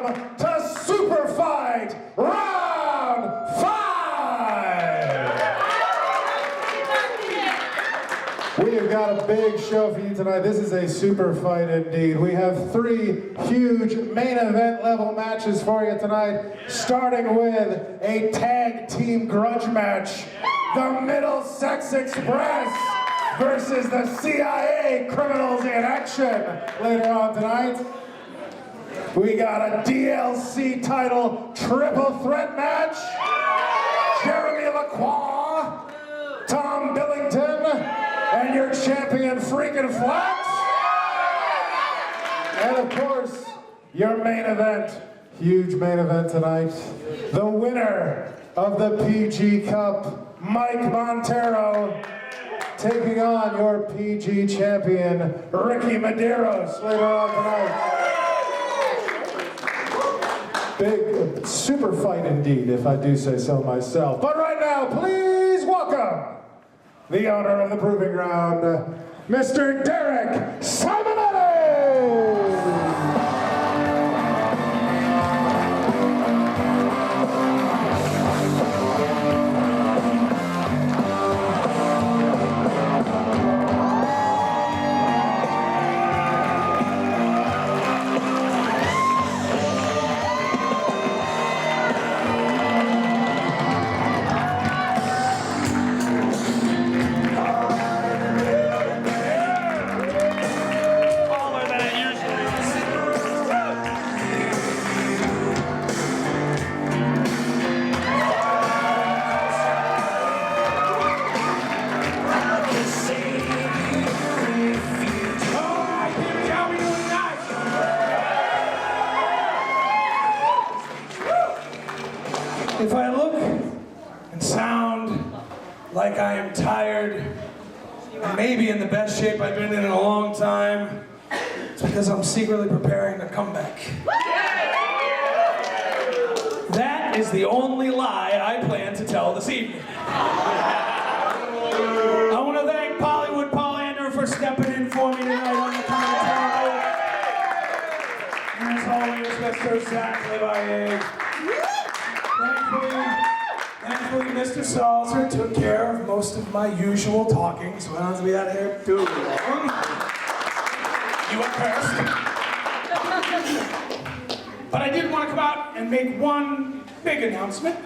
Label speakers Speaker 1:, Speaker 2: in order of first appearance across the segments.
Speaker 1: welcome to SuperFight Round 5! We have got a big show for you tonight. This is a super fight indeed. We have 3 huge main event level matches for you tonight, starting with a tag team grudge match. The Middlesex Express versus the C.I.A. Criminals in Action later on tonight. We got a DLC title triple threat match. Jeremy Lacroix, Tom Billington, and your champion Freakin Flax. And of course, your main event, huge main event tonight. The winner of the PG Cup, Mike Montero, taking on your PG champion, Ricky Medeiros, later on tonight. Big super fight indeed, if I do say so myself. But right now, please welcome the owner of the Proving Ground, Mr. Derek Simonetti!
Speaker 2: If I look and sound like I am tired, and maybe in the best shape I've been in a long time, it's because I'm secretly preparing a comeback. That is the only lie I plan to tell this evening. I want to thank Pollywood Pollander for stepping in for me tonight on the commentary. And as always, Mr. Zach Levaye. Thankfully, Mr. Salzer took care of most of my usual talking, so I don't have to be out here too long. You were cursed. But I did want to come out and make one big announcement.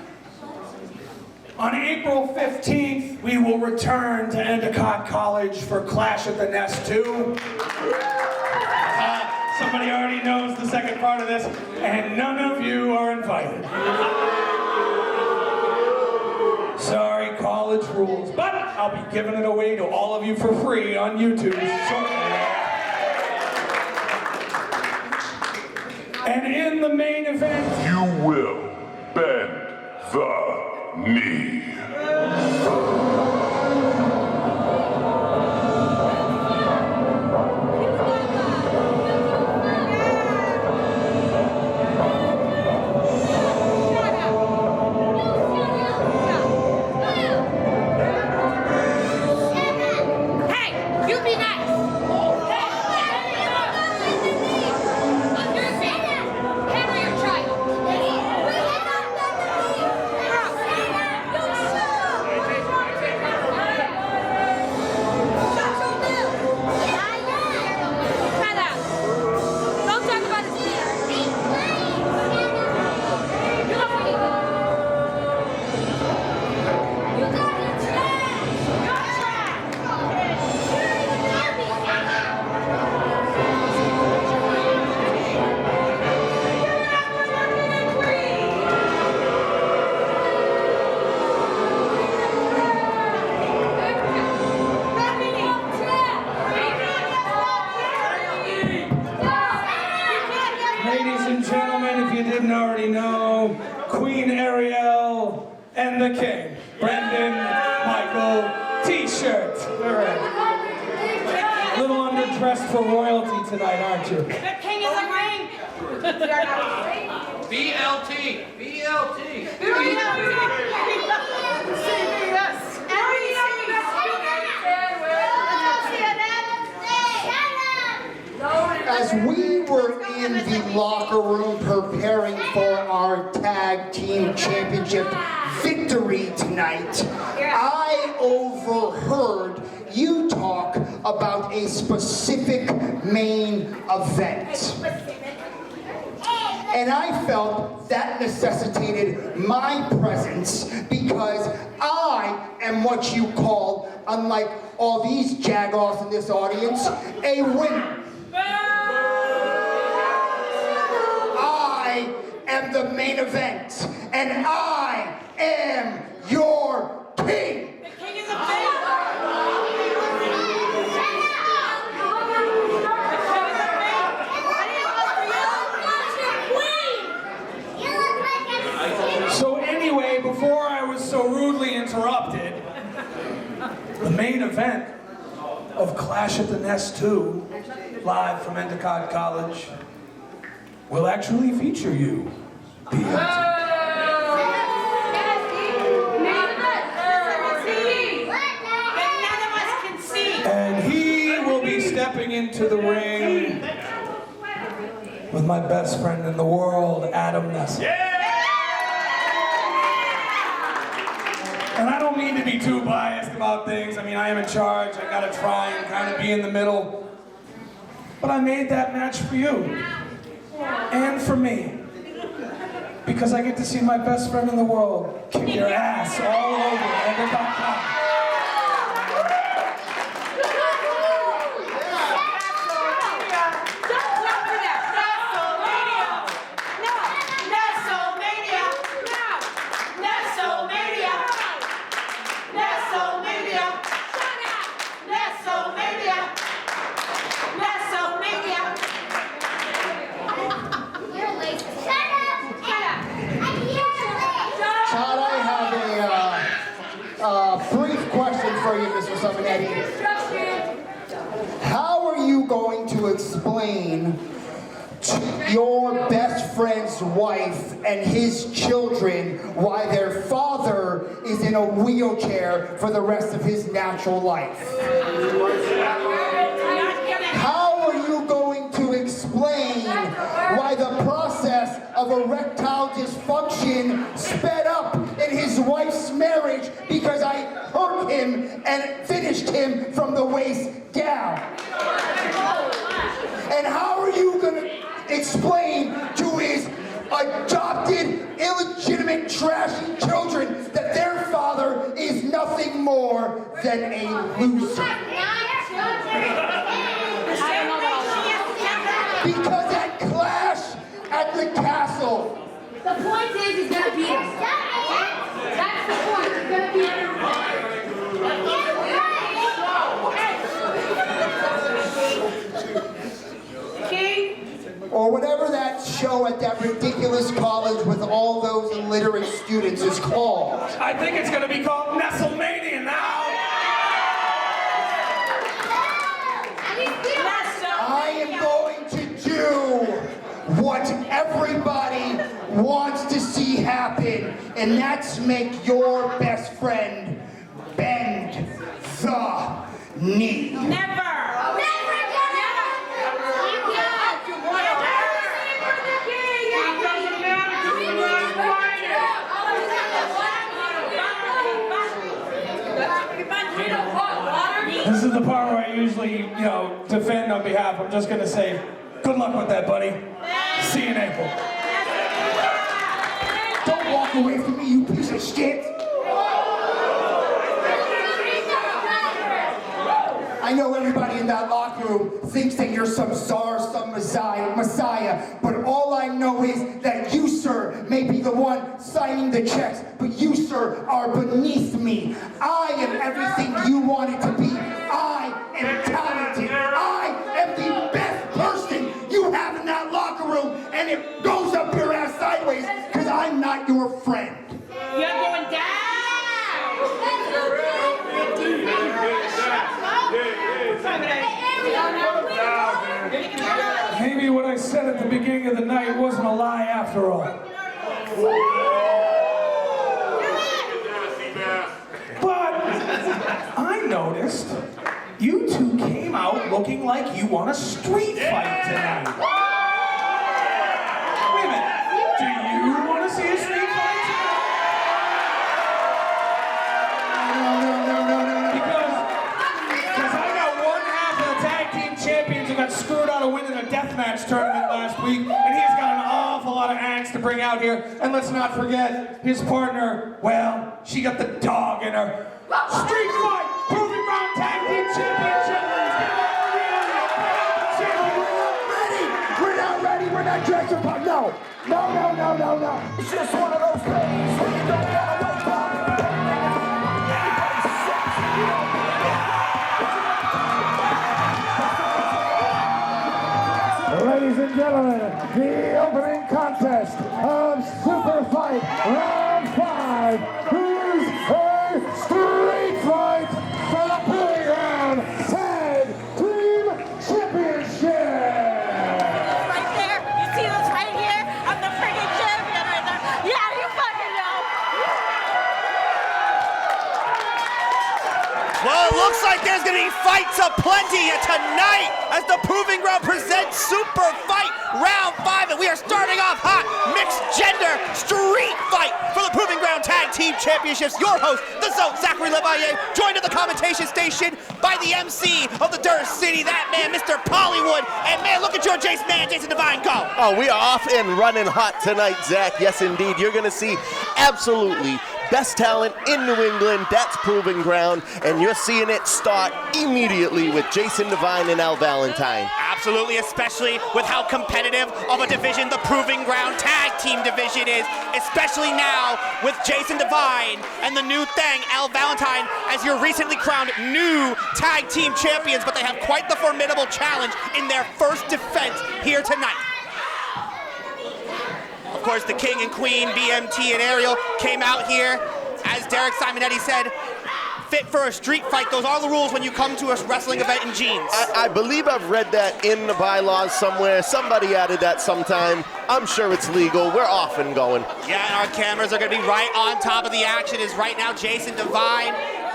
Speaker 2: On April 15th, we will return to Endicott College for Clash at the Nest 2. Somebody already knows the second part of this, and none of you are invited. Sorry, college rules, but I'll be giving it away to all of you for free on YouTube. And in the main event,
Speaker 3: you will bend the knee.
Speaker 2: ladies and gentlemen, if you didn't already know, Queen Ariel and the King, Brendan Michael T-shirt. A little underdressed for royalty tonight, aren't you?
Speaker 4: The King is a ring.
Speaker 5: B.M.T. B.M.T.
Speaker 1: As we were
Speaker 4: in the locker room preparing for our tag team championship victory tonight, I overheard you talk about a specific main event. And I felt that necessitated my presence because I am what you call, unlike all these jagoffs in this audience, a winner. I am the main event, and I am your king.
Speaker 6: The king is a man.
Speaker 2: So anyway, before I was so rudely interrupted, the main event of Clash at the Nest 2, live from Endicott College, will actually feature you, B.M.T. And he will be stepping into the ring with my best friend in the world, Adam Nessel. And I don't mean to be too biased about things. I mean, I am in charge. I gotta try and kind of be in the middle. But I made that match for you. And for me. Because I get to see my best friend in the world kick your ass all over Endicott College.
Speaker 4: Brief question for you, Mr. Simonetti. How are you going to explain to your best friend's wife and his children why their father is in a wheelchair for the rest of his natural life? How are you going to explain why the process of erectile dysfunction sped up in his wife's marriage because I hurt him and finished him from the waist down? And how are you going to explain to his adopted, illegitimate, trashy children that their father is nothing more than a loser? Because at Clash at the Castle,
Speaker 6: the point is he's gonna beat him. That's the point. He's gonna beat him. King?
Speaker 4: or whatever that show at that ridiculous college with all those illiterate students is called.
Speaker 2: I think it's gonna be called Nestlemania now.
Speaker 4: I am going to do what everybody wants to see happen, and that's make your best friend bend the knee.
Speaker 6: Never!
Speaker 2: This is the part where I usually, defend on behalf. I'm just gonna say, good luck with that, buddy. See you in April.
Speaker 4: Don't walk away from me, you piece of shit. I know everybody in that locker room thinks that you're some czar, some messiah, but all I know is that you, sir, may be the one signing the checks, but you, sir, are beneath me. I am everything you wanted to be. I am talented. I am the best person you have in that locker room, and it goes up your ass sideways, because I'm not your friend.
Speaker 6: You're going down!
Speaker 2: Maybe what I said at the beginning of the night wasn't a lie after all. But I noticed you two came out looking like you want a street fight tonight. chance to bring out here. And let's not forget his partner. Well, she got the dog in her. Street Fight, Proving Ground Tag Team Championship.
Speaker 4: We're not ready. We're not dressed up. No. It's just one of those days when you don't want to wake up.
Speaker 1: Ladies and gentlemen, the opening contest of Super Fight Round 5 is a street fight for the Proving Ground Tag Team Championship.
Speaker 7: Right there, you see this right here? I'm the freaking champion right there. Yeah, you fucking know.
Speaker 8: Well, it looks like there's going to be fights aplenty tonight as the Proving Ground presents Super Fight Round 5, and we are starting off hot. Mixed gender street fight for the Proving Ground Tag Team Championships. Your host, the Zoe Zachary Levalle, joined at the commentation station by the MC of the Dirt City, that man, Mr. Pollywood. And man, look at your Jason Devine go.
Speaker 9: Oh, we are off and running hot tonight, Zach. Yes, indeed. You're going to see absolutely best talent in New England. That's Proving Ground, and you're seeing it start immediately with Jason Devine and Elle Valentine.
Speaker 8: Absolutely, especially with how competitive of a division the Proving Ground Tag Team division is, especially now with Jason Devine and the new thing, Elle Valentine, as your recently crowned new Tag Team Champions, but they have quite the formidable challenge in their first defense here tonight. Of course, the King and Queen, B.M.T. and Ariel, came out here, as Derek Simonetti said, fit for a street fight. Those are the rules when you come to a wrestling event in jeans.
Speaker 9: I believe I've read that in the bylaws somewhere. Somebody added that sometime. I'm sure it's legal. We're off and going.
Speaker 8: Yeah, and our cameras are going to be right on top of the action as right now Jason Devine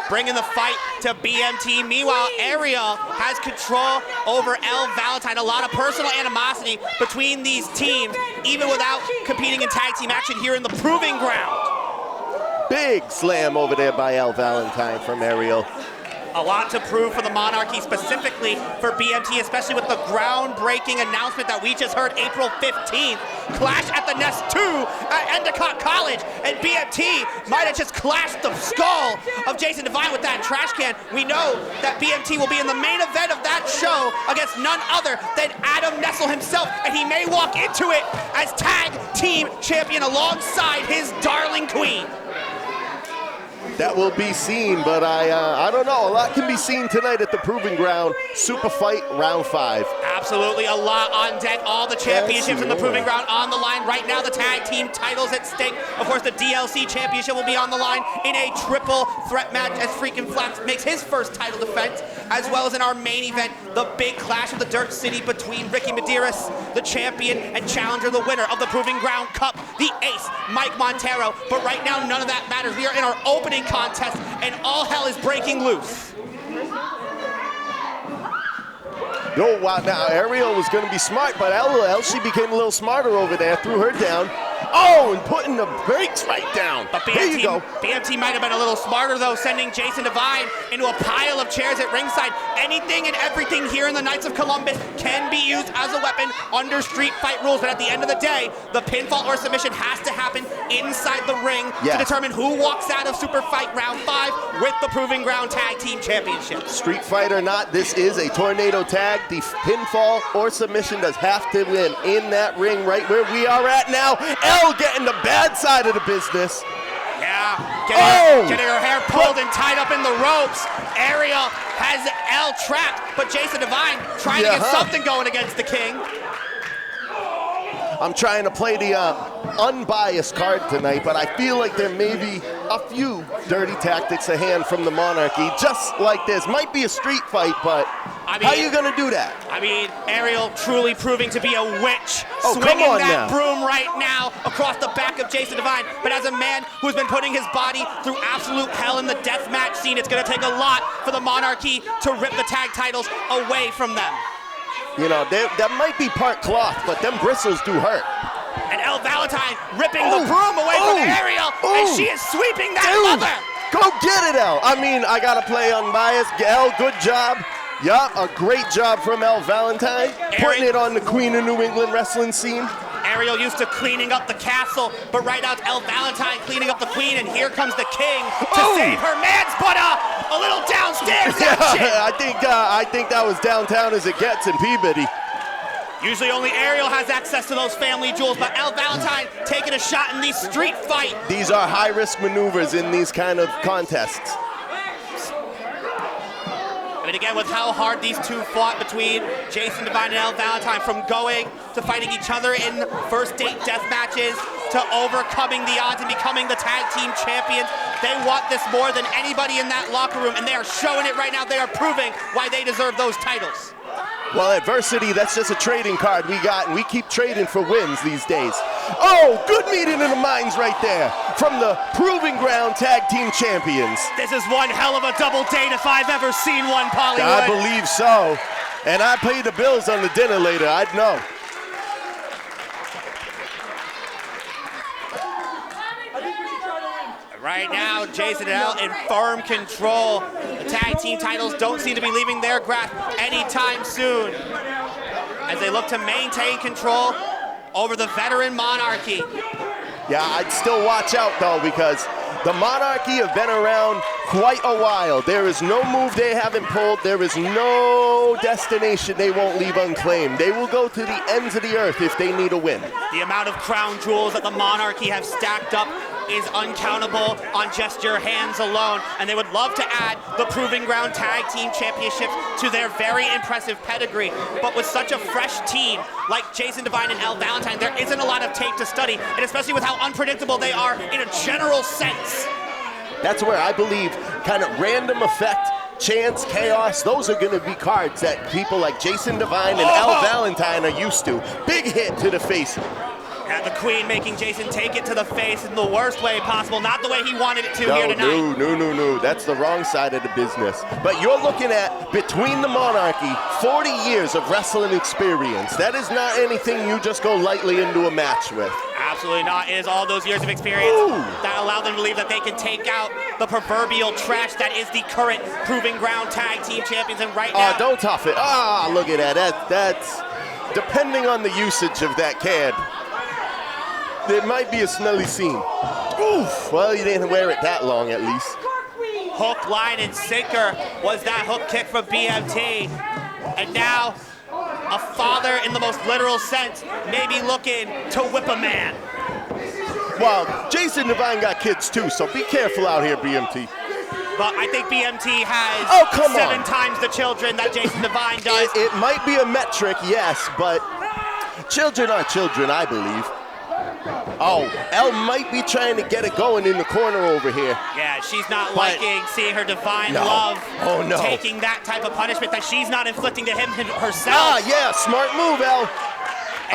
Speaker 8: bringing the fight to B.M.T. Meanwhile, Ariel has control over Elle Valentine. A lot of personal animosity between these teams, even without competing in tag team action here in the Proving Ground.
Speaker 9: Big slam over there by Elle Valentine from Ariel.
Speaker 8: A lot to prove for the Monarchy, specifically for B.M.T., especially with the groundbreaking announcement that we just heard April 15th. Clash at the Nest 2 at Endicott College, and B.M.T. might have just clashed the skull of Jason Devine with that trash can. We know that B.M.T. will be in the main event of that show against none other than Adam Nessel himself, and he may walk into it as tag team champion alongside his darling queen.
Speaker 9: That will be seen, but I don't know. A lot can be seen tonight at the Proving Ground Super Fight Round 5.
Speaker 8: Absolutely, a lot on deck. All the championships in the Proving Ground on the line. Right now, the tag team titles at stake. Of course, the DLC championship will be on the line in a triple threat match as Freakin Flax makes his first title defense, as well as in our main event, the big clash of the Dirt City between Ricky Medeiros, the champion and challenger, the winner of the Proving Ground Cup, the ace, Mike Montero. But right now, none of that matters. We are in our opening contest, and all hell is breaking loose.
Speaker 9: Yo, wow, now Ariel was going to be smart, but Elle, she became a little smarter over there, threw her down. Oh, and putting the brakes right down.
Speaker 8: But
Speaker 9: there you go.
Speaker 8: B.M.T. might have been a little smarter, though, sending Jason Devine into a pile of chairs at ringside. Anything and everything here in the Knights of Columbus can be used as a weapon under street fight rules, but at the end of the day, the pinfall or submission has to happen inside the ring to determine who walks out of Super Fight Round 5 with the Proving Ground Tag Team Championship.
Speaker 9: Street fight or not, this is a tornado tag. The pinfall or submission does have to win in that ring right where we are at now. Elle getting the bad side of the business.
Speaker 8: Yeah, getting her hair pulled and tied up in the ropes. Ariel has Elle trapped, but Jason Devine trying to get something going against the King.
Speaker 9: I'm trying to play the unbiased card tonight, but I feel like there may be a few dirty tactics at hand from the Monarchy, just like this. Might be a street fight, but how are you going to do that?
Speaker 8: I mean, Ariel truly proving to be a witch,
Speaker 9: swinging
Speaker 8: that broom right now across the back of Jason Devine. But as a man who's been putting his body through absolute hell in the death match scene, it's going to take a lot for the Monarchy to rip the tag titles away from them.
Speaker 9: You know, that might be part cloth, but them bristles do hurt.
Speaker 8: And Elle Valentine ripping the broom away from Ariel, and she is sweeping that mother.
Speaker 9: Go get it, Elle. I mean, I got to play unbiased. Elle, good job. Yeah, a great job from Elle Valentine, putting it on the Queen of New England wrestling scene.
Speaker 8: Ariel used to cleaning up the castle, but right now it's Elle Valentine cleaning up the queen, and here comes the king to save her mans, but a little downstairs action.
Speaker 9: I think that was downtown as it gets in Peabody.
Speaker 8: Usually only Ariel has access to those family jewels, but Elle Valentine taking a shot in the street fight.
Speaker 9: These are high-risk maneuvers in these kind of contests.
Speaker 8: I mean, again, with how hard these two fought between Jason Devine and Elle Valentine, from going to fighting each other in first date death matches to overcoming the odds and becoming the tag team champions, they want this more than anybody in that locker room, and they are showing it right now. They are proving why they deserve those titles.
Speaker 9: Well, adversity, that's just a trading card we got, and we keep trading for wins these days. Oh, good meeting of the minds right there from the Proving Ground Tag Team Champions.
Speaker 8: This is one hell of a double date if I've ever seen one, Pollywood.
Speaker 9: I believe so. And I pay the bills on the dinner later, I'd know.
Speaker 8: Right now, Jason and Elle in firm control. The tag team titles don't seem to be leaving their grasp anytime soon, as they look to maintain control over the veteran Monarchy.
Speaker 9: Yeah, I'd still watch out though, because the Monarchy have been around quite a while. There is no move they haven't pulled. There is no destination they won't leave unclaimed. They will go to the ends of the earth if they need a win.
Speaker 8: The amount of crown jewels that the Monarchy have stacked up is uncountable on just your hands alone, and they would love to add the Proving Ground Tag Team Championships to their very impressive pedigree. But with such a fresh team like Jason Devine and Elle Valentine, there isn't a lot of tape to study, and especially with how unpredictable they are in a general sense.
Speaker 9: That's where I believe kind of random effect, chance, chaos, those are going to be cards that people like Jason Devine and Elle Valentine are used to. Big hit to the face.
Speaker 8: And the Queen making Jason take it to the face in the worst way possible, not the way he wanted it to here tonight.
Speaker 9: No. That's the wrong side of the business. But you're looking at, between the Monarchy, 40 years of wrestling experience. That is not anything you just go lightly into a match with.
Speaker 8: Absolutely not. It is all those years of experience that allow them to believe that they can take out the proverbial trash that is the current Proving Ground Tag Team Champions. And right now...
Speaker 9: don't tough it. Look at that. That's depending on the usage of that can. There might be a smelly scene. Oof, well, you didn't wear it that long at least.
Speaker 8: Hook, line, and sinker was that hook kick from B.M.T. And now, a father in the most literal sense may be looking to whip a man.
Speaker 9: Well, Jason Devine got kids too, so be careful out here, B.M.T.
Speaker 8: But I think B.M.T. has 7 times the children that Jason Devine does.
Speaker 9: It might be a metric, yes, but children are children, I believe. Oh, Elle might be trying to get it going in the corner over here.
Speaker 8: Yeah, she's not liking seeing her divine love taking that type of punishment that she's not inflicting to him herself.
Speaker 9: Yeah, smart move, Elle.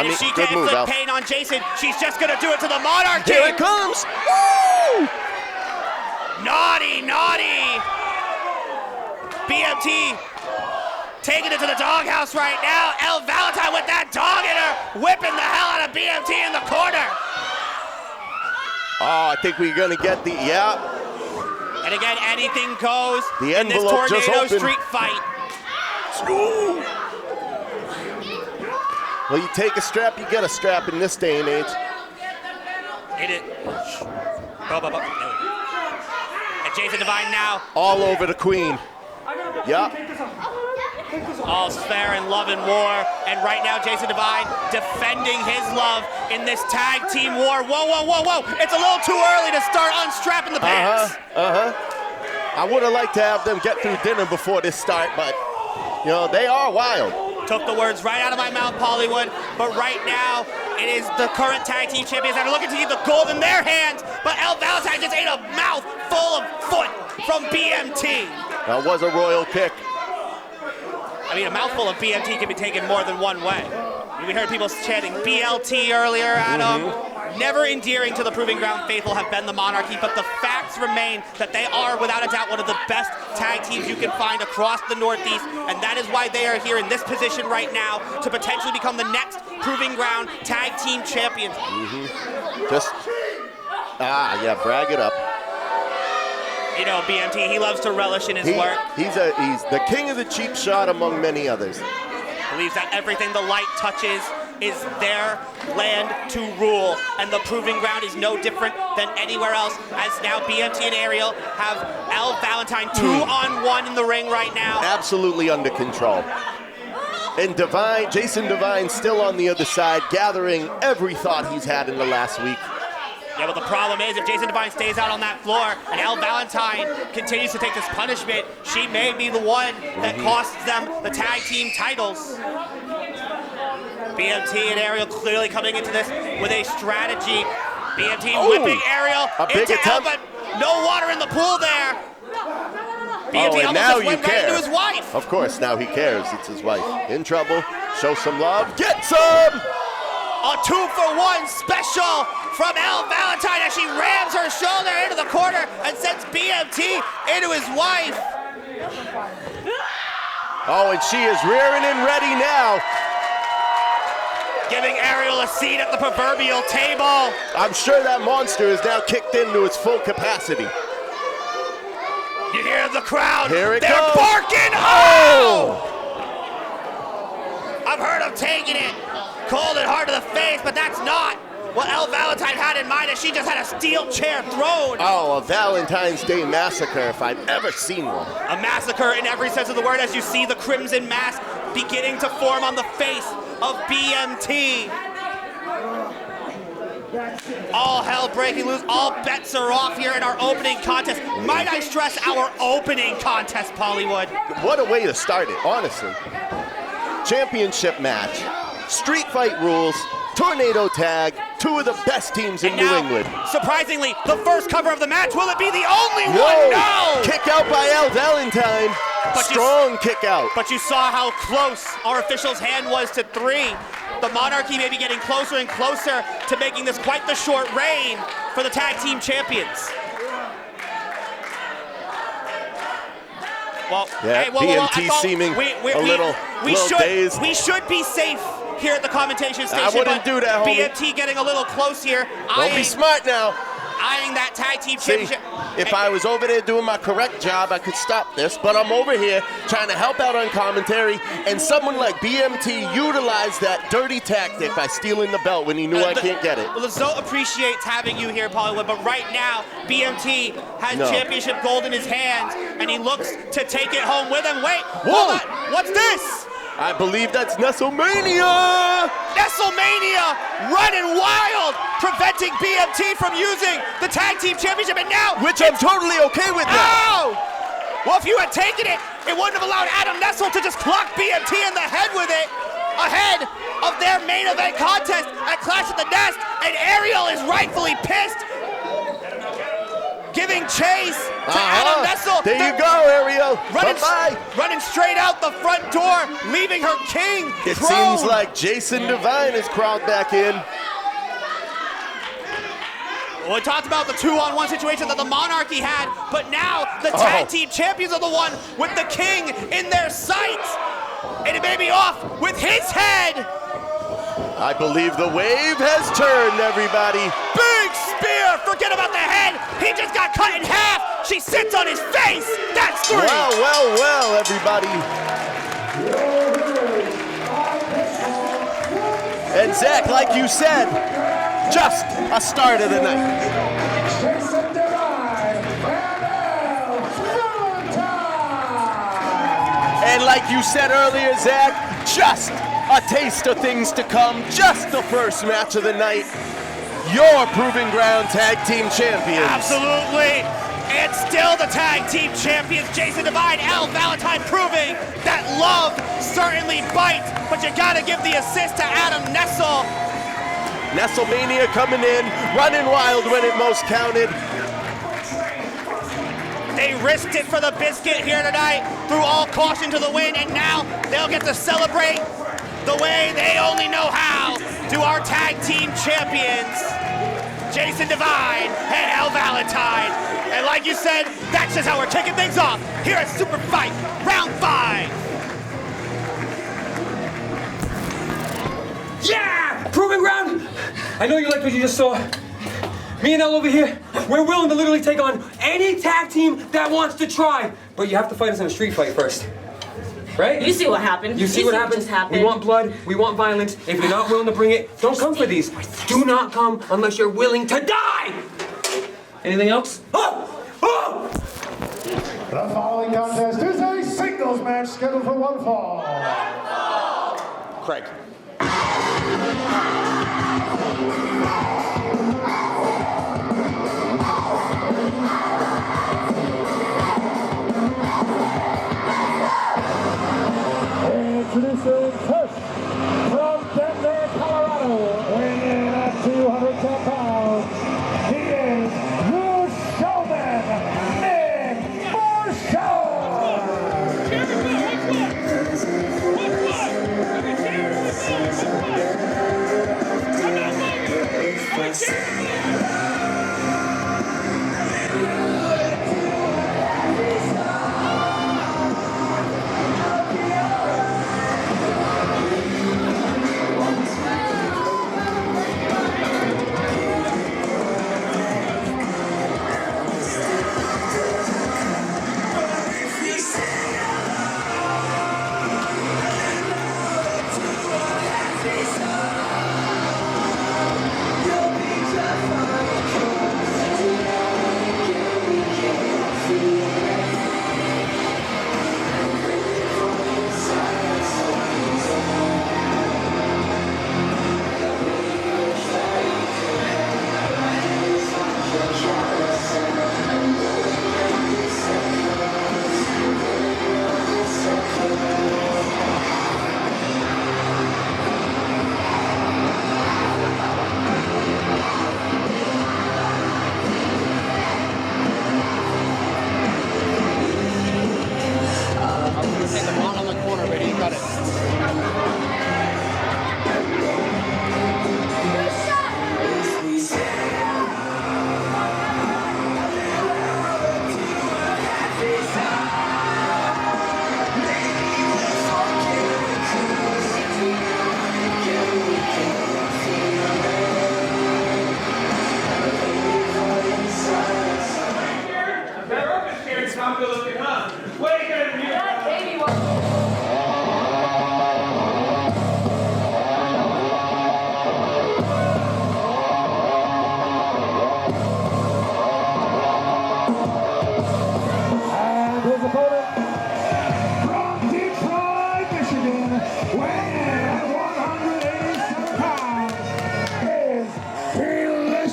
Speaker 8: And if she can't inflict pain on Jason, she's just going to do it to the Monarchy.
Speaker 9: Here it comes. Woo!
Speaker 8: Naughty. B.M.T. taking it to the doghouse right now. Elle Valentine with that dog in her, whipping the hell out of B.M.T. in the corner.
Speaker 9: I think we're going to get the,
Speaker 8: And again, anything goes
Speaker 9: the
Speaker 8: in this tornado street fight.
Speaker 9: Ooh. Well, you take a strap, you get a strap in this day and age.
Speaker 8: Hit it. And Jason Devine now.
Speaker 9: All over the Queen. Yep.
Speaker 8: All's fair in love and war. And right now, Jason Devine defending his love in this tag team war. Whoa. It's a little too early to start unstrapping the pants.
Speaker 9: I would have liked to have them get through dinner before this start, but, you know, they are wild.
Speaker 8: Took the words right out of my mouth, Pollywood. But right now, it is the current tag team champions that are looking to keep the gold in their hands. But Elle Valentine just ate a mouthful of foot from B.M.T.
Speaker 9: That was a royal kick.
Speaker 8: I mean, a mouthful of B.M.T. can be taken more than one way. We heard people chanting BLT earlier, Adam. Never endearing to the Proving Ground faithful have been the Monarchy, but the facts remain that they are, without a doubt, one of the best tag teams you can find across the Northeast, and that is why they are here in this position right now to potentially become the next Proving Ground Tag Team Champions.
Speaker 9: Brag it up.
Speaker 8: You know, B.M.T., he loves to relish in his work.
Speaker 9: He's the king of the cheap shot among many others.
Speaker 8: Believes that everything the light touches is their land to rule, and the Proving Ground is no different than anywhere else, as now B.M.T. and Ariel have Elle Valentine 2-on-1 in the ring right now.
Speaker 9: Absolutely under control. And Devine, Jason Devine still on the other side, gathering every thought he's had in the last week.
Speaker 8: Yeah, but the problem is if Jason Devine stays out on that floor and Elle Valentine continues to take this punishment, she may be the one that costs them the tag team titles. B.M.T. and Ariel clearly coming into this with a strategy. B.M.T. whipping Ariel into Elle, but no water in the pool there. B.M.T. almost just went right into his wife.
Speaker 9: Of course, now he cares. It's his wife. In trouble. Show some love. Get some!
Speaker 8: A 2-for-1 special from Elle Valentine as she rams her shoulder into the corner and sends B.M.T. into his wife.
Speaker 9: Oh, and she is rearing and ready now.
Speaker 8: Giving Ariel a seat at the proverbial table.
Speaker 9: I'm sure that monster is now kicked into its full capacity.
Speaker 8: You hear the crowd.
Speaker 9: Here it
Speaker 8: They're
Speaker 9: goes.
Speaker 8: barking. Oh! I've heard of taking it cold and hard to the face, but that's not what Elle Valentine had in mind, as she just had a steel chair thrown.
Speaker 9: Oh, a Valentine's Day massacre if I've ever seen one.
Speaker 8: A massacre in every sense of the word, as you see the crimson mask beginning to form on the face of B.M.T. All hell breaking loose. All bets are off here in our opening contest. Might I stress our opening contest, Pollywood?
Speaker 9: What a way to start it, honestly. Championship match, street fight rules, tornado tag, two of the best teams in New England.
Speaker 8: Surprisingly, the first cover of the match. Will it be the only one? No!
Speaker 9: Kick out by Elle Valentine. Strong kick out.
Speaker 8: But you saw how close our official's hand was to 3. The Monarchy may be getting closer and closer to making this quite the short reign for the tag team champions. Well,
Speaker 9: yeah,
Speaker 8: hey,
Speaker 9: B.M.T. seeming a little dazed.
Speaker 8: We should be safe here at the commentation station.
Speaker 9: I wouldn't do that, homie.
Speaker 8: B.M.T. getting a little close here.
Speaker 9: Don't be smart now.
Speaker 8: Eyeing that tag team championship.
Speaker 9: If I was over there doing my correct job, I could stop this, but I'm over here trying to help out on commentary, and someone like B.M.T. utilized that dirty tactic by stealing the belt when he knew I can't get it.
Speaker 8: Lazo appreciates having you here, Pollywood, but right now, B.M.T. has championship gold in his hands, and he looks to take it home with him. Wait, hold on, what's this?
Speaker 9: I believe that's Nestlemania!
Speaker 8: Nestlemania running wild, preventing B.M.T. from using the tag team championship, and now...
Speaker 9: Which I'm totally okay with now.
Speaker 8: Oh! Well, if you had taken it, it wouldn't have allowed Adam Nestle to just clock B.M.T. in the head with it, ahead of their main event contest at Clash at the Nest, and Ariel is rightfully pissed, giving chase to Adam Nestle.
Speaker 9: There you go, Ariel.
Speaker 8: Running straight out the front door, leaving her king
Speaker 9: It
Speaker 8: prone.
Speaker 9: seems like Jason Devine has crawled back in.
Speaker 8: Well, we talked about the 2-on-1 situation that the Monarchy had, but now the tag team champions are the one with the king in their sights. And it may be off with his head.
Speaker 9: I believe the wave has turned, everybody.
Speaker 8: Big spear, forget about the head. He just got cut in half. She sits on his face. That's 3.
Speaker 9: Well, everybody. And Zach, like you said, just a start of the night.
Speaker 1: Jason Devine and Elle Valentine.
Speaker 9: And like you said earlier, Zach, just a taste of things to come. Just the first match of the night. Your Proving Ground Tag Team Champions.
Speaker 8: Absolutely. And still the tag team champions, Jason Devine, Elle Valentine, proving that love certainly bites, but you gotta give the assist to Adam Nestle.
Speaker 9: Nestlemania coming in, running wild when it most counted.
Speaker 8: They risked it for the biscuit here tonight, threw all caution to the wind, and now they'll get to celebrate the way they only know how to our tag team champions, Jason Devine and Elle Valentine. And like you said, that's just how we're kicking things off here at SuperFight Round 5.
Speaker 10: Yeah! Proving Ground! I know you liked what you just saw. Me and Elle over here, we're willing to literally take on any tag team that wants to try. But you have to fight us in a street fight first. right?
Speaker 7: You see what happened.
Speaker 10: You see what happened?
Speaker 7: Just happened.
Speaker 10: We want blood, we want violence. If you're not willing to bring it, don't come for these. Do not come unless you're willing to die! Anything else? Oh! Oh!
Speaker 1: The following contest is a singles match scheduled for one fall.
Speaker 9: Craig.
Speaker 1: Introducing Kash from Denver, Colorado, weighing in at 210 pounds. He is the showman,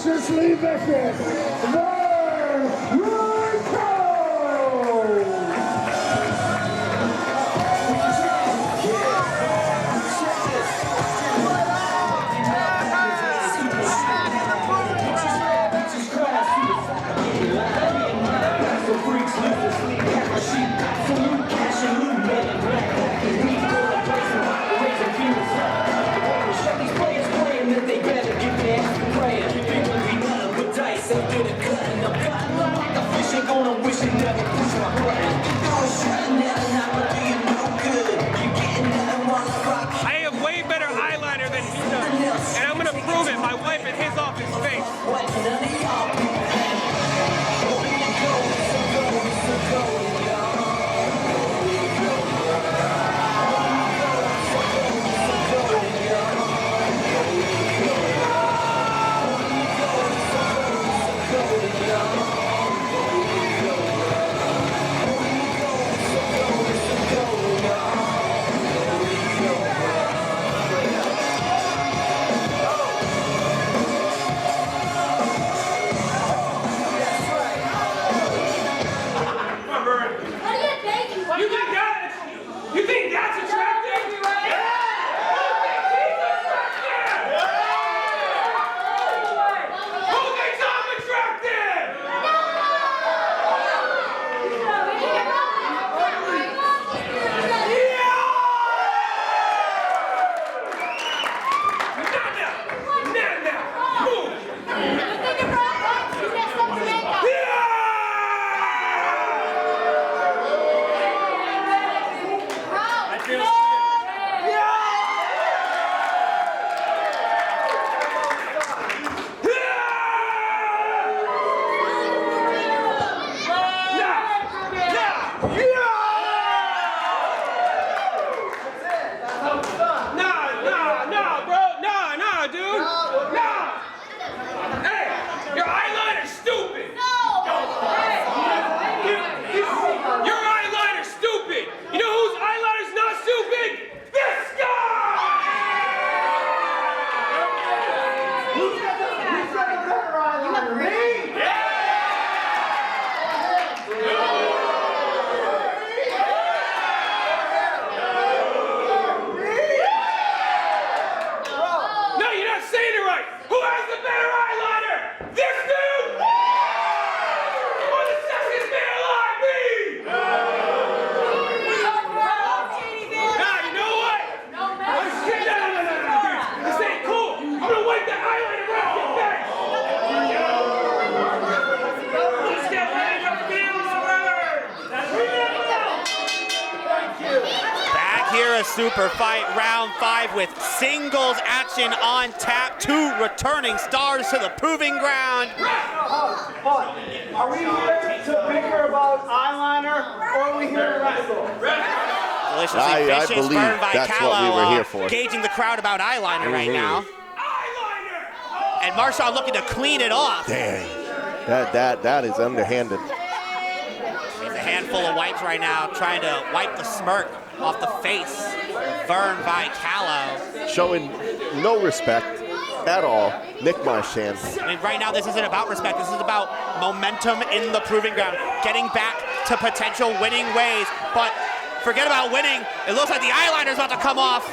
Speaker 1: deliciously vicious, Vern
Speaker 11: After the cut.
Speaker 8: Super Fight round 5 with singles action on tap. 2 returning stars to the proving ground.
Speaker 11: Are we here to bicker about eyeliner, or are we here to wrestle?
Speaker 8: Deliciously
Speaker 9: I
Speaker 8: vicious
Speaker 9: believe
Speaker 8: burn by
Speaker 9: that's
Speaker 8: Callow,
Speaker 9: what we were here for.
Speaker 8: Gauging the crowd about eyeliner right now. And Marchand looking to clean it off.
Speaker 9: Dang, that is underhanded.
Speaker 8: He's a handful of wipes right now, trying to wipe the smirk off the face. Vern by Callow.
Speaker 9: Showing no respect at all, Nick Marchand.
Speaker 8: I mean, right now this isn't about respect. This is about momentum in the proving ground, getting back to potential winning ways. But forget about winning. It looks like the eyeliner's about to come off.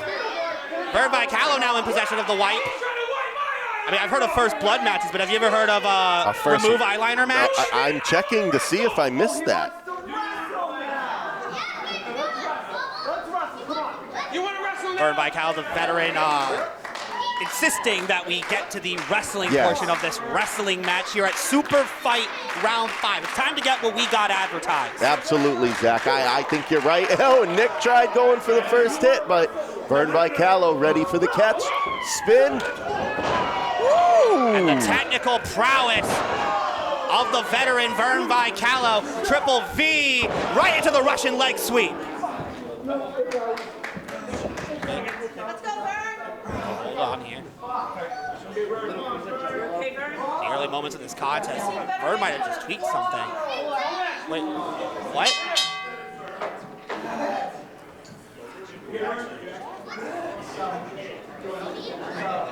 Speaker 8: Vern by Callow now in possession of the wipe. I mean, I've heard of first blood matches, but have you ever heard of a remove eyeliner match?
Speaker 9: I'm checking to see if I missed that.
Speaker 8: Vern by Callow, the veteran, insisting that we get to the wrestling portion of this wrestling match here at Super Fight round 5. It's time to get what we got advertised.
Speaker 9: Absolutely, Zach. I think you're right. Oh, Nick tried going for the first hit, but Vern by Callow ready for the catch. Spin. Woo!
Speaker 8: And the technical prowess of the veteran Vern by Callow. Triple V right into the Russian leg sweep. Hold on here. The early moments of this contest, Vern might have just tweaked something. Wait, what?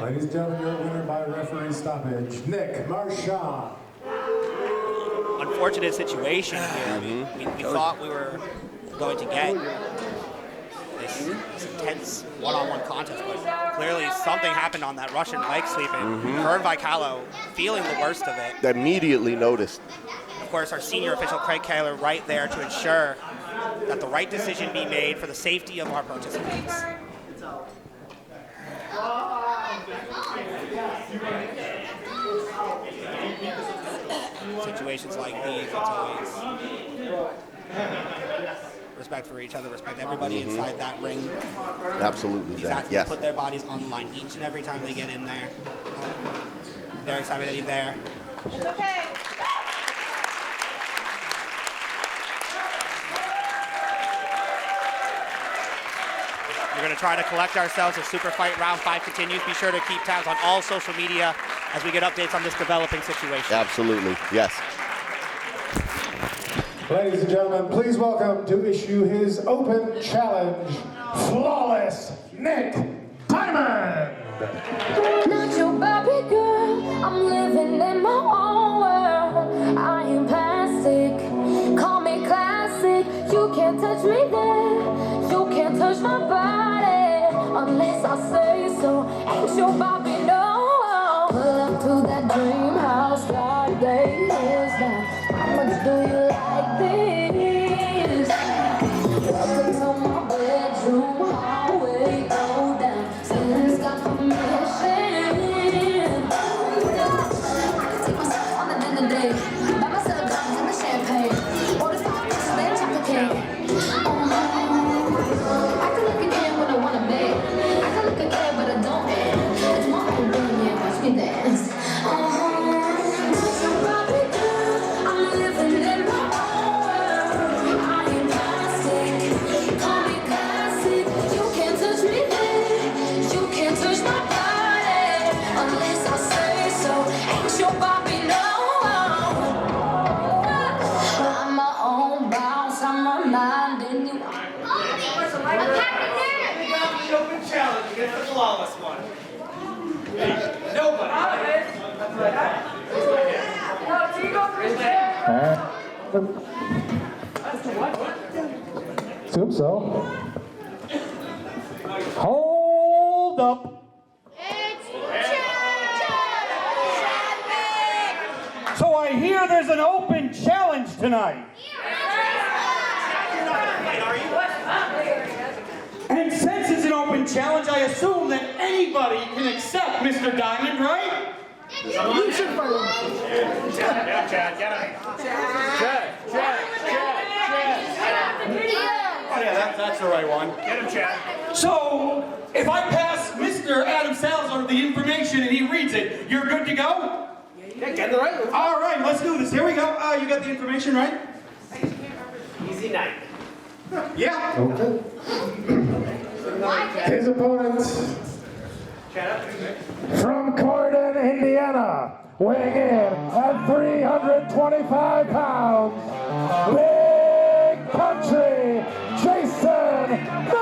Speaker 1: Ladies and gentlemen, your winner by referee stoppage, Nick Marchand.
Speaker 8: Unfortunate situation here. We thought we were going to get this intense one-on-one contest, but clearly something happened on that Russian leg sweep, and Vern by Callow feeling the worst of it.
Speaker 9: Immediately noticed.
Speaker 8: Of course, our senior official, Craig Kaler, right there to ensure that the right decision be made for the safety of our participants. Situations like these, it's always respect for each other, respect everybody inside that ring.
Speaker 9: Absolutely, Zach.
Speaker 8: Exactly.
Speaker 9: Yes.
Speaker 8: Put their bodies on the line each and every time they get in there. Very excited to be there.
Speaker 7: It's okay.
Speaker 8: We're going to try to collect ourselves as Super Fight round 5 continues. Be sure to keep tabs on all social media as we get updates on this developing situation.
Speaker 9: Absolutely, yes.
Speaker 1: Ladies and gentlemen, please welcome to issue his open challenge, Flawless Nick Diamond.
Speaker 12: Not your Barbie girl, I'm living in my own world. I am plastic, call me classic. You can't touch me there, you can't touch my body unless I say so. Ain't your Barbie, no. Pull up to that dream house like they is now. How much do you like this? Welcome to my bedroom, hallway, go down. Since got permission. I can take myself on a dinner date. Buy myself guns and the champagne. Order 5 dishes and chocolate cake. I can look again when I wanna beg. I can look again, but I don't beg. It's more like a room, yeah, watch me dance. I'm living in my own world. I am plastic, call me classic. You can't touch me there, you can't touch my body unless I say so. Ain't your Bobby, no. I'm my own boss, I'm my mind, and you.
Speaker 11: The open challenge against the flawless one. Nobody.
Speaker 1: Assume so. Hold up.
Speaker 11: So I hear there's an open challenge tonight. And since it's an open challenge, I assume that anybody can accept Mr. Diamond, right?
Speaker 1: You should fight him.
Speaker 11: Chad, get him. Chad. Oh, yeah, that's
Speaker 10: that's the right one.
Speaker 5: Get him, Chad.
Speaker 10: So, if I pass Mr. Adam Salazar the information and he reads it, you're good to go?
Speaker 11: Yeah, get the right one.
Speaker 10: All right, let's do this. Here we go. You got the information, right?
Speaker 11: Easy night.
Speaker 10: Yeah.
Speaker 1: Okay. His opponent from Corydon, Indiana, weighing in at 325 pounds, Big Country, Jason Maverick!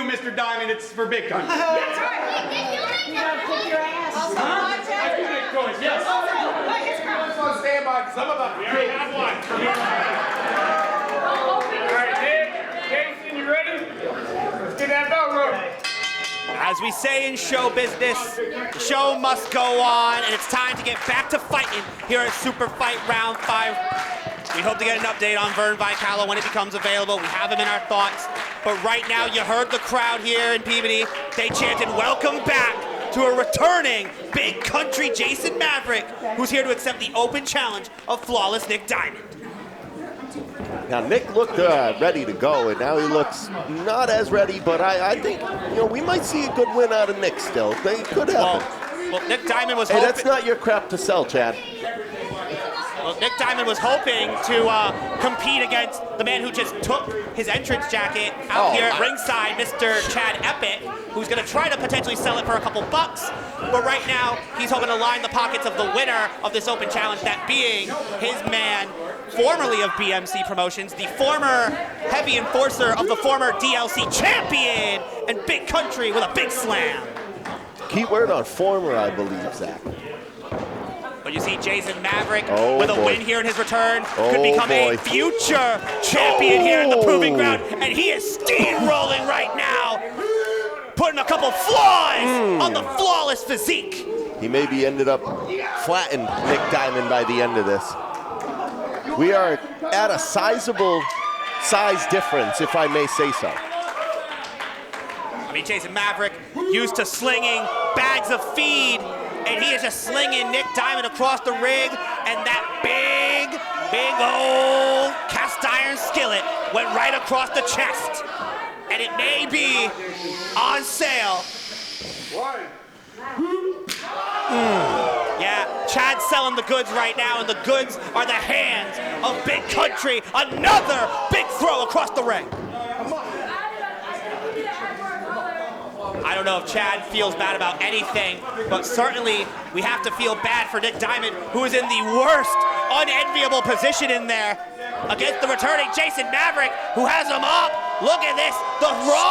Speaker 10: Mr. Diamond, it's for Big Country.
Speaker 6: That's right. Did you make that? Kick your ass.
Speaker 10: Huh? I do make toys, yes.
Speaker 5: Let's on standby, because I'm about to already have one. All right, Nick, Jason, you ready? Let's get that bell rolling.
Speaker 8: As we say in show business, the show must go on, and it's time to get back to fighting here at Super Fight Round 5. We hope to get an update on Vern Vicallo when it becomes available. We have him in our thoughts. But right now, you heard the crowd here in Peabody. They chanted, "Welcome back to a returning Big Country Jason Maverick," who's here to accept the open challenge of flawless Nick Diamond.
Speaker 9: Now, Nick looked ready to go, and now he looks not as ready, but I think, we might see a good win out of Nick still. They could happen.
Speaker 8: Well, Nick Diamond was
Speaker 9: Hey,
Speaker 8: hoping...
Speaker 9: that's not your crap to sell, Chad.
Speaker 8: Well, Nick Diamond was hoping to compete against the man who just took his entrance jacket out here at ringside, Mr. Chad Epik, who's going to try to potentially sell it for a couple bucks. But right now, he's hoping to line the pockets of the winner of this open challenge, that being his man, formerly of BMC Promotions, the former heavy enforcer of the former DLC champion, and Big Country with a big slam.
Speaker 9: Key word on former, I believe, Zach.
Speaker 8: But you see Jason Maverick with a win here in his return could become a future champion here at the Proving Ground, and he is steamrolling right now, putting a couple flaws on the flawless physique.
Speaker 9: He maybe ended up flattened Nick Diamond by the end of this. We are at a sizable size difference, if I may say so.
Speaker 8: I mean, Jason Maverick used to slinging bags of feed, and he is just slinging Nick Diamond across the ring, and that big old cast iron skillet went right across the chest. And it may be on sale. Yeah, Chad's selling the goods right now, and the goods are the hands of Big Country. Another big throw across the ring. I don't know if Chad feels bad about anything, but certainly we have to feel bad for Nick Diamond, who is in the worst, unenviable position in there against the returning Jason Maverick, who has him up. Look at this, the raw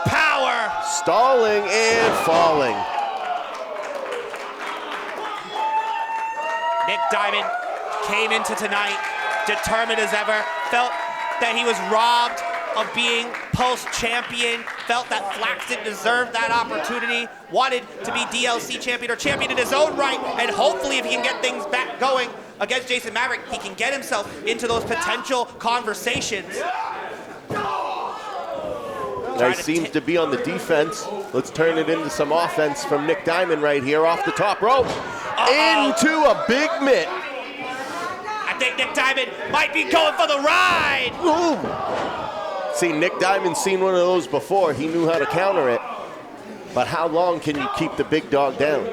Speaker 8: power.
Speaker 9: Stalling and falling.
Speaker 8: Nick Diamond came into tonight determined as ever, felt that he was robbed of being Pulse champion, felt that Flax didn't deserve that opportunity, wanted to be DLC champion or champion in his own right, and hopefully if he can get things back going against Jason Maverick, he can get himself into those potential conversations.
Speaker 9: He seems to be on the defense. Let's turn it into some offense from Nick Diamond right here off the top rope. Into a big mitt.
Speaker 8: I think Nick Diamond might be going for the ride.
Speaker 9: Boom. See, Nick Diamond's seen one of those before. He knew how to counter it. But how long can you keep the big dog down?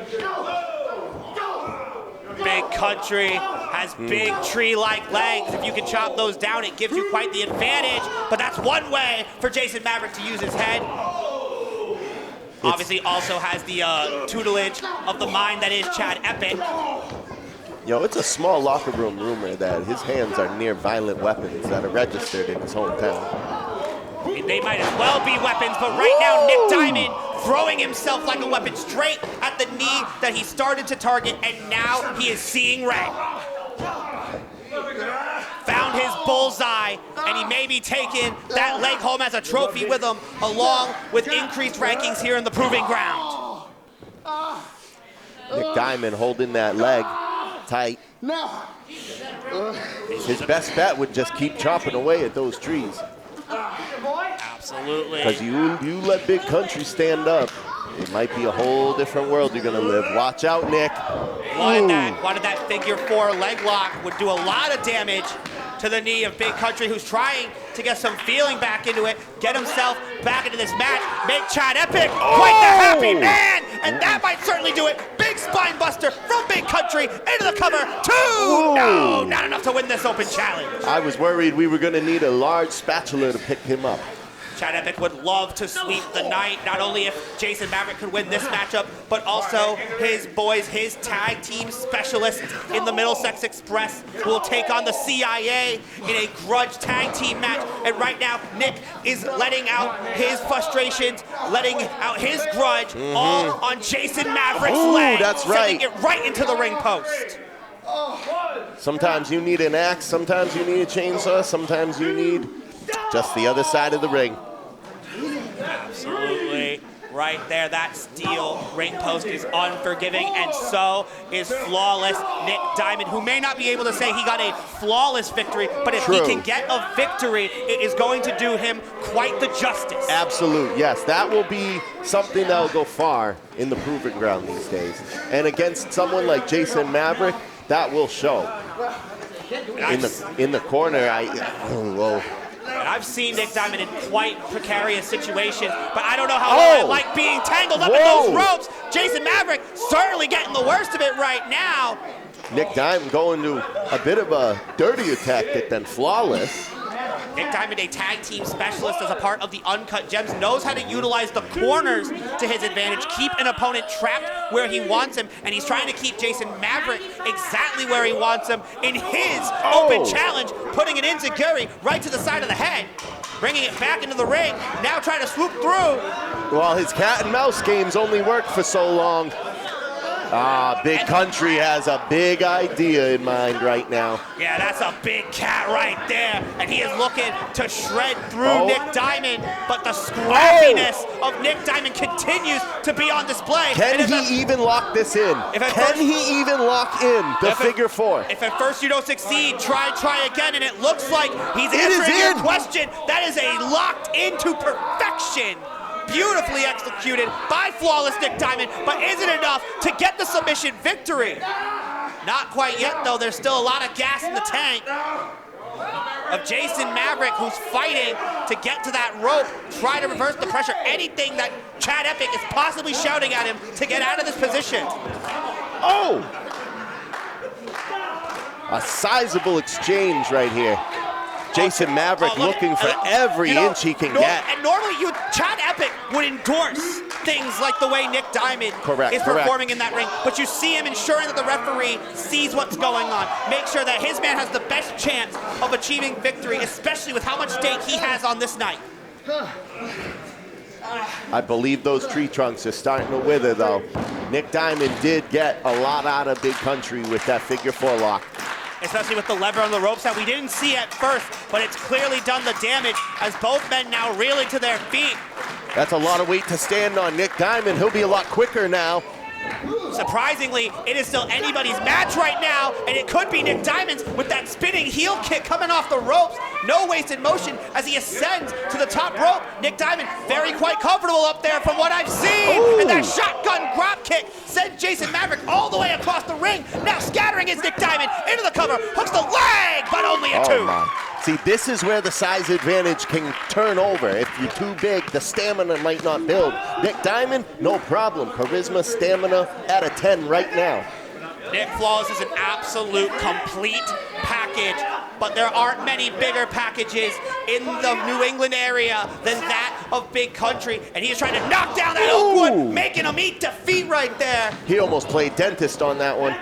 Speaker 8: Big Country has big tree-like legs. If you can chop those down, it gives you quite the advantage. But that's one way for Jason Maverick to use his head. Obviously also has the tutelage of the mind that is Chad Epik.
Speaker 9: Yo, it's a small locker room rumor that his hands are near violent weapons that are registered in his hometown.
Speaker 8: They might as well be weapons, but right now Nick Diamond throwing himself like a weapon straight at the knee that he started to target, and now he is seeing red. Found his bullseye, and he may be taking that leg home as a trophy with him, along with increased rankings here in the Proving Ground.
Speaker 9: Nick Diamond holding that leg tight. His best bet would just keep chopping away at those trees.
Speaker 8: Absolutely.
Speaker 9: Because you let Big Country stand up, it might be a whole different world you're gonna live. Watch out, Nick.
Speaker 8: Wanted that figure 4 leg lock, would do a lot of damage to the knee of Big Country, who's trying to get some feeling back into it, get himself back into this match, make Chad Epik quite the happy man, and that might certainly do it. Big spine buster from Big Country into the cover, 2! No, not enough to win this open challenge.
Speaker 9: I was worried we were gonna need a large spatula to pick him up.
Speaker 8: Chad Epik would love to sweep the night, not only if Jason Maverick could win this matchup, but also his boys, his tag team specialists in the Middlesex Express, who will take on the C.I.A. in a grudge tag team match. And right now, Nick is letting out his frustrations, letting out his grudge, all on Jason Maverick's leg,
Speaker 9: that's right.
Speaker 8: sending it right into the ring post.
Speaker 9: Sometimes you need an axe, sometimes you need a chainsaw, sometimes you need just the other side of the ring.
Speaker 8: Absolutely. Right there, that steel ring post is unforgiving, and so is flawless Nick Diamond, who may not be able to say he got a flawless victory, but if he can get a victory, it is going to do him quite the justice.
Speaker 9: Absolute, yes. That will be something that will go far in the Proving Ground these days. And against someone like Jason Maverick, that will show. In the corner, whoa.
Speaker 8: And I've seen Nick Diamond in quite precarious situations, but I don't know how well I like being tangled up in those ropes. Jason Maverick certainly getting the worst of it right now.
Speaker 9: Nick Diamond going to a bit of a dirtier tactic than flawless.
Speaker 8: Nick Diamond, a tag team specialist as a part of the Uncut Gems, knows how to utilize the corners to his advantage, keep an opponent trapped where he wants him, and he's trying to keep Jason Maverick exactly where he wants him in his open challenge, putting an enziguri right to the side of the head, bringing it back into the ring, now trying to swoop through.
Speaker 9: Well, his cat and mouse games only worked for so long. Big Country has a big idea in mind right now.
Speaker 8: Yeah, that's a big cat right there. And he is looking to shred through Nick Diamond, but the scrappiness of Nick Diamond continues to be on display.
Speaker 9: Can he even lock this in? Can he even lock in the figure 4?
Speaker 8: If at first you don't succeed, try again, and it looks like he's answering your question. That is a locked into perfection. Beautifully executed by flawless Nick Diamond, but is it enough to get the submission victory? Not quite yet, though. There's still a lot of gas in the tank of Jason Maverick, who's fighting to get to that rope, try to reverse the pressure, anything that Chad Epik is possibly shouting at him to get out of this position.
Speaker 9: A sizable exchange right here. Jason Maverick looking for every inch he can get.
Speaker 8: And normally Chad Epik would endorse things like the way Nick Diamond is performing in that ring, but you see him ensuring that the referee sees what's going on, make sure that his man has the best chance of achieving victory, especially with how much stake he has on this night.
Speaker 9: I believe those tree trunks are starting to wither, though. Nick Diamond did get a lot out of Big Country with that figure 4 lock.
Speaker 8: Especially with the lever on the ropes that we didn't see at first, but it's clearly done the damage as both men now reeling to their feet.
Speaker 9: That's a lot of weight to stand on. Nick Diamond, he'll be a lot quicker now.
Speaker 8: Surprisingly, it is still anybody's match right now, and it could be Nick Diamond's with that spinning heel kick coming off the ropes. no wasted motion as he ascends to the top rope. Nick Diamond very quite comfortable up there from what I've seen.
Speaker 9: Ooh.
Speaker 8: And that shotgun drop kick sends Jason Maverick all the way across the ring. Now scattering is Nick Diamond into the cover, hooks the leg, but only a 2.
Speaker 9: My. See, this is where the size advantage can turn over. If you're too big, the stamina might not build. Nick Diamond, no problem. Charisma, stamina at a 10 right now.
Speaker 8: Nick Flawless is an absolute complete package, but there aren't many bigger packages in the New England area than that of Big Country, and he's trying to knock down that Oakwood, making him eat defeat right there.
Speaker 9: He almost played dentist on that one.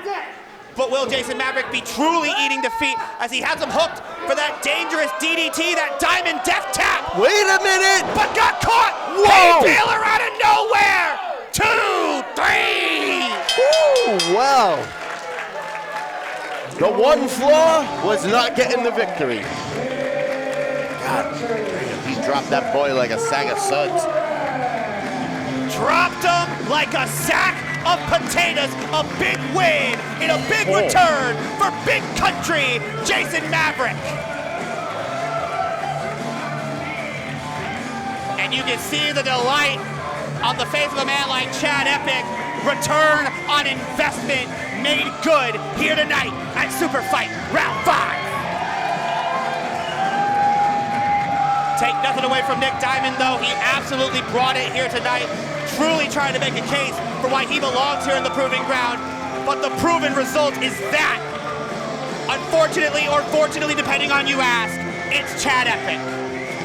Speaker 8: But will Jason Maverick be truly eating defeat as he has him hooked for that dangerous DDT, that Diamond Death Tap?
Speaker 9: Wait a minute!
Speaker 8: But got caught!
Speaker 9: Whoa!
Speaker 8: Hey, Taylor out of nowhere! 2, 3!
Speaker 9: Ooh, wow. The one flaw was not getting the victory. God damn, he dropped that boy like a sack of suds.
Speaker 8: Dropped him like a sack of potatoes. A big win in a big return for Big Country, Jason Maverick. And you can see the delight on the face of a man like Chad Epik. Return on investment made good here tonight at SuperFight Round 5. Take nothing away from Nick Diamond, though. He absolutely brought it here tonight, truly trying to make a case for why he belongs here in the Proving Ground. But the proven result is that, unfortunately or fortunately, depending on you ask, it's Chad Epik.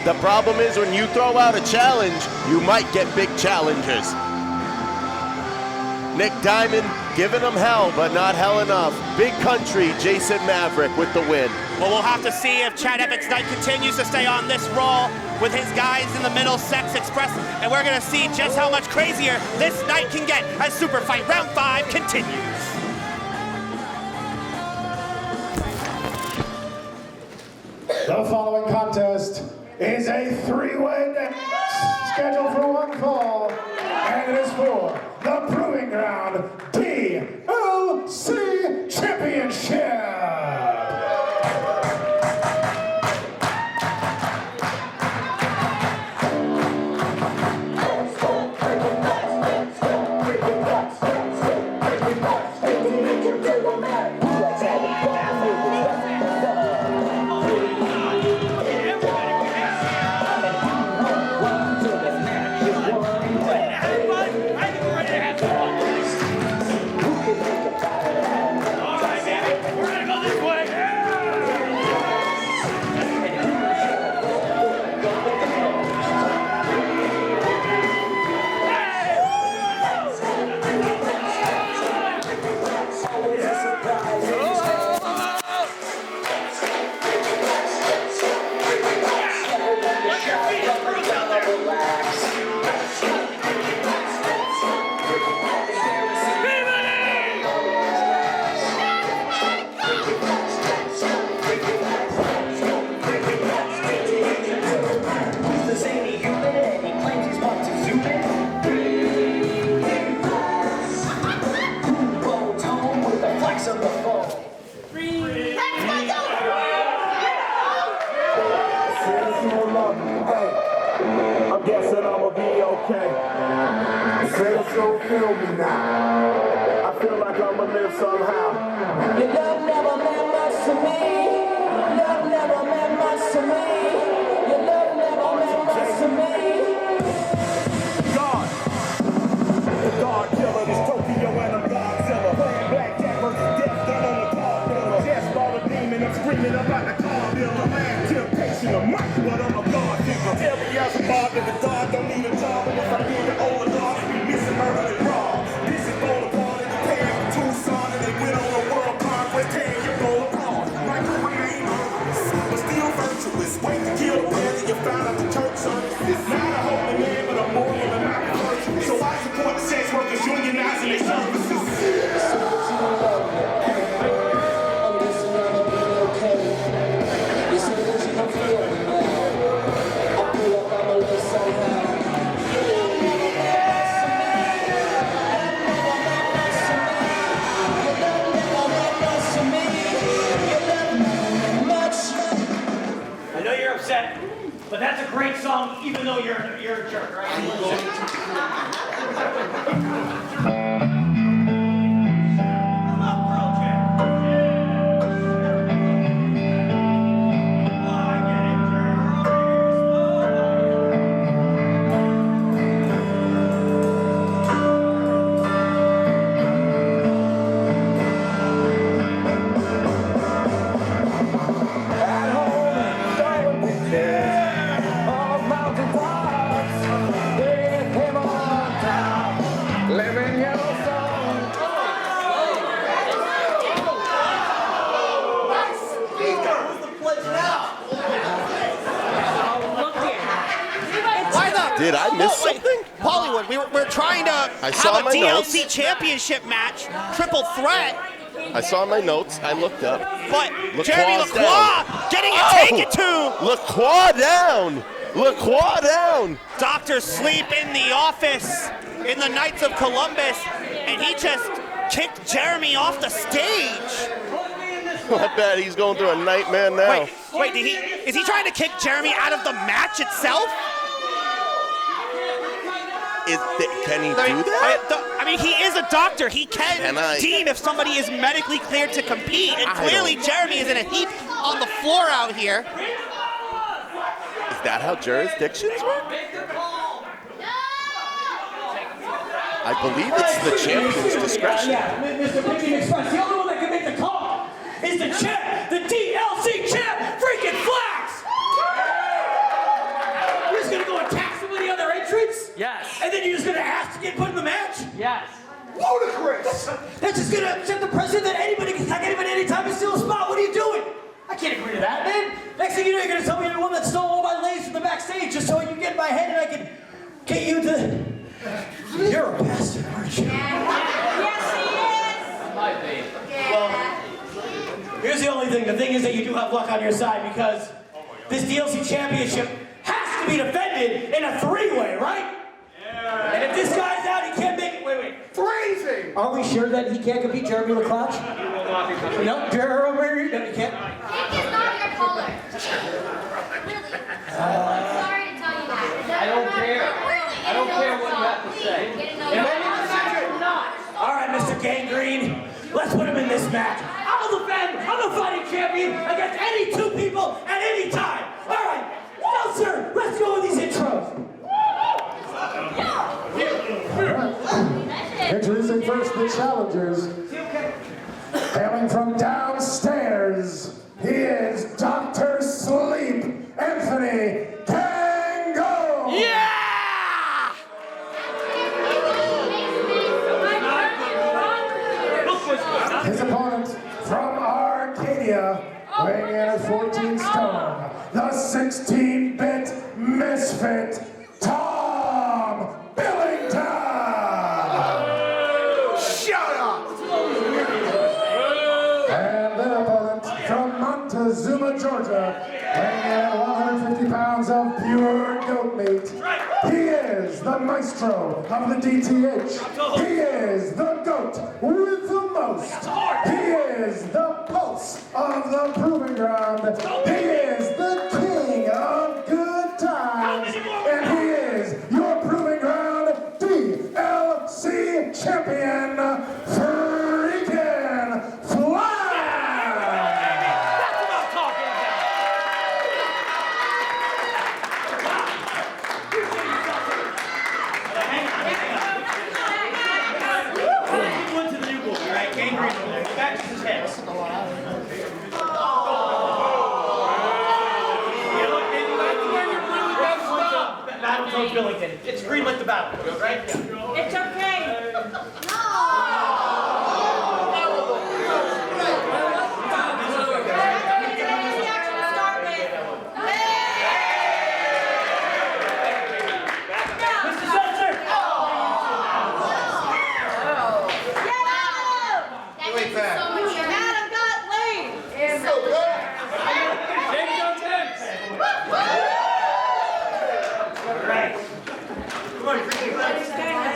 Speaker 9: The problem is when you throw out a challenge, you might get big challengers. Nick Diamond giving him hell, but not hell enough. Big Country, Jason Maverick with the win.
Speaker 8: Well, we'll have to see if Chad Epik's night continues to stay on this roll with his guys in the Middlesex Express, and we're going to see just how much crazier this night can get as SuperFight Round 5 continues.
Speaker 1: The following contest is a 3-way match scheduled for one fall, and it is for the Proving Ground DLC Championship.
Speaker 13: upset, but that's a great song, even though you're a jerk, right?
Speaker 9: Did I miss something?
Speaker 8: Hollywood, we're trying to have a DLC championship match, triple threat.
Speaker 9: I saw my notes. I looked up.
Speaker 8: But
Speaker 9: Lacroix
Speaker 8: Jeremy Lacroix getting it taken to.
Speaker 9: Lacroix down. Lacroix down.
Speaker 8: Doctor Sleep in the office in the Knights of Columbus, and he just kicked Jeremy off the stage.
Speaker 9: I bet he's going through a nightmare now.
Speaker 8: Wait, is he trying to kick Jeremy out of the match itself?
Speaker 9: Can he do that?
Speaker 8: I mean, he is a doctor. He can deem if somebody is medically cleared to compete, and clearly Jeremy is in a heap on the floor out here.
Speaker 9: Is that how jurisdictions work? I believe it's the champion's discretion.
Speaker 13: Yeah, Mr. Freakin Express, the only one that can make the call is the champ, the DLC champ, Freakin Flax! You're just gonna go attack some of the other entrants?
Speaker 10: Yes.
Speaker 13: And then you're just gonna ask to get put in the match?
Speaker 10: Yes.
Speaker 13: Ludicrous! That's just gonna upset the president that anybody can attack anybody anytime and steal a spot. What are you doing? I can't agree to that, man. Next thing you know, you're gonna tell me you're the one that stole all my lays from the backstage just so I can get in my head and I can get you to... You're a bastard, aren't you?
Speaker 6: Yes, he is.
Speaker 10: Might be.
Speaker 13: Well, here's the only thing. The thing is that you do have luck on your side because this DLC championship has to be defended in a three-way, right? Yeah. And if this guy's out, he can't make it. Wait. Freezing! Are we sure that he can't compete Jeremy Lacroix?
Speaker 6: He will
Speaker 13: not be competing. No, Jeremy, no, he can't.
Speaker 6: He is not your color. Really? I'm sorry to tell you that.
Speaker 10: I don't care. I don't care what you have to say.
Speaker 13: All right, Mr. Gangrene, let's put him in this match. I'm the fighting champion against any two people at any time. All right, now, sir, let's go with these intros.
Speaker 1: Introducing first the challengers. Hailing from downstairs, he is Dr. Sleep, Anthony Gangone.
Speaker 8: Yeah!
Speaker 1: His opponent from Arcadia, weighing in at 14 stone, the 16-bit misfit, Tom Billington!
Speaker 4: Shut up!
Speaker 1: And their opponent from Montezuma, Georgia, weighing in at 150 pounds of pure goat meat, he is the maestro of the DTH. He is the goat with the most. He is the pulse of the proving ground. He is the king of good times. And he is your proving ground DLC champion, Freakin Flax!
Speaker 13: That's what I'm talking about. One to the new boy, right? Gangrene over there. Back to his head. Battle Coach Billington. It's green like the battle, right? Yeah.
Speaker 7: It's okay.
Speaker 13: Mr. Seltzer!
Speaker 6: Wait,
Speaker 7: Adam got laid.
Speaker 4: So good!
Speaker 13: Right. Come on,
Speaker 7: This guy has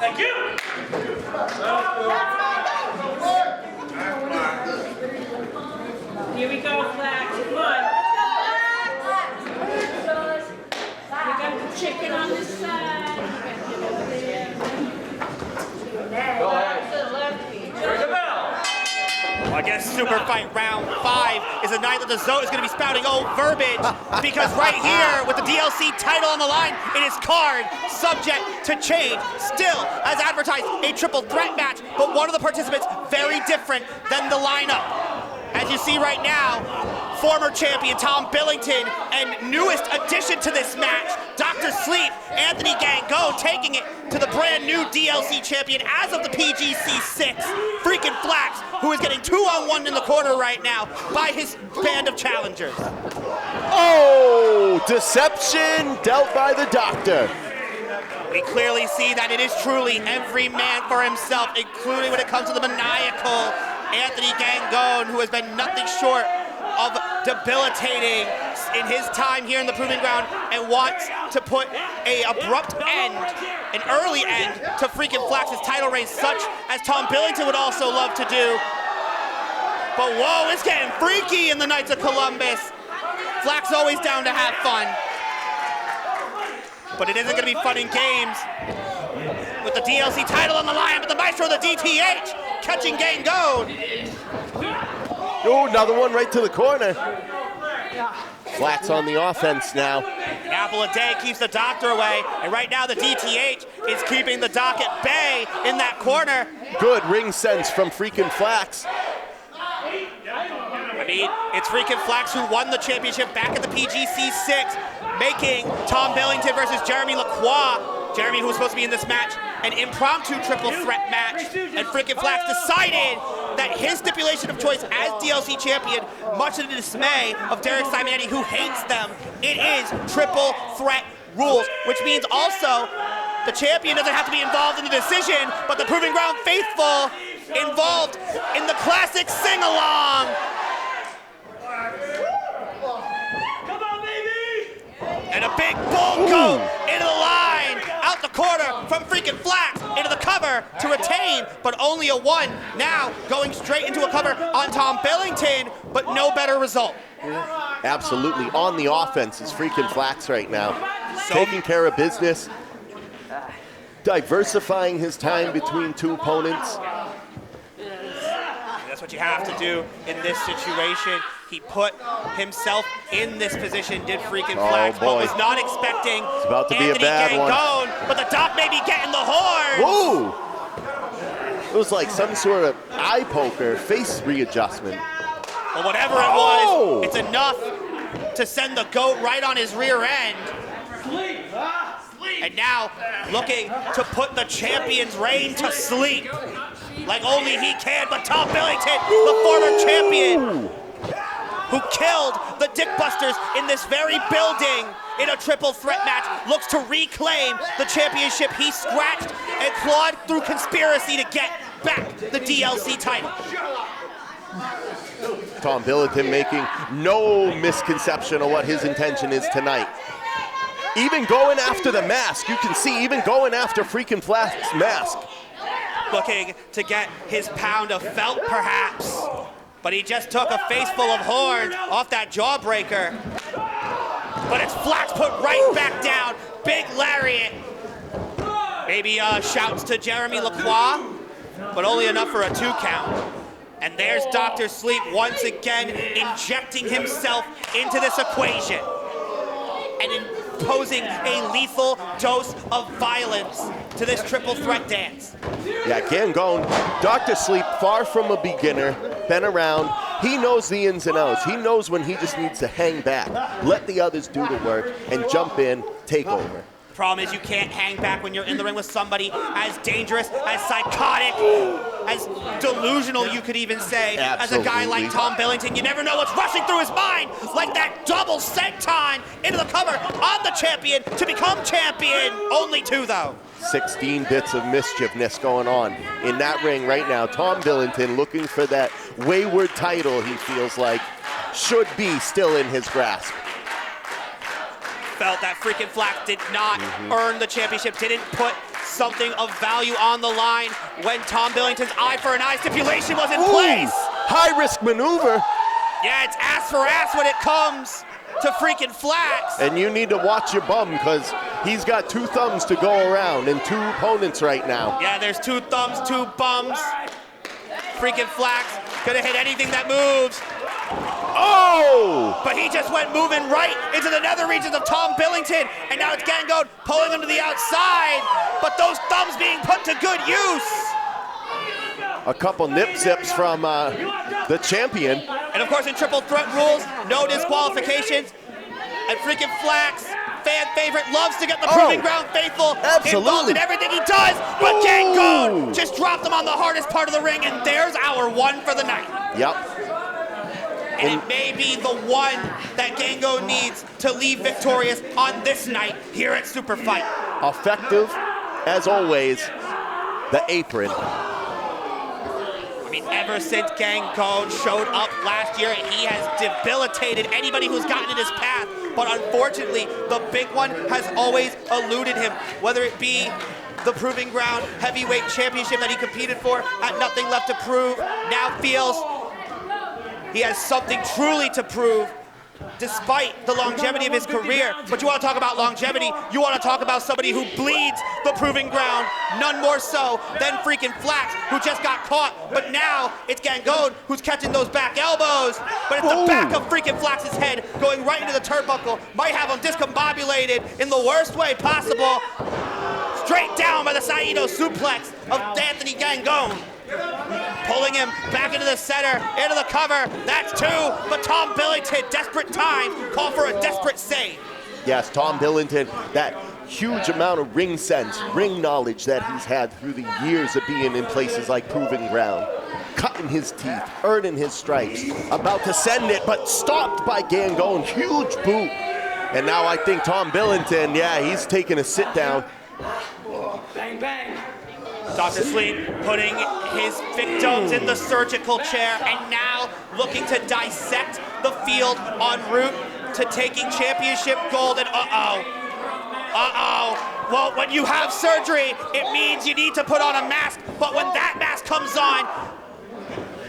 Speaker 13: Thank you.
Speaker 7: Here we go, Flax. Come on. We got the chicken on this side.
Speaker 13: Go ahead. Ring the bell.
Speaker 8: I guess SuperFight round 5 is a night that the Zoe is going to be spouting old verbiage because right here with the DLC title on the line, it is card subject to change. Still, as advertised, a triple threat match, but one of the participants very different than the lineup. As you see right now, former champion Tom Billington and newest addition to this match, Dr. Sleep, Anthony Gangone, taking it to the brand new DLC champion as of the PGC6, Freakin Flax, who is getting 2-on-1 in the corner right now by his band of challengers.
Speaker 9: Oh, deception dealt by the doctor.
Speaker 8: We clearly see that it is truly every man for himself, including when it comes to the maniacal Anthony Gangone, who has been nothing short of debilitating in his time here in the Proving Ground and wants to put an abrupt end, an early end to Freakin Flax's title reign, such as Tom Billington would also love to do. But whoa, it's getting freaky in the Knights of Columbus. Flax always down to have fun. But it isn't going to be fun in games with the DLC title on the line, but the maestro of the DTH catching Gangone.
Speaker 9: Oh, another one right to the corner. Flax on the offense now.
Speaker 8: An apple a day keeps the doctor away, and right now the DTH is keeping the doc at bay in that corner.
Speaker 9: Good ring sense from Freakin Flax.
Speaker 8: I mean, it's Freakin Flax who won the championship back at the PGC6, making Tom Billington versus Jeremy Lacroix. Jeremy, who was supposed to be in this match, an impromptu triple threat match, and Freakin Flax decided that his stipulation of choice as DLC champion, much to the dismay of Derek Simonetti, who hates them, it is triple threat rules, which means also the champion doesn't have to be involved in the decision, but the Proving Ground faithful involved in the classic sing-along.
Speaker 13: Come on, baby!
Speaker 8: And a big bull goat into the line, out the corner from Freakin Flax, into the cover to retain, but only a 1. Now going straight into a cover on Tom Billington, but no better result.
Speaker 9: Absolutely on the offense is Freakin Flax right now. Taking care of business, diversifying his time between two opponents.
Speaker 8: That's what you have to do in this situation. He put himself in this position, did Freakin Flax, but was not expecting
Speaker 9: it's about to be
Speaker 8: Anthony
Speaker 9: a bad
Speaker 8: Gangone, but the doc may be getting the horn.
Speaker 9: Whoa! It was like some sort of eye poker, face readjustment.
Speaker 8: Well, whatever it was, it's enough to send the goat right on his rear end. And now looking to put the champion's reign to sleep like only he can, but Tom Billington, the former champion, who killed the Dickbusters in this very building in a triple threat match, looks to reclaim the championship he scratched and clawed through conspiracy to get back the DLC title.
Speaker 9: Tom Billington making no misconception of what his intention is tonight. Even going after the mask, you can see, even going after Freakin Flax's mask.
Speaker 8: Looking to get his pound of felt, perhaps. But he just took a face full of horns off that jawbreaker. But it's Flax put right back down. Big lariat. Maybe shouts to Jeremy Lacroix, but only enough for a 2 count. And there's Dr. Sleep once again injecting himself into this equation and imposing a lethal dose of violence to this triple threat dance.
Speaker 9: Yeah, Gangone, Dr. Sleep, far from a beginner, been around. He knows the ins and outs. He knows when he just needs to hang back, let the others do the work, and jump in, take over.
Speaker 8: The problem is you can't hang back when you're in the ring with somebody as dangerous, as psychotic, as delusional, you could even say, as a guy like Tom Billington. You never know what's rushing through his mind, like that double senton into the cover on the champion to become champion. Only 2, though.
Speaker 9: 16 bits of mischiefness going on in that ring right now. Tom Billington looking for that wayward title he feels like should be still in his grasp.
Speaker 8: Felt that Freakin Flax did not earn the championship, didn't put something of value on the line when Tom Billington's eye for an eye stipulation was in place.
Speaker 9: High-risk maneuver.
Speaker 8: Yeah, it's ass for ass when it comes to Freakin Flax.
Speaker 9: And you need to watch your bum because he's got 2 thumbs to go around and 2 opponents right now.
Speaker 8: Yeah, there's 2 thumbs, 2 bums. Freakin Flax gonna hit anything that moves.
Speaker 9: Oh!
Speaker 8: But he just went moving right into the nether regions of Tom Billington, and now it's Gangone pulling him to the outside, but those thumbs being put to good use.
Speaker 9: A couple nip zips from the champion.
Speaker 8: And of course in triple threat rules, no disqualifications. And Freakin Flax, fan favorite, loves to get the Proving Ground faithful involved in everything he does, but Gangone just dropped him on the hardest part of the ring, and there's our one for the night.
Speaker 9: Yep.
Speaker 8: And it may be the one that Gangone needs to leave victorious on this night here at SuperFight.
Speaker 9: Effective, as always, the apron.
Speaker 8: I mean, ever since Gangone showed up last year, he has debilitated anybody who's gotten in his path. But unfortunately, the big one has always eluded him, whether it be the Proving Ground Heavyweight Championship that he competed for, had nothing left to prove, now feels he has something truly to prove despite the longevity of his career. But you want to talk about longevity, you want to talk about somebody who bleeds the Proving Ground, none more so than Freakin Flax, who just got caught. But now it's Gangone who's catching those back elbows. But it's the back of Freakin Flax's head going right into the turnbuckle. Might have him discombobulated in the worst way possible. Straight down by the C.I.A. suplex of Anthony Gangone. Pulling him back into the center, into the cover. That's 2, but Tom Billington, desperate time, call for a desperate save.
Speaker 9: Yes, Tom Billington, that huge amount of ring sense, ring knowledge that he's had through the years of being in places like Proving Ground. Cutting his teeth, earning his stripes, about to send it, but stopped by Gangone. Huge boot. And now I think Tom Billington, yeah, he's taking a sit down.
Speaker 13: Bang, bang.
Speaker 8: Dr. Sleep putting his victims in the surgical chair and now looking to dissect the field en route to taking championship gold. And well, when you have surgery, it means you need to put on a mask. But when that mask comes on,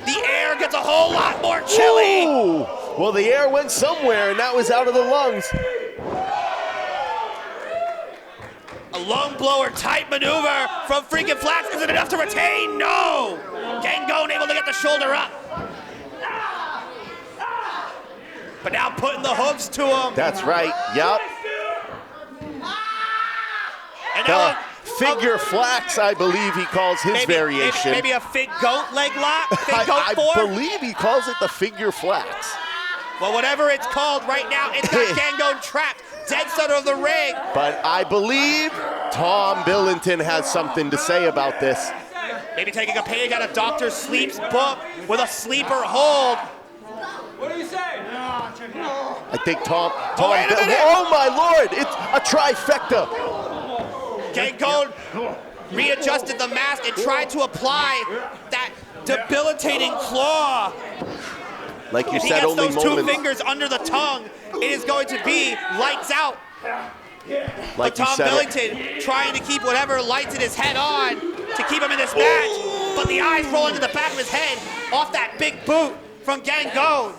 Speaker 8: the air gets a whole lot more chilly.
Speaker 9: Ooh. Well, the air went somewhere and that was out of the lungs.
Speaker 8: A lung blower type maneuver from Freakin Flax. Is it enough to retain? No! Gangone able to get the shoulder up. But now putting the hooves to him.
Speaker 9: That's right, yep.
Speaker 8: And now
Speaker 9: figure Flax, I believe he calls his variation.
Speaker 8: Maybe a fig goat leg lock? Fig goat form?
Speaker 9: I believe he calls it the figure Flax.
Speaker 8: Well, whatever it's called right now, it's got Gangone trapped. Dead center of the ring.
Speaker 9: But I believe Tom Billington has something to say about this.
Speaker 8: Maybe taking a page out of Dr. Sleep's book with a sleeper hold.
Speaker 13: What do you say?
Speaker 9: I think Tom oh my lord, it's a trifecta.
Speaker 8: Gangone readjusted the mask and tried to apply that debilitating claw.
Speaker 9: Like you
Speaker 8: if
Speaker 9: said,
Speaker 8: he gets
Speaker 9: only
Speaker 8: those
Speaker 9: moments.
Speaker 8: 2 fingers under the tongue, it is going to be lights out.
Speaker 9: Like
Speaker 8: but Tom Billington trying to keep whatever lights in his head on to keep him in this match. But the eyes rolling to the back of his head off that big boot from Gangone.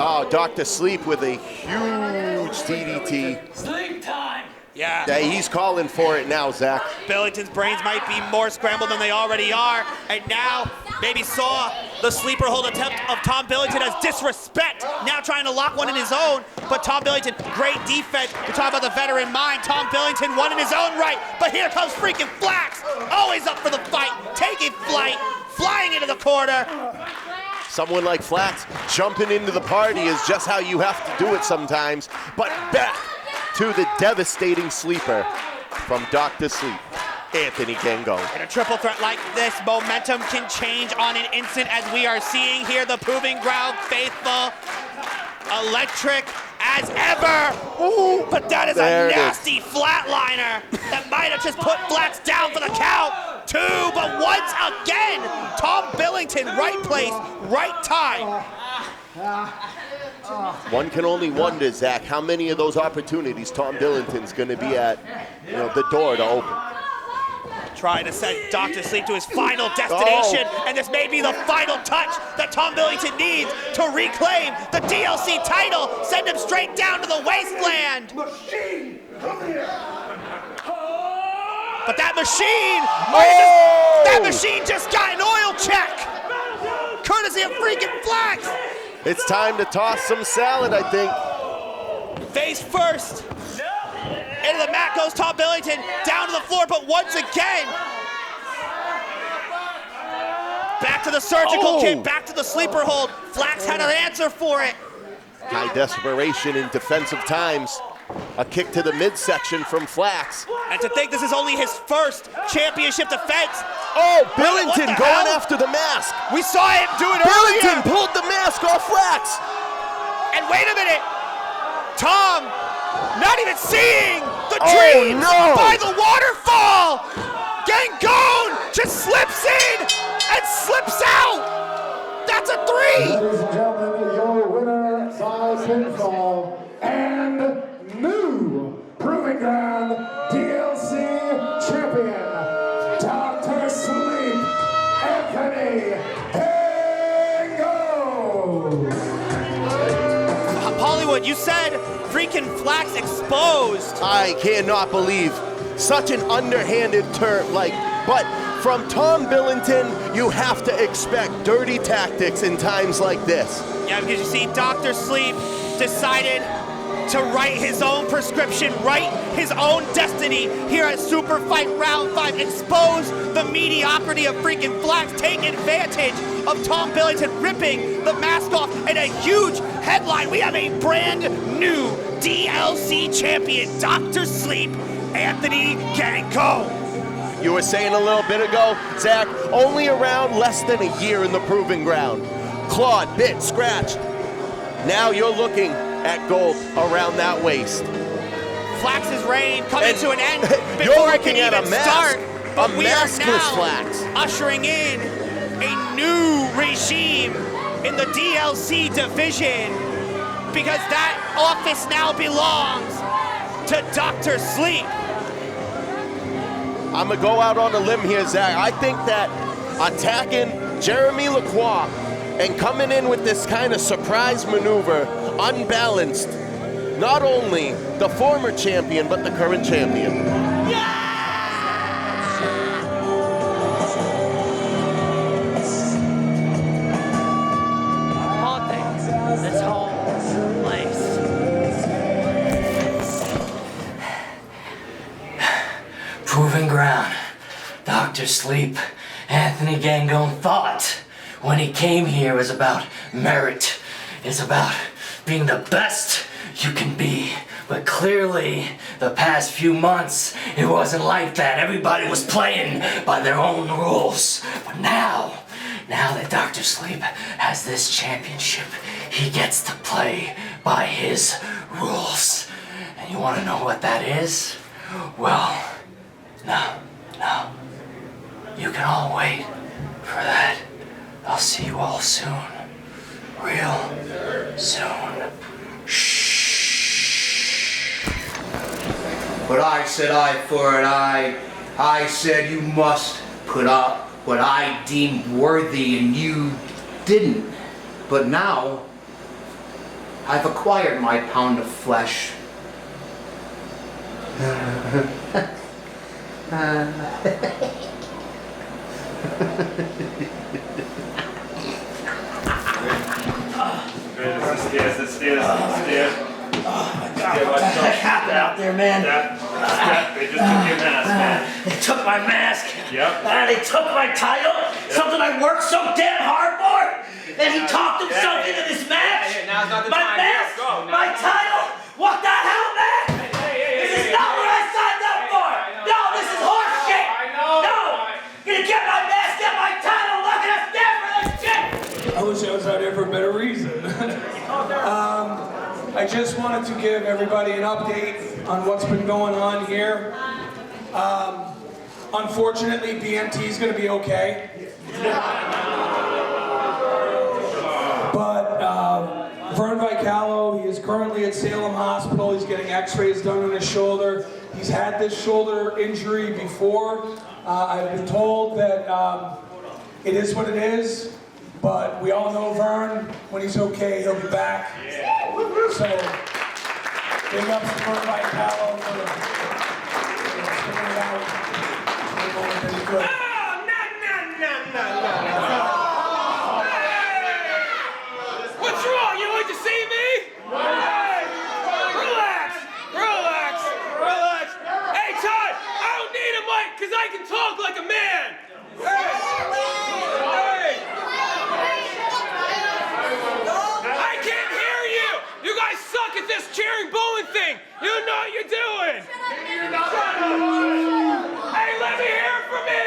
Speaker 9: Oh, Dr. Sleep with a huge DDT.
Speaker 13: Sleep time.
Speaker 8: Yeah.
Speaker 9: He's calling for it now, Zach.
Speaker 8: Billington's brains might be more scrambled than they already are. And now maybe saw the sleeper hold attempt of Tom Billington as disrespect. Now trying to lock one in his own. But Tom Billington, great defense. We talk about the veteran mind. Tom Billington won in his own right. But here comes Freakin Flax. Always up for the fight. Taking flight. Flying into the corner.
Speaker 9: Someone like Flax jumping into the party is just how you have to do it sometimes. But back to the devastating sleeper from Dr. Sleep, Anthony Gangone.
Speaker 8: In a triple threat like this, momentum can change on an instant, as we are seeing here. The Proving Ground faithful, electric as ever. Ooh, but that is a nasty flatliner that might have just put Flax down for the count. 2, but once again, Tom Billington, right place, right time.
Speaker 9: One can only wonder, Zach, how many of those opportunities Tom Billington's going to be at, the door to open.
Speaker 8: Trying to send Dr. Sleep to his final destination, and this may be the final touch that Tom Billington needs to reclaim the DLC title, send him straight down to the wasteland.
Speaker 11: Machine, come here.
Speaker 8: But that machine, that machine just got an oil check, courtesy of Freakin Flax.
Speaker 9: It's time to toss some salad, I think.
Speaker 8: Face first. Into the mat goes Tom Billington, down to the floor, but once again, back to the surgical kit, back to the sleeper hold. Flax had an answer for it.
Speaker 9: High desperation in defensive times. A kick to the midsection from Flax.
Speaker 8: And to think this is only his first championship defense.
Speaker 9: Oh, Billington going after the mask.
Speaker 8: We saw him do it
Speaker 9: Billington
Speaker 8: earlier.
Speaker 9: pulled the mask off Flax.
Speaker 8: And wait a minute, Tom, not even seeing the dreams by the waterfall. Gangone just slips in and slips out. That's a 3.
Speaker 1: Ladies and gentlemen, your winner by pinfall and new Proving Ground DLC champion, Dr. Sleep, Anthony Gangone.
Speaker 8: Hollywood, you said Freakin Flax exposed.
Speaker 9: I cannot believe such an underhanded turn, but from Tom Billington, you have to expect dirty tactics in times like this.
Speaker 8: Yeah, because you see, Dr. Sleep decided to write his own prescription, write his own destiny here at SuperFight Round 5, expose the mediocrity of Freakin Flax, take advantage of Tom Billington ripping the mask off, and a huge headline. We have a brand new DLC champion, Dr. Sleep, Anthony Gangone.
Speaker 9: You were saying a little bit ago, Zach, only around less than a year in the Proving Ground. Clawed, bit, scratched. Now you're looking at gold around that waist.
Speaker 8: Flax's reign coming to an end
Speaker 9: You're
Speaker 8: before it
Speaker 9: looking
Speaker 8: can
Speaker 9: at
Speaker 8: even
Speaker 9: a mask,
Speaker 8: start. But we are
Speaker 9: maskless
Speaker 8: now
Speaker 9: Flax.
Speaker 8: ushering in a new regime in the DLC division, because that office now belongs to Dr. Sleep.
Speaker 9: I'm gonna go out on a limb here, Zach. I think that attacking Jeremy Lacroix and coming in with this kind of surprise maneuver, unbalanced, not only the former champion, but the current champion.
Speaker 13: This whole place. Proving ground. Dr. Sleep, Anthony Gangone thought when he came here was about merit. It's about being the best you can be. But clearly, the past few months, it wasn't like that. Everybody was playing by their own rules. But now that Dr. Sleep has this championship, he gets to play by his rules. And you want to know what that is? Well, no. You can all wait for that. I'll see you all soon. Real soon. Shh.
Speaker 14: But I said eye for an eye. I said you must put up what I deemed worthy, and you didn't. But now, I've acquired my pound of flesh.
Speaker 5: The stairs.
Speaker 13: Oh my God, what the heck happened out there, man?
Speaker 5: They just took your mask, man.
Speaker 13: They took my mask.
Speaker 5: Yep.
Speaker 13: They took my title. Yep. Something I worked so damn hard for. And he talked himself into this match.
Speaker 10: Now's not the
Speaker 13: my
Speaker 10: time.
Speaker 13: mask,
Speaker 10: Go,
Speaker 13: my title. What the hell, man? This is not what I signed up for. No, this is horse shit. No. Gonna get my mask, get my title. Look at us there for this shit.
Speaker 2: I wish I was out here for a better reason. I just wanted to give everybody an update on what's been going on here. Unfortunately, B.M.T. is going to be okay. But Vern Vicallo, he is currently at Salem Hospital. He's getting x-rays done on his shoulder. He's had this shoulder injury before. I've been told that it is what it is, but we all know Vern. When he's okay, he'll be back. So, big ups to Vern Vicallo for sticking it out. He's good.
Speaker 15: What's wrong? You like to see me? Hey! Relax! Relax! Relax! Hey, Todd! I don't need a mic because I can talk like a man! Hey! Hey! I can't hear you! You guys suck at this cheering bowling thing! You don't know what you're doing! Hey, let me hear it from me!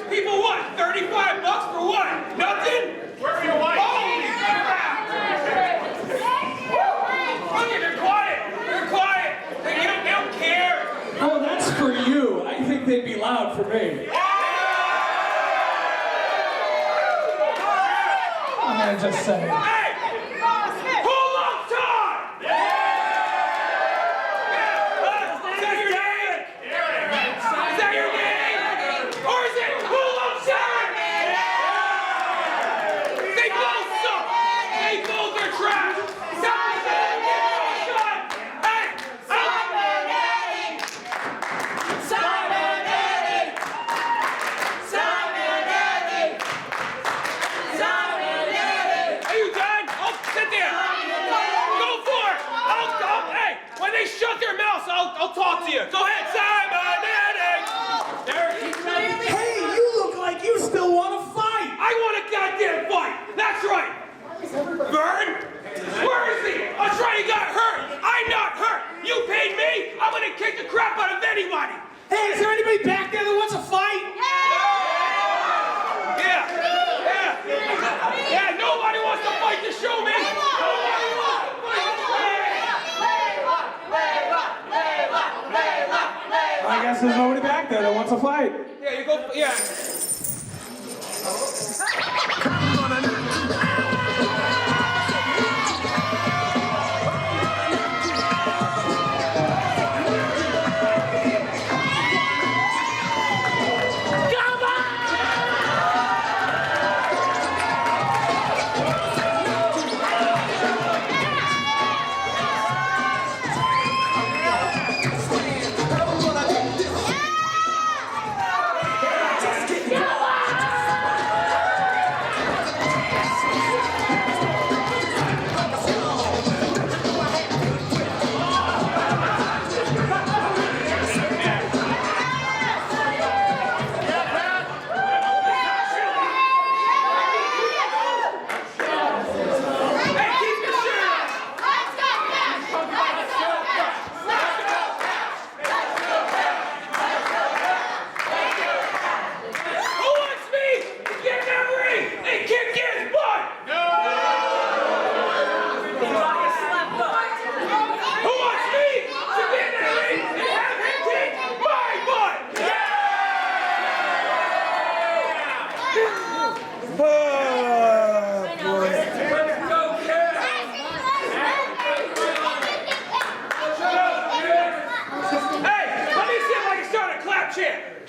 Speaker 15: People what? $35 for what? Nothing? Where's your wife? Holy crap! Okay, they're quiet. They're quiet. They don't care.
Speaker 2: Oh, that's for you. I think they'd be loud for me. I'm gonna just say.
Speaker 15: Hey! Hold on, Todd! Is that your name? Is that your name? Or is it Hold on, Todd? They both suck! They both are trash! Shut their mouths, I'll talk to you. Go ahead, Simonetti!
Speaker 2: Hey, you look like you still want to fight!
Speaker 15: I want a goddamn fight! That's right! Vern? Where is he? That's right, he got hurt! I'm not hurt! You paid me? I'm gonna kick the crap out of anybody!
Speaker 2: Hey, is there anybody back there that wants a fight?
Speaker 15: Yeah, nobody wants to fight to show me! Nobody wants to fight!
Speaker 2: I guess there's nobody back there that wants a fight.
Speaker 15: Yeah, you go, yeah.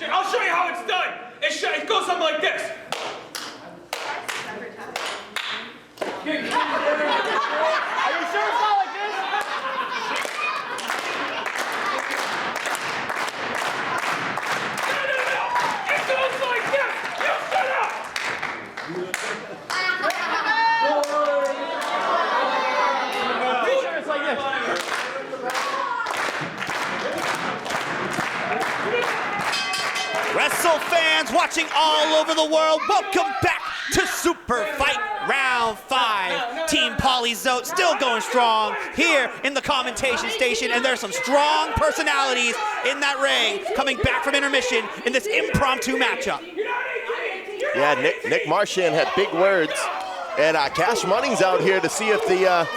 Speaker 15: I'll show you how it's done. It goes something like this. Are you sure it's not like this? No. It goes like this. You shut up. Pretty sure it's like this.
Speaker 8: Wrestle fans watching all over the world, welcome back to SuperFight Round 5. Team Polyzote still going strong here in the commentation station, and there's some strong personalities in that ring coming back from intermission in this impromptu matchup.
Speaker 9: Yeah, Nick Marchand had big words And Cash Money's out here to see if the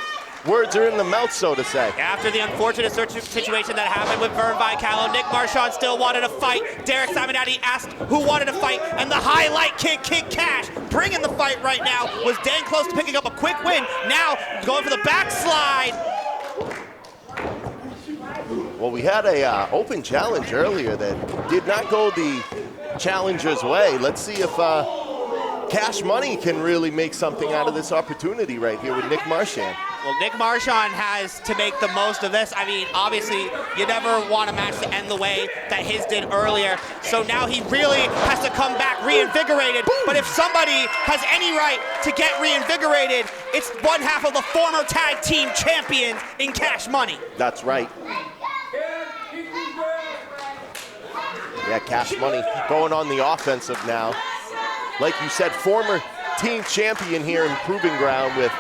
Speaker 9: words are in the mouth, so to say.
Speaker 8: After the unfortunate situation that happened with Vern Vicallo, Nick Marchand still wanted to fight. Derek Simonetti asked who wanted to fight, and the highlight kid, Kid Kash, bringing the fight right now, was dang close to picking up a quick win. Now going for the backslide.
Speaker 9: Well, we had a open challenge earlier that did not go the challenger's way. Let's see if Cash Money can really make something out of this opportunity right here with Nick Marchand.
Speaker 8: Well, Nick Marchand has to make the most of this. I mean, obviously, you never want a match to end the way that his did earlier. So now he really has to come back reinvigorated. But if somebody has any right to get reinvigorated, it's one half of the former tag team champions in Cash Money.
Speaker 9: That's right. Yeah, Cash Money going on the offensive now. Like you said, former team champion here in Proving Ground with,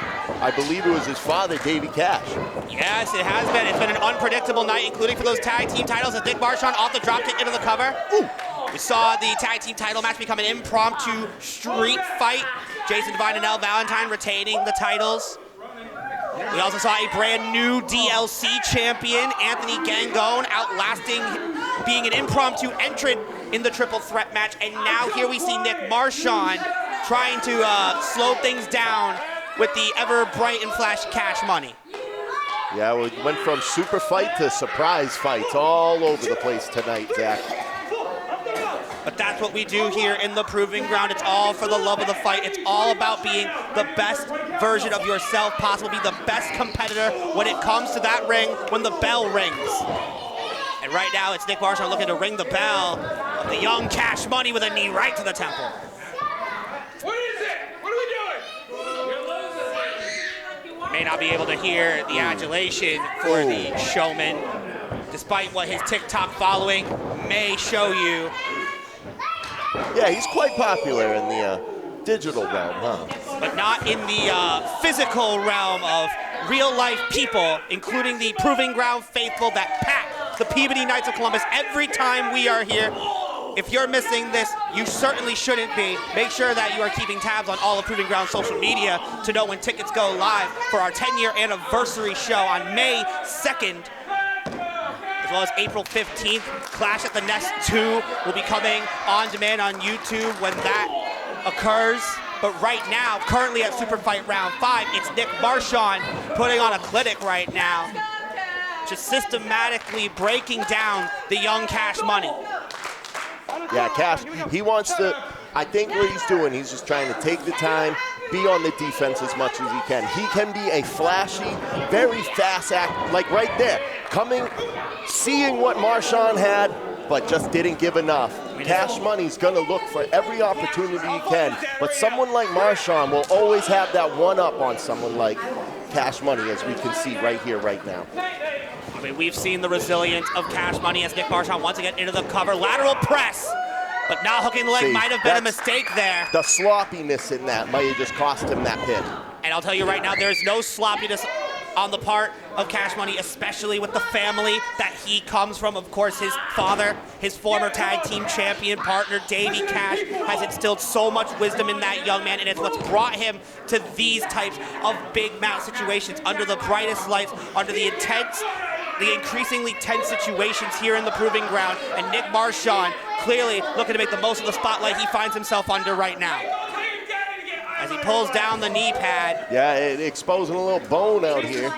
Speaker 9: I believe it was his father, Davey Kash.
Speaker 8: Yes, it has been. It's been an unpredictable night, including for those tag team titles as Nick Marchand off the drop kick into the cover. Ooh. We saw the tag team title match become an impromptu street fight. Jason Devine and Elle Valentine retaining the titles. We also saw a brand new DLC champion, Anthony Gangone, outlasting, being an impromptu entrant in the triple threat match. And now here we see Nick Marchand trying to slow things down with the ever bright and flashy Cash Money.
Speaker 9: Yeah, we went from super fight to surprise fights all over the place tonight, Zach.
Speaker 8: But that's what we do here in the Proving Ground. It's all for the love of the fight. It's all about being the best version of yourself possible, be the best competitor when it comes to that ring, when the bell rings. And right now, it's Nick Marchand looking to ring the bell of the young Cash Money with a knee right to the temple.
Speaker 15: What is it? What are we doing?
Speaker 8: May not be able to hear the adulation for the showman, despite what his TikTok following may show you.
Speaker 9: Yeah, he's quite popular in the digital realm, huh?
Speaker 8: But not in the physical realm of real-life people, including the Proving Ground faithful that pack the Peabody Knights of Columbus every time we are here. If you're missing this, you certainly shouldn't be. Make sure that you are keeping tabs on all of Proving Ground social media to know when tickets go live for our 10-year anniversary show on May 2nd. As well as April 15th, Clash at the Nest 2 will be coming on demand on YouTube when that occurs. But right now, currently at SuperFight Round 5, it's Nick Marchand putting on a clinic right now, just systematically breaking down the young Cash Money.
Speaker 9: Yeah, Cash, he wants to, I think what he's doing, he's just trying to take the time, be on the defense as much as he can. He can be a flashy, very fast act, like right there, coming, seeing what Marchand had, but just didn't give enough. Cash Money's gonna look for every opportunity he can, but someone like Marchand will always have that one-up on someone like Cash Money, as we can see right here, right now.
Speaker 8: I mean, we've seen the resilience of Cash Money as Nick Marchand once again into the cover, lateral press. But not hooking the leg might have been a mistake there.
Speaker 9: The sloppiness in that might have just cost him that pin.
Speaker 8: And I'll tell you right now, there's no sloppiness on the part of Cash Money, especially with the family that he comes from. Of course, his father, his former tag team champion partner, Davey Kash, has instilled so much wisdom in that young man, and it's what's brought him to these types of big match situations under the brightest lights, under the increasingly tense situations here in the Proving Ground. And Nick Marchand clearly looking to make the most of the spotlight he finds himself under right now. As he pulls down the knee pad.
Speaker 9: Yeah, exposing a little bone out here.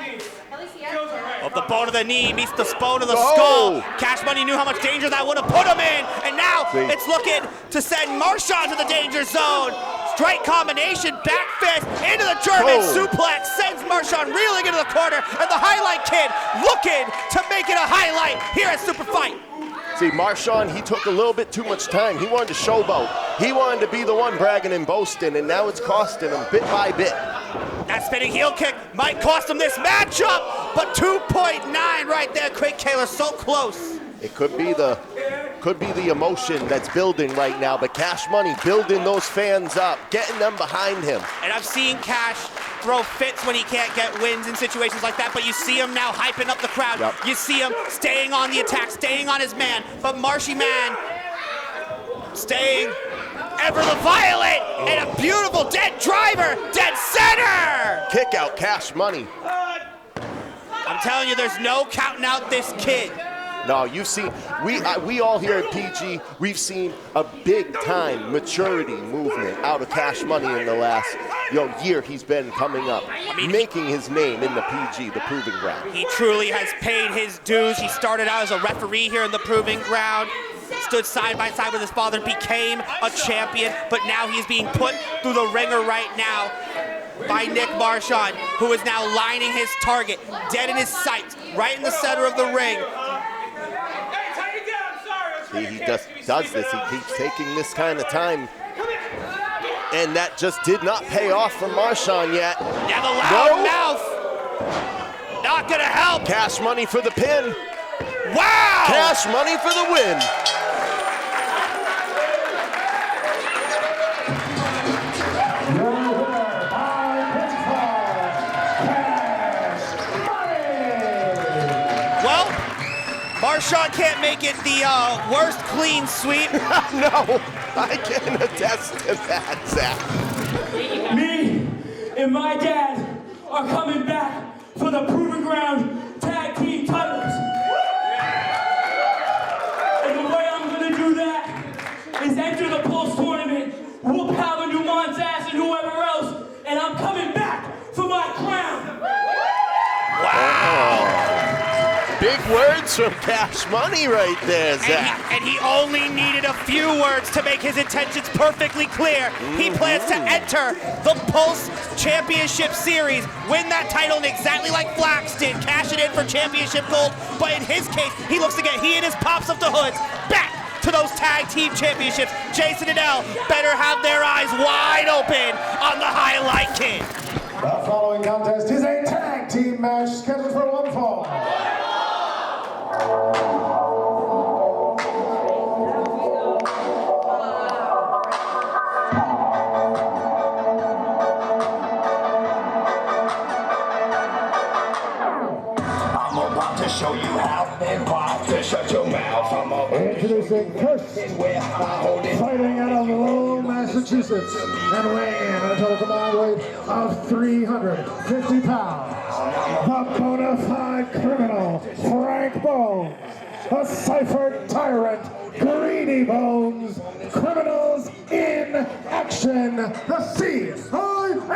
Speaker 8: Of the bone of the knee meets the bone of the skull. Cash Money knew how much danger that would have put him in. And now it's looking to send Marchand to the danger zone. Straight combination, back fist into the German suplex. Sends Marchand reeling into the corner. And the highlight kid looking to make it a highlight here at SuperFight.
Speaker 9: See, Marchand, he took a little bit too much time. He wanted to showboat. He wanted to be the one bragging and boasting, and now it's costing him bit by bit.
Speaker 8: That spinning heel kick might cost him this matchup, but 2.9 right there. Craig Kaler so close.
Speaker 9: It could be the emotion that's building right now, but Cash Money building those fans up, getting them behind him.
Speaker 8: And I've seen Cash throw fits when he can't get wins in situations like that, but you see him now hyping up the crowd. Yep. You see him staying on the attack, staying on his man, but Marshy Man staying ever the violent, and a beautiful dead driver, dead center!
Speaker 9: Kick out Cash Money.
Speaker 8: I'm telling you, there's no counting out this kid.
Speaker 9: No, you've seen, we all here at PG, we've seen a big time maturity movement out of Cash Money in the last year he's been coming up, making his name in the PG, the Proving Ground.
Speaker 8: He truly has paid his dues. He started out as a referee here in the Proving Ground, stood side by side with his father, became a champion, but now he's being put through the ringer right now by Nick Marchand, who is now lining his target, dead in his sights, right in the center of the ring.
Speaker 9: He does this, he keeps taking this kind of time. And that just did not pay off for Marchand yet.
Speaker 8: Yeah, the loud mouth. Not gonna help.
Speaker 9: Cash Money for the pin.
Speaker 8: Wow!
Speaker 9: Cash Money for the win.
Speaker 8: Marchand can't make it the worst clean sweep.
Speaker 9: No, I can attest to that, Zach.
Speaker 13: Me and my dad are coming back for the Proving Ground Tag Team titles. And the way I'm going to do that is enter the Pulse Tournament, whoop Howard Dumont's ass and whoever else, and I'm coming back for my crown.
Speaker 9: Wow. Big words from Cash Money right there, Zach.
Speaker 8: And he only needed a few words to make his intentions perfectly clear. He plans to enter the Pulse Championship Series, win that title and exactly like Flax did, cash it in for championship gold. But in his case, he looks to get he and his Pops of the Hoods back to those tag team championships. Jason and Elle better have their eyes wide open on the Highlight Kid.
Speaker 1: The following contest is a tag team match scheduled for one fall.
Speaker 16: Show you how and why to shut your mouth. I'm up.
Speaker 1: Introducing Kash, fighting out of Lowell, Massachusetts, and weighing in at a total combined weight of 350 pounds. The bona fide criminal, Frank Bones. A cipher tyrant, Greedy Bones. Criminals in action, the C.I.A.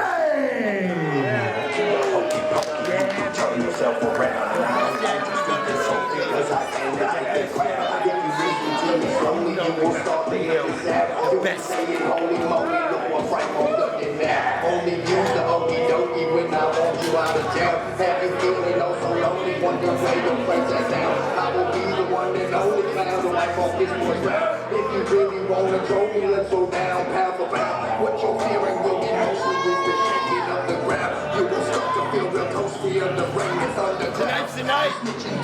Speaker 16: Turn yourself around. Best. Holy moly, look right on looking now. Only use the okie dokie when I want you out of town. Have you feeling oh so lonely? Wonder where your place is down. I will be the one and only clown to wipe off this boy's round. If you really want to throw me, let's go down, pound for pound. What you're fearing will be mostly with the shaking of the ground. You will start to feel the coast feel the rain and thunder.
Speaker 17: Tonight's the night.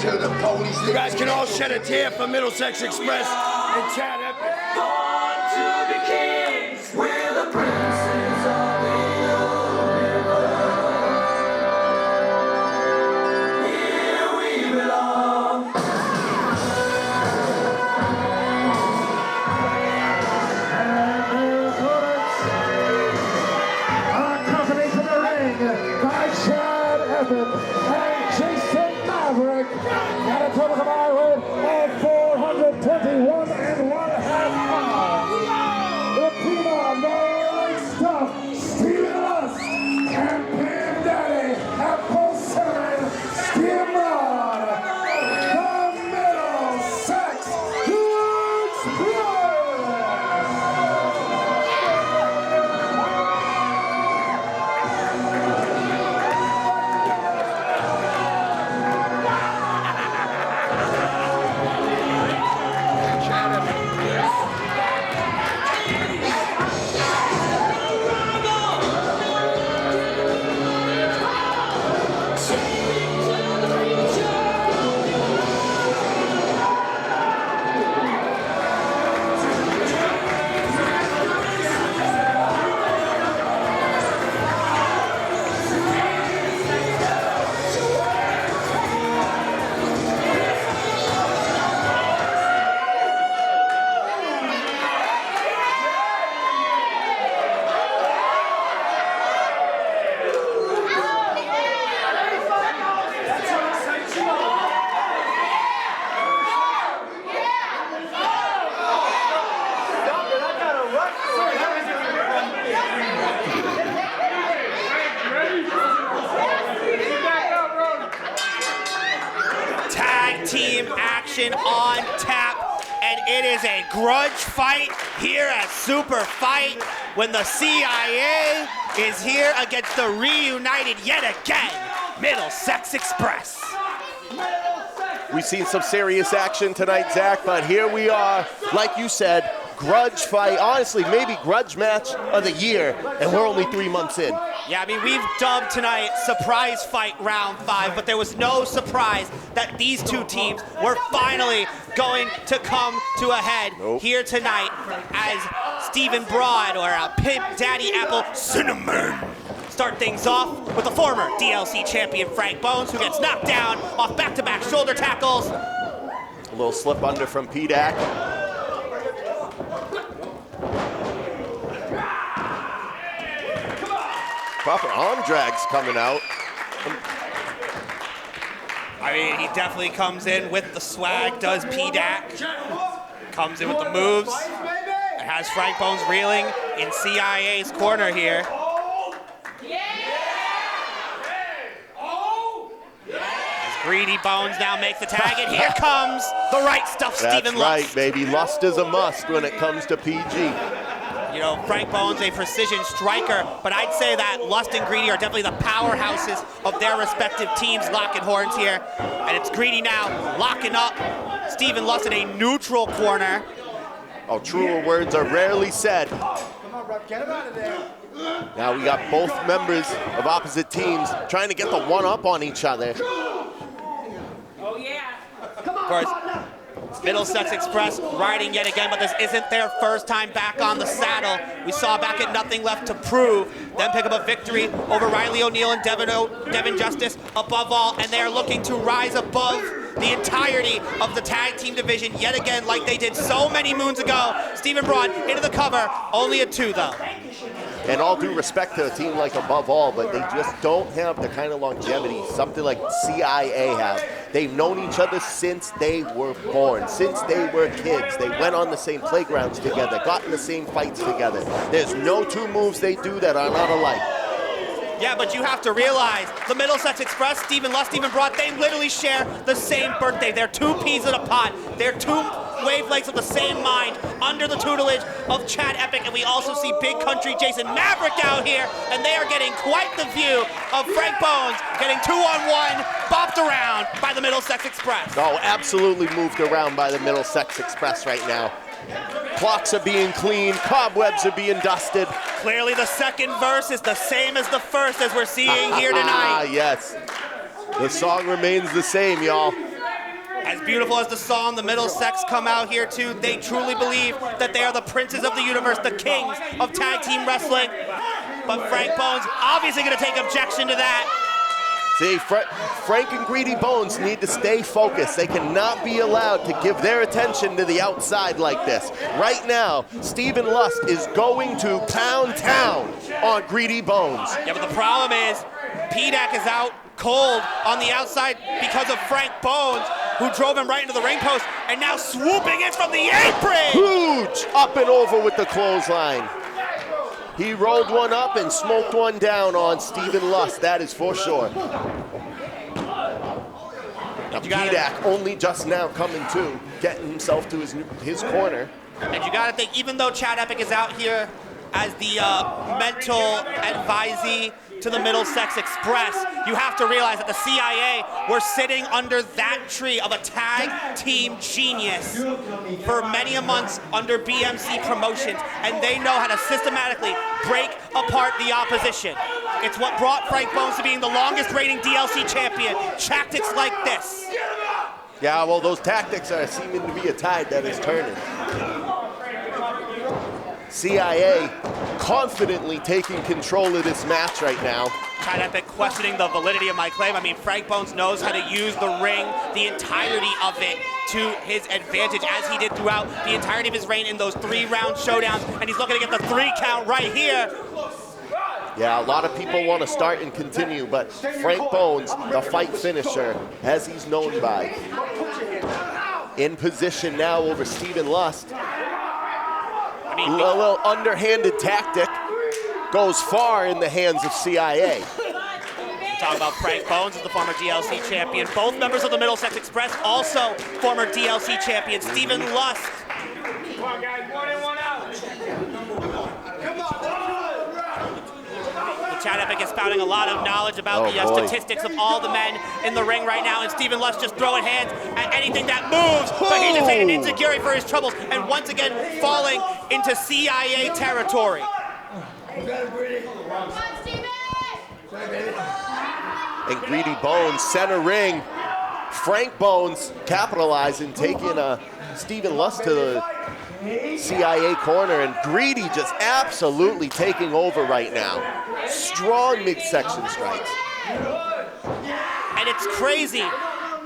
Speaker 16: To the police.
Speaker 17: You guys can all shed a tear for Middlesex Express and chat Epik.
Speaker 16: Born to be kings, we're the princes of the old river. Here we belong.
Speaker 1: Accompanied to the ring by Epik and Jason Maverick at a total combined weight of 421 1/2 pounds. The Peabody Knights of Columbus and B.M.T at Pulse 7 Steamrod. The Middlesex Express.
Speaker 8: two-team action on tap, and it is a grudge fight here at SuperFight when the C.I.A. is here against the reunited yet again Middlesex Express.
Speaker 9: We've seen some serious action tonight, Zach, but here we are, like you said, grudge fight, honestly, maybe grudge match of the year, and we're only 3 months in.
Speaker 8: Yeah, I mean, we've dubbed tonight Surprise Fight Round 5, but there was no surprise that these two teams were finally going to come to a head here tonight as Stephen Broad, or Pimp Daddy Apple Cinnamon, start things off with the former DLC champion Frank Bones, who gets knocked down off back-to-back shoulder tackles.
Speaker 9: A little slip under from P-Dac. Proper arm drags coming out.
Speaker 8: I mean, he definitely comes in with the swag, does P-Dac. Comes in with the moves. And has Frank Bones reeling in C.I.A.'s corner here. As Greedy Bones now makes the tag, and here comes the right stuff, Stephen Lust.
Speaker 9: That's right, baby. Lust is a must when it comes to PG.
Speaker 8: You know, Frank Bones, a precision striker, but I'd say that Lust and Greedy are definitely the powerhouses of their respective teams locking horns here. And it's Greedy now locking up Stephen Lust in a neutral corner.
Speaker 9: Oh, truer words are rarely said.
Speaker 4: Come on, bro, get him out of there.
Speaker 9: Now we got both members of opposite teams trying to get the one-up on each other.
Speaker 8: Oh, yeah. Of course, Middlesex Express riding yet again, but this isn't their first time back on the saddle. We saw back at Nothing Left to Prove, them pick up a victory over Riley O'Neal and Devin Justice above all, and they are looking to rise above the entirety of the tag team division yet again, like they did so many moons ago. Stephen Broad into the cover, only a 2 though.
Speaker 9: And all due respect to a team like Above All, but they just don't have the kind of longevity something like C.I.A. have. They've known each other since they were born, since they were kids. They went on the same playgrounds together, got in the same fights together. There's no 2 moves they do that are not alike.
Speaker 8: Yeah, but you have to realize the Middlesex Express, Stephen Lust, Stephen Broad, they literally share the same birthday. They're 2 peas in a pod. They're 2 wavelengths of the same mind under the tutelage of Chad Epik, and we also see Big Country Jason Maverick out here, and they are getting quite the view of Frank Bones getting 2-on-1, bopped around by the Middlesex Express.
Speaker 9: Oh, absolutely moved around by the Middlesex Express right now. Clocks are being cleaned, cobwebs are being dusted.
Speaker 8: Clearly the second verse is the same as the first, as we're seeing here tonight.
Speaker 9: Yes, the song remains the same, y'all.
Speaker 8: As beautiful as the song, the Middlesex come out here too. They truly believe that they are the princes of the universe, the kings of tag team wrestling. But Frank Bones obviously gonna take objection to that.
Speaker 9: See, Frank and Greedy Bones need to stay focused. They cannot be allowed to give their attention to the outside like this. Right now, Stephen Lust is going to pound town on Greedy Bones.
Speaker 8: Yeah, but the problem is, P-Dac is out cold on the outside because of Frank Bones, who drove him right into the ring post, and now swooping in from the apron!
Speaker 9: Huge! Up and over with the clothesline. He rolled one up and smoked one down on Stephen Lust, that is for sure. Now P-Dac only just now coming to, getting himself to his corner.
Speaker 8: And you gotta think, even though Chad Epik is out here as the mental advisee to the Middlesex Express, you have to realize that the C.I.A. were sitting under that tree of a tag team genius for many a months under B.M.C. promotions, and they know how to systematically break apart the opposition. It's what brought Frank Bones to being the longest reigning DLC champion, tactics like this.
Speaker 9: Yeah, well, those tactics are seeming to be a tide that is turning. C.I.A. confidently taking control of this match right now.
Speaker 8: Chad Epik questioning the validity of my claim. I mean, Frank Bones knows how to use the ring, the entirety of it, to his advantage, as he did throughout the entirety of his reign in those 3-round showdowns, and he's looking to get the 3 count right here.
Speaker 9: Yeah, a lot of people want to start and continue, but Frank Bones, the fight finisher, as he's known by, in position now over Stephen Lust. A little underhanded tactic goes far in the hands of C.I.A.
Speaker 8: talk about Frank Bones as the former DLC champion. Both members of the Middlesex Express, also former DLC champion. Stephen Lust.
Speaker 5: Come on, guys. 1 in, 1 out.
Speaker 8: Chad Epik is spouting a lot of knowledge about the statistics of all the men in the ring right now, and Stephen Lust just throwing hands at anything that moves, but he just ain't an insecurity for his troubles, and once again falling into C.I.A. territory.
Speaker 9: And Greedy Bones, center ring. Frank Bones capitalizing, taking Stephen Lust to the C.I.A. corner, and Greedy just absolutely taking over right now. Strong midsection strikes.
Speaker 8: And it's crazy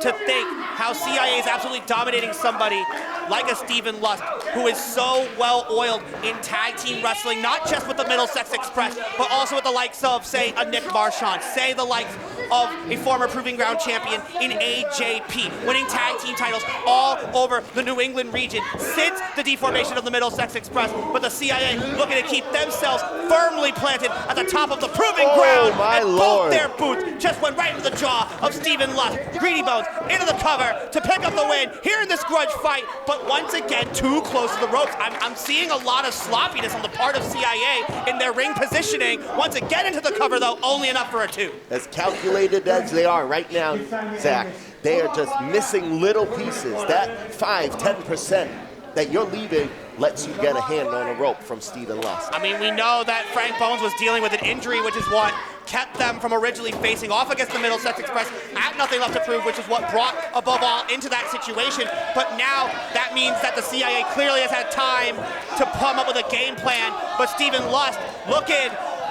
Speaker 8: to think how C.I.A. is absolutely dominating somebody like a Stephen Lust, who is so well-oiled in tag team wrestling, not just with the Middlesex Express, but also with the likes of, say, a Nick Marchand, say the likes of a former Proving Ground champion in AJP, winning tag team titles all over the New England region since the deformation of the Middlesex Express, but the C.I.A. looking to keep themselves firmly planted at the top of the Proving Ground,
Speaker 9: my
Speaker 8: and
Speaker 9: Lord.
Speaker 8: both their boots just went right into the jaw of Stephen Lust. Greedy Bones into the cover to pick up the win here in this grudge fight, but once again, too close to the ropes. I'm seeing a lot of sloppiness on the part of C.I.A. in their ring positioning. Once again into the cover, though, only enough for a 2.
Speaker 9: As calculated as they are right now, Zach, they are just missing little pieces. That 5-10% that you're leaving lets you get a hand on a rope from Stephen Lust.
Speaker 8: I mean, we know that Frank Bones was dealing with an injury, which is what kept them from originally facing off against the Middlesex Express at Nothing Left to Prove, which is what brought, above all, into that situation. But now that means that the C.I.A. clearly has had time to come up with a game plan, but Stephen Lust looking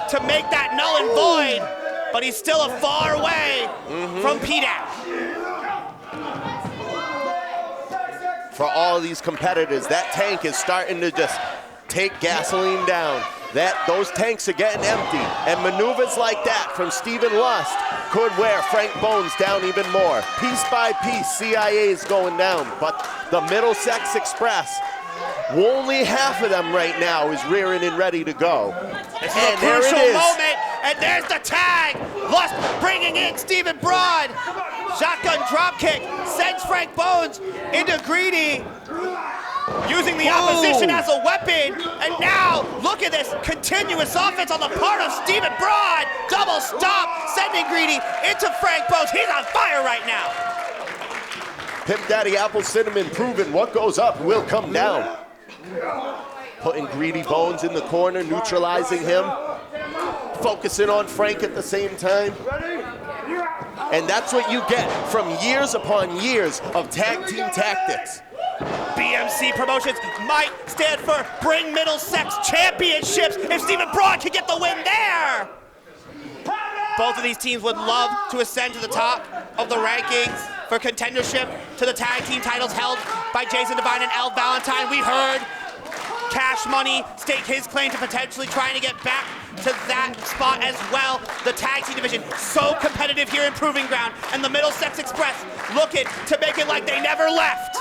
Speaker 8: to make that null and void, but he's still a far way from PDAC.
Speaker 9: For all of these competitors, that tank is starting to just take gasoline down. Those tanks are getting empty, and maneuvers like that from Stephen Lust could wear Frank Bones down even more. Piece by piece, C.I.A. is going down, but the Middlesex Express, only half of them right now is rearing and ready to go.
Speaker 8: This is a crucial moment, and there's the tag. Lust bringing in Stephen Broad. Shotgun dropkick sends Frank Bones into Greedy, using the opposition as a weapon. And now, look at this continuous offense on the part of Stephen Broad. Double stop, sending Greedy into Frank Bones. He's on fire right now.
Speaker 9: Pimp Daddy Apple Cinnamon proving what goes up will come down. Putting Greedy Bones in the corner, neutralizing him. Focusing on Frank at the same time. And that's what you get from years upon years of tag team tactics.
Speaker 8: BMC Promotions might stand for Bring Middlesex Championships if Stephen Broad can get the win there. Both of these teams would love to ascend to the top of the rankings for contendership to the tag team titles held by Jason Devine and Elle Valentine. We heard Cash Money stake his claim to potentially trying to get back to that spot as well. The tag team division so competitive here in Proving Ground, and the Middlesex Express looking to make it like they never left.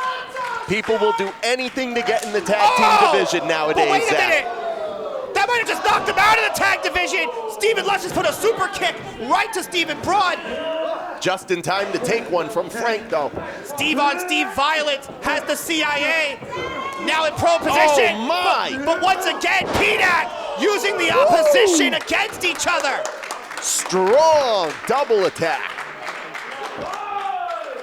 Speaker 9: People will do anything to get in the tag team division nowadays.
Speaker 8: But wait a minute. That might have just knocked him out of the tag division. Stephen Lust just put a super kick right to Stephen Broad.
Speaker 9: Just in time to take one from Frank, though.
Speaker 8: Steve on Steve violence has the C.I.A. now in pro position.
Speaker 9: Oh my!
Speaker 8: But once again, PDAC using the opposition against each other.
Speaker 9: Strong double attack.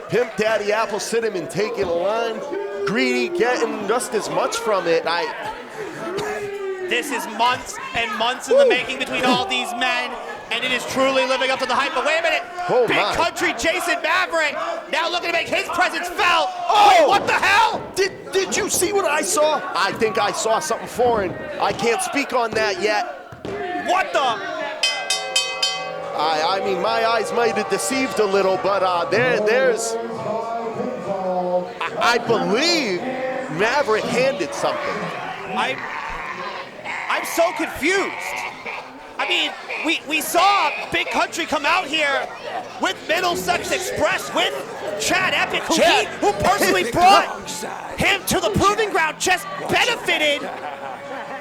Speaker 9: Pimp Daddy Apple Cinnamon taking a line. Greedy getting just as much from it.
Speaker 8: This is months and months in the making between all these men, and it is truly living up to the hype. But wait a minute, Big Country Jason Maverick now looking to make his presence felt. Wait, what the hell?
Speaker 9: Did you see what I saw? I think I saw something foreign. I can't speak on that yet.
Speaker 8: What the?
Speaker 9: I mean, my eyes might have deceived a little, but there's, I believe Maverick handed something.
Speaker 8: I'm so confused. I mean, we saw Big Country come out here with Middlesex Express, with Chad Epik, who personally brought him to the Proving Ground, just benefited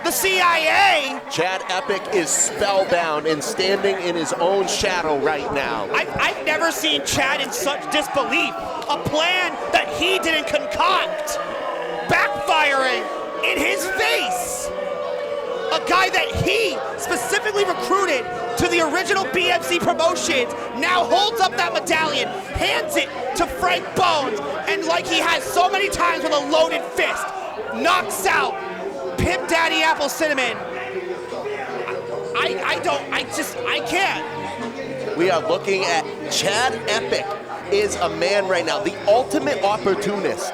Speaker 8: The C.I.A.?
Speaker 9: Chad Epik is spellbound and standing in his own shadow right now.
Speaker 8: I've never seen Chad in such disbelief. A plan that he didn't concoct, backfiring in his face. A guy that he specifically recruited to the original B.M.T promotions now holds up that medallion, hands it to Frank Bones, and like he has so many times with a loaded fist, knocks out Pimp Daddy Apple Cinnamon. I can't.
Speaker 9: We are looking at Chad Epik is a man right now. The ultimate opportunist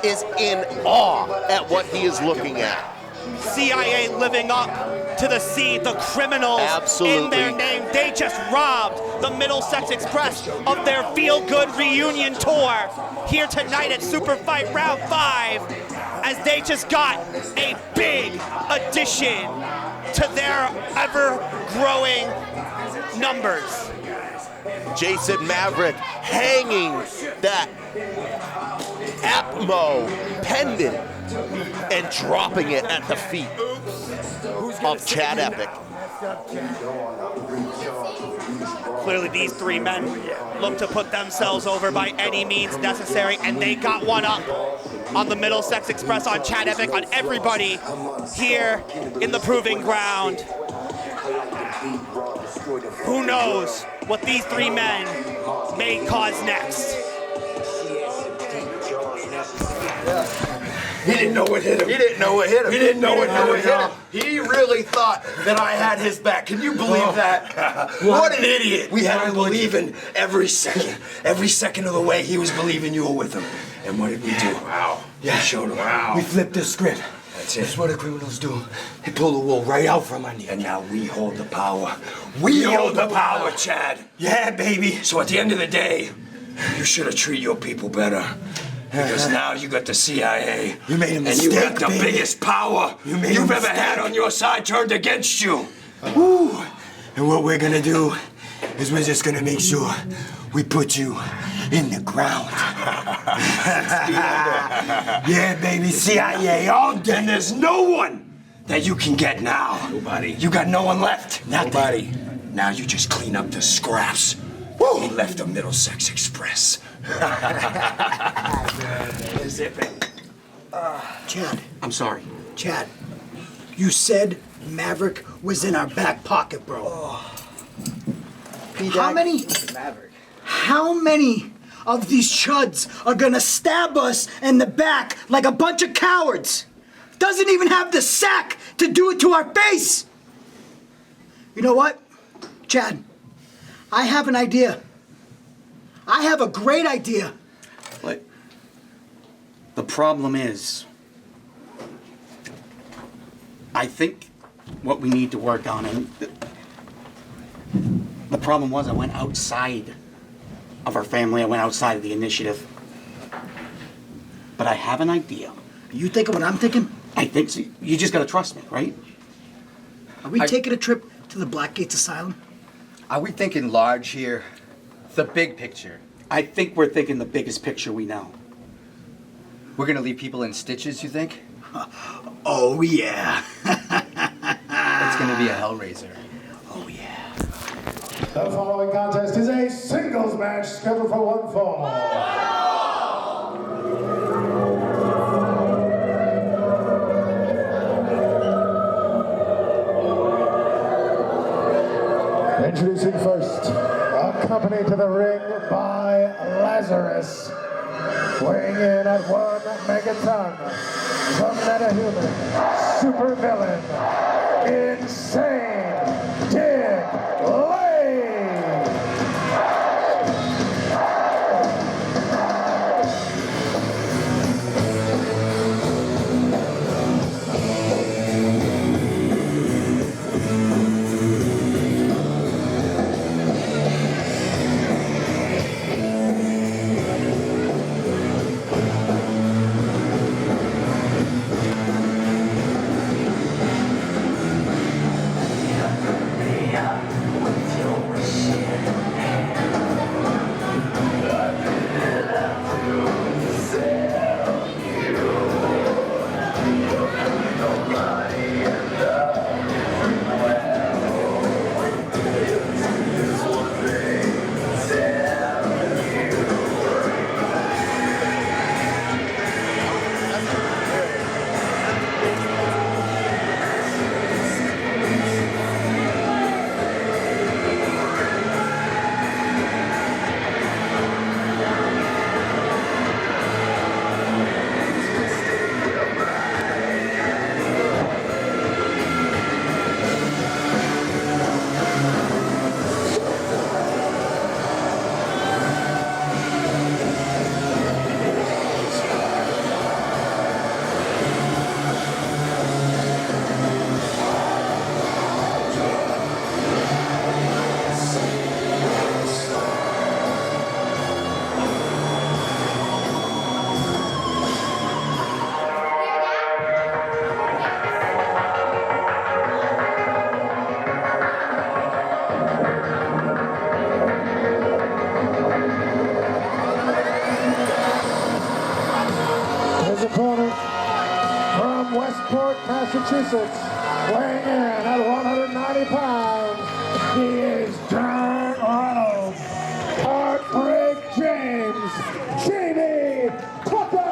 Speaker 9: is in awe at what he is looking at.
Speaker 8: C.I.A. living up to the seed, the criminals in their name. They just robbed the Middlesex Express of their feel-good reunion tour here tonight at SuperFight Round 5, as they just got a big addition to their ever-growing numbers.
Speaker 9: Jason Maverick hanging that Atmo pendant and dropping it at the feet of Chad Epik.
Speaker 8: Clearly these three men look to put themselves over by any means necessary, and they got one up on the Middlesex Express, on Chad Epik, on everybody here in the Proving Ground. Who knows what these three men may cause next?
Speaker 17: He didn't know what hit him. He didn't know what hit him. He didn't know what hit him. He really thought that I had his back. Can you believe that? What an idiot. We had him believing every second of the way. He was believing you were with him. And what did we do? Wow. Yeah, we showed him. Wow. We flipped the script. That's it. That's what the criminals do. They pull the wool right out from under you. And now we hold the power. We hold the power, Chad. Yeah, baby. So at the end of the day, you should have treated your people better. Because now you got the C.I.A. You made a mistake, and you got the biggest power you've ever had on your side turned against you. Woo. And what we're gonna do is we're just gonna make sure we put you in the ground. Yeah, baby, C.I.A. all dead. And there's no one that you can get now. Nobody. You got no one left. Nothing. Nobody. Now you just clean up the scraps. Woo. He left the Middlesex Express.
Speaker 4: Chad.
Speaker 17: I'm sorry.
Speaker 4: Chad, you said Maverick was in our back pocket, bro. How many of these chuds are gonna stab us in the back like a bunch of cowards? Doesn't even have the sack to do it to our face. You know what, Chad? I have an idea. I have a great idea.
Speaker 18: But the problem is, I think what we need to work on, and the problem was I went outside of our family, I went outside of the initiative. But I have an idea.
Speaker 4: You thinking what I'm thinking?
Speaker 18: I think so. You just gotta trust me, right?
Speaker 4: Are we taking a trip to the Blackgates Asylum?
Speaker 19: Are we thinking large here? The big picture.
Speaker 18: I think we're thinking the biggest picture we know.
Speaker 19: We're gonna leave people in stitches, you think?
Speaker 4: Oh, yeah.
Speaker 19: It's gonna be a hellraiser.
Speaker 4: Oh, yeah.
Speaker 1: The following contest is a singles match scheduled for one fall. Introducing first, accompanied to the ring by Lazarus, weighing in at 1 megaton, the metahuman, supervillain, Insane Dick Lane. Massachusetts, weighing in at 190 pounds, he is Dirt Reynolds, Heartbreak James, Jamie Tucker!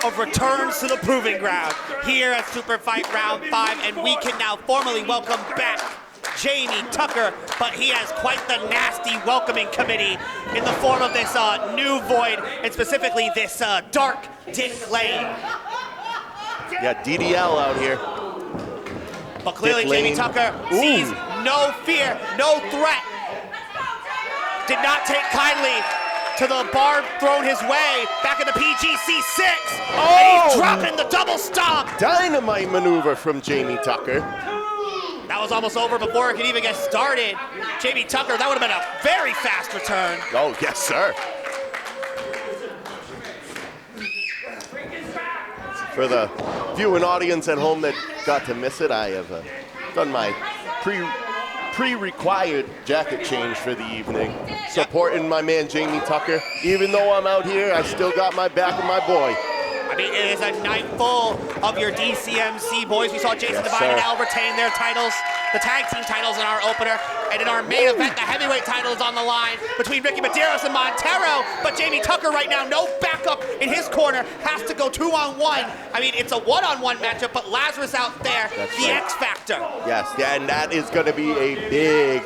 Speaker 8: Of returns to the proving ground here at SuperFight Round 5, and we can now formally welcome back Jamie Tucker, but he has quite the nasty welcoming committee in the form of this new Void, and specifically this dark Dick Lane.
Speaker 9: Yeah, DDL out here.
Speaker 8: But clearly Jamie Tucker sees no fear, no threat. Did not take kindly to the barb thrown his way back in the PGC6. And he's dropping the double stomp.
Speaker 9: Dynamite maneuver from Jamie Tucker.
Speaker 8: That was almost over before it could even get started. Jamie Tucker, that would have been a very fast return.
Speaker 9: Oh, yes, sir. For the viewing audience at home that got to miss it, I have done my pre-required jacket change for the evening, supporting my man Jamie Tucker. Even though I'm out here, I still got my back with my boy.
Speaker 8: I mean, it is a night full of your DCMC boys. We saw Jason Devine and Elle retain their titles, the tag team titles in our opener, and in our main event, the heavyweight title is on the line between Ricky Medeiros and Montero, but Jamie Tucker right now, no backup in his corner, has to go 2-on-1. I mean, it's a 1-on-1 matchup, but Lazarus out there, the X Factor.
Speaker 9: Yes, and that is going to be a big,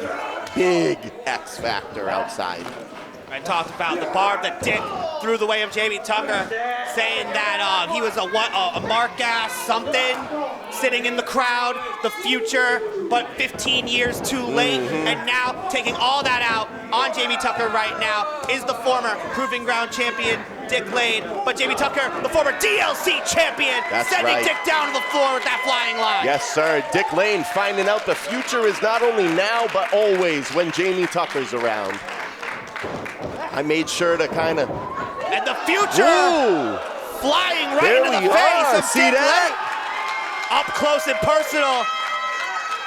Speaker 9: big X Factor outside.
Speaker 8: I talked about the barb that Dick threw the way of Jamie Tucker, saying that he was a mark ass something, sitting in the crowd, the future, but 15 years too late, and now taking all that out on Jamie Tucker right now is the former Proving Ground champion, Dick Lane, but Jamie Tucker, the former DLC champion, sending Dick down to the floor with that flying line.
Speaker 9: Yes, sir. Dick Lane finding out the future is not only now, but always when Jamie Tucker's around. I made sure to kind of...
Speaker 8: And the future flying right into the face of Dick Lane. Up close and personal.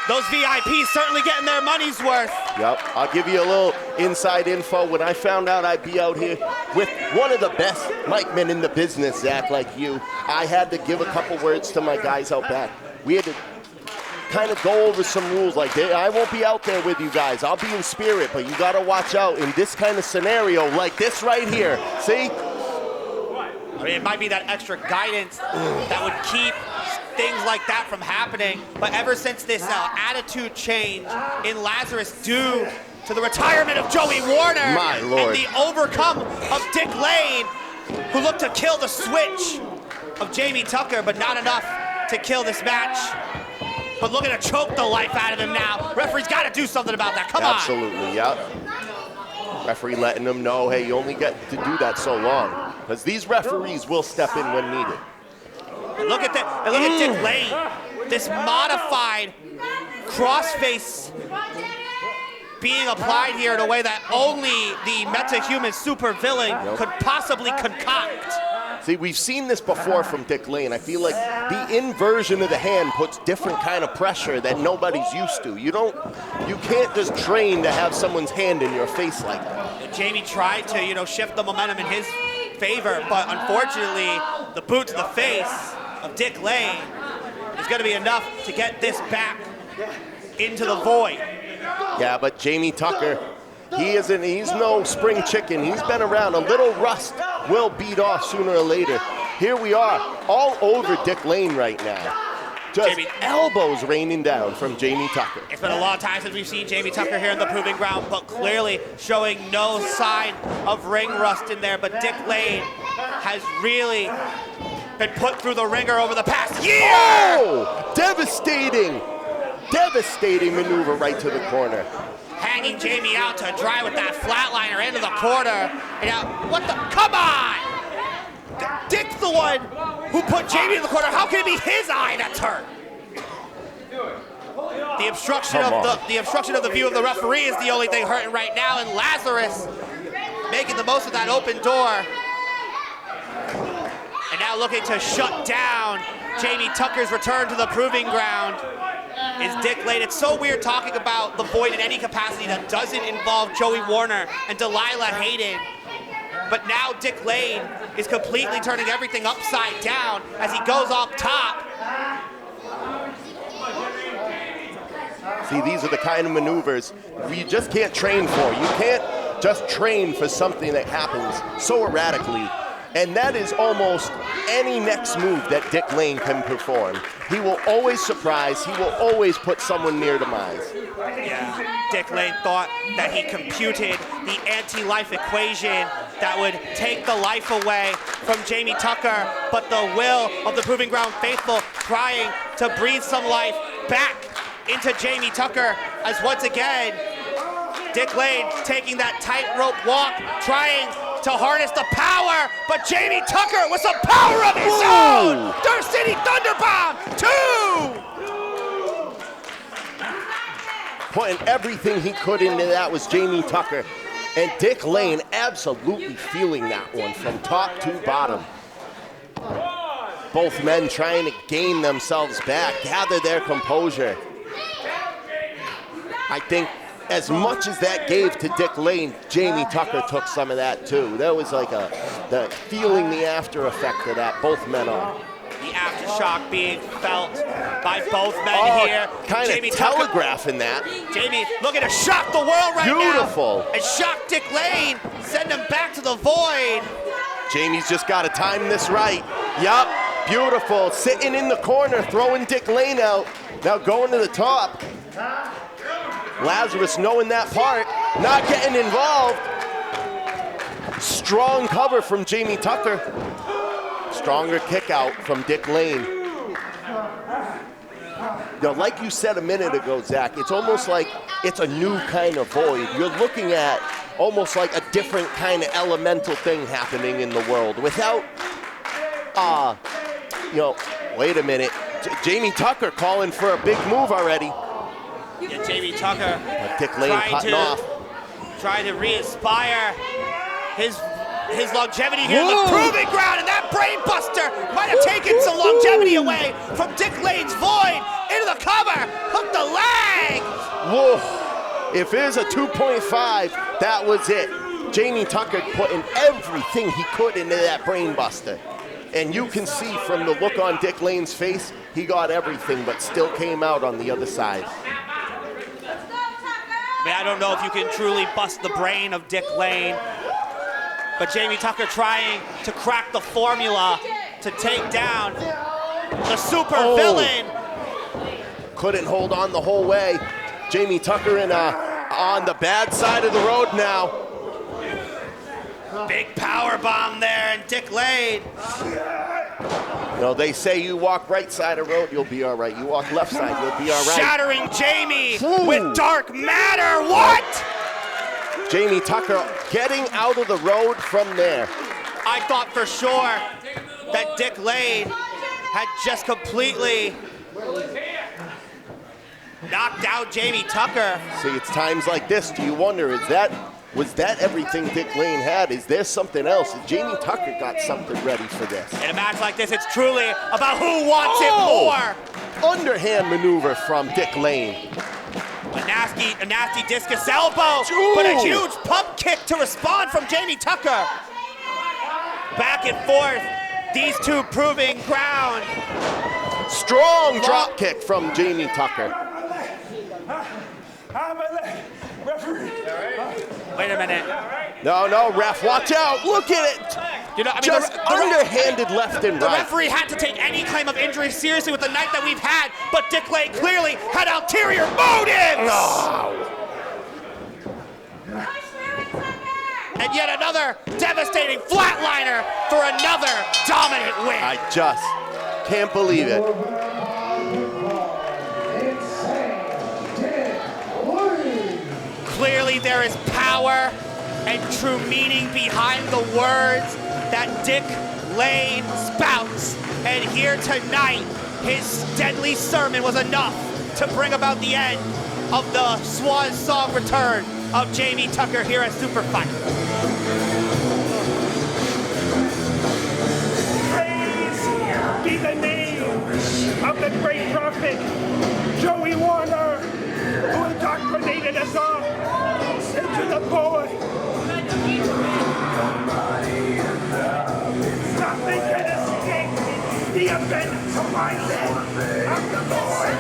Speaker 8: Those VIPs certainly getting their money's worth.
Speaker 9: Yep, I'll give you a little inside info. When I found out I'd be out here with one of the best mic men in the business, Zach, like you, I had to give a couple words to my guys out back. We had to kind of go over some rules, like I won't be out there with you guys. I'll be in spirit, but you got to watch out in this kind of scenario like this right here. See?
Speaker 8: I mean, it might be that extra guidance that would keep things like that from happening, but ever since this attitude change in Lazarus due to the retirement of Joey Warner
Speaker 9: My Lord.
Speaker 8: and the overcome of Dick Lane, who looked to kill the switch of Jamie Tucker, but not enough to kill this match. But looking to choke the life out of him now. Referee's got to do something about that. Come on.
Speaker 9: Absolutely, yep. Referee letting them know, hey, you only get to do that so long. Because these referees will step in when needed.
Speaker 8: And look at that. And look at Dick Lane. This modified crossface being applied here in a way that only the metahuman supervillain could possibly concoct.
Speaker 9: See, we've seen this before from Dick Lane. I feel like the inversion of the hand puts different kind of pressure that nobody's used to. You can't just train to have someone's hand in your face like that.
Speaker 8: And Jamie tried to, shift the momentum in his favor, but unfortunately, the boot to the face of Dick Lane is going to be enough to get this back into the void.
Speaker 9: Yeah, but Jamie Tucker, he's no spring chicken. He's been around. A little rust will beat off sooner or later. here we are, all over Dick Lane right now. Just elbows raining down from Jamie Tucker.
Speaker 8: It's been a long time since we've seen Jamie Tucker here in the proving ground, but clearly showing no sign of ring rust in there. But Dick Lane has really been put through the ringer over the past year.
Speaker 9: Oh, devastating maneuver right to the corner.
Speaker 8: Hanging Jamie out to dry with that flatliner into the corner. And now, what the, come on! Dick's the one who put Jamie in the corner. How can it be his eye that's hurt? The obstruction of the view of the referee is the only thing hurting right now, and Lazarus making the most of that open door. And now looking to shut down Jamie Tucker's return to the proving ground is Dick Lane. It's so weird talking about the Void in any capacity that doesn't involve Joey Warner and Delilah Hayden. But now Dick Lane is completely turning everything upside down as he goes up top.
Speaker 9: See, these are the kind of maneuvers you just can't train for. You can't just train for something that happens so erratically. And that is almost any next move that Dick Lane can perform. He will always surprise. He will always put someone near demise.
Speaker 8: Yeah, Dick Lane thought that he computed the anti-life equation that would take the life away from Jamie Tucker, but the will of the proving ground faithful trying to breathe some life back into Jamie Tucker as once again, Dick Lane taking that tightrope walk, trying to harness the power, but Jamie Tucker with some power of his own! Dirt City Thunderbomb 2!
Speaker 9: Putting everything he could into that was Jamie Tucker. And Dick Lane absolutely feeling that one from top to bottom. Both men trying to gain themselves back, gather their composure. I think as much as that gave to Dick Lane, Jamie Tucker took some of that too. There was like the feeling the after effect of that, both men on.
Speaker 8: The aftershock being felt by both men here.
Speaker 9: Kind of telegraphing that.
Speaker 8: Jamie looking to shock the world right now.
Speaker 9: Beautiful.
Speaker 8: And shock Dick Lane, send him back to the void.
Speaker 9: Jamie's just got to time this right. Yup, beautiful. Sitting in the corner, throwing Dick Lane out. Now going to the top. Lazarus knowing that part, not getting involved. Strong cover from Jamie Tucker. Stronger kick out from Dick Lane. Now, like you said a minute ago, Zach, it's almost like it's a new kind of void. You're looking at almost like a different kind of elemental thing happening in the world without, wait a minute. Jamie Tucker calling for a big move already.
Speaker 8: Yeah, Jamie Tucker
Speaker 9: Dick Lane cutting off.
Speaker 8: Trying to re-inspire his longevity here in the proving ground, and that brain buster might have taken some longevity away from Dick Lane's void. Into the cover, hook the leg.
Speaker 9: Whoa, if there's a 2.5, that was it. Jamie Tucker putting everything he could into that brain buster. And you can see from the look on Dick Lane's face, he got everything, but still came out on the other side.
Speaker 8: I mean, I don't know if you can truly bust the brain of Dick Lane, but Jamie Tucker trying to crack the formula to take down the super villain.
Speaker 9: Couldn't hold on the whole way. Jamie Tucker on the bad side of the road now.
Speaker 8: Big power bomb there, and Dick Lane.
Speaker 9: You know, they say you walk right side of the road, you'll be all right. You walk left side, you'll be all right.
Speaker 8: Shattering Jamie with dark matter. What?
Speaker 9: Jamie Tucker getting out of the road from there.
Speaker 8: I thought for sure that Dick Lane had just completely knocked out Jamie Tucker.
Speaker 9: See, it's times like this, do you wonder, was that everything Dick Lane had? Is there something else? Has Jamie Tucker got something ready for this?
Speaker 8: In a match like this, it's truly about who wants it more.
Speaker 9: Underhand maneuver from Dick Lane.
Speaker 8: A nasty discus elbow, but a huge pump kick to respond from Jamie Tucker. Back and forth, these two proving ground.
Speaker 9: Strong drop kick from Jamie Tucker.
Speaker 8: Wait a minute.
Speaker 9: No, ref, watch out. Look at it.
Speaker 8: You know, I mean,
Speaker 9: Just underhanded left and
Speaker 8: the
Speaker 9: right.
Speaker 8: referee had to take any claim of injury seriously with the night that we've had, but Dick Lane clearly had ulterior motives! And yet another devastating flatliner for another dominant win.
Speaker 9: I just can't believe it.
Speaker 8: Clearly there is power and true meaning behind the words that Dick Lane spouts. And here tonight, his deadly sermon was enough to bring about the end of the swan song return of Jamie Tucker here at SuperFight.
Speaker 20: Praise be the name of the great prophet, Joey Warner, who indoctrinated us all into the void. Nothing can escape the event of my life of the void.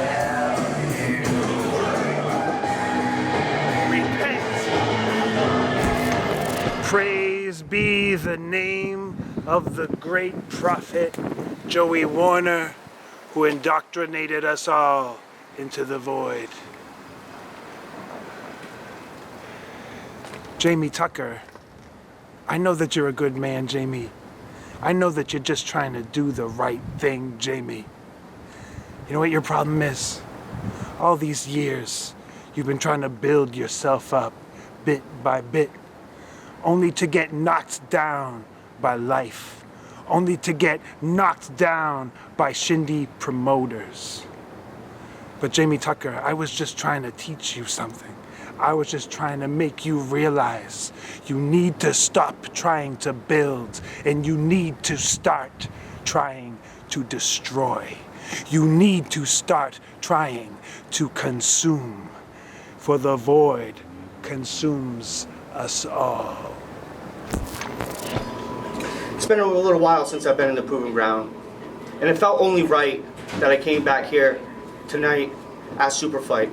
Speaker 20: Praise be the name of the great prophet, Joey Warner, who indoctrinated us all into the void. Jamie Tucker, I know that you're a good man, Jamie. I know that you're just trying to do the right thing, Jamie. You know what your problem is? All these years, you've been trying to build yourself up bit by bit, only to get knocked down by life, only to get knocked down by shindy promoters. But Jamie Tucker, I was just trying to teach you something. I was just trying to make you realize you need to stop trying to build and you need to start trying to destroy. You need to start trying to consume, for the void consumes us all.
Speaker 18: It's been a little while since I've been in the Proving Ground, and it felt only right that I came back here tonight at SuperFight.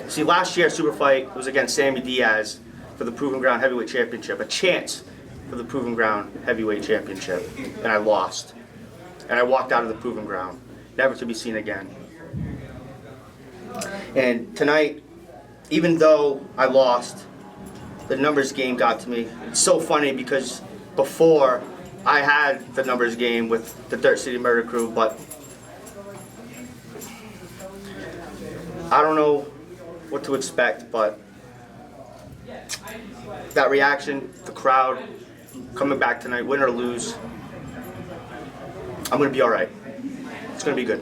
Speaker 18: See, last year at SuperFight was against Sammy Diaz for the Proving Ground Heavyweight Championship, a chance for the Proving Ground Heavyweight Championship, and I lost. And I walked out of the Proving Ground, never to be seen again. And tonight, even though I lost, the numbers game got to me. It's so funny because before I had the numbers game with the Dirt City Murder Crue, but I don't know what to expect, but that reaction, the crowd coming back tonight, win or lose, I'm gonna be all right. It's gonna be good.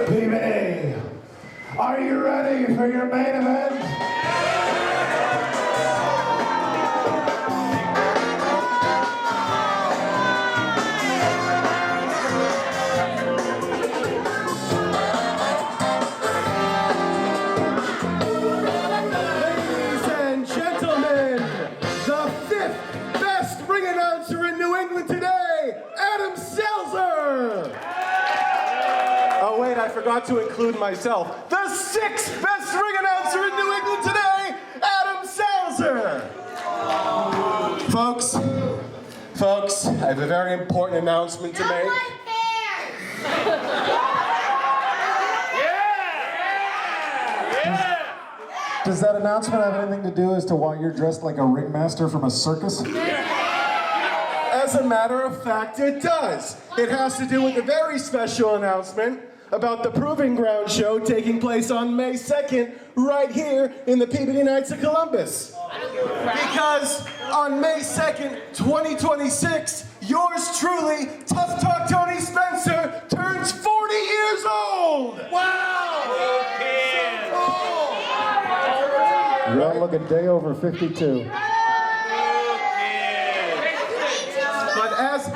Speaker 1: Peabody, are you ready for your main event?
Speaker 21: I forgot to include myself. The sixth best ring announcer in New England today, Adam Salzer. Folks, I have a very important announcement to make.
Speaker 1: Does that announcement have anything to do as to why you're dressed like a ringmaster from a circus?
Speaker 21: As a matter of fact, it does. It has to do with a very special announcement about the Proving Ground show taking place on May 2nd, right here in the Peabody Knights of Columbus. Because on May 2nd, 2026, yours truly, Tough Talk Tony Spencer, turns 40 years old! Wow!
Speaker 1: You don't look a day over 52.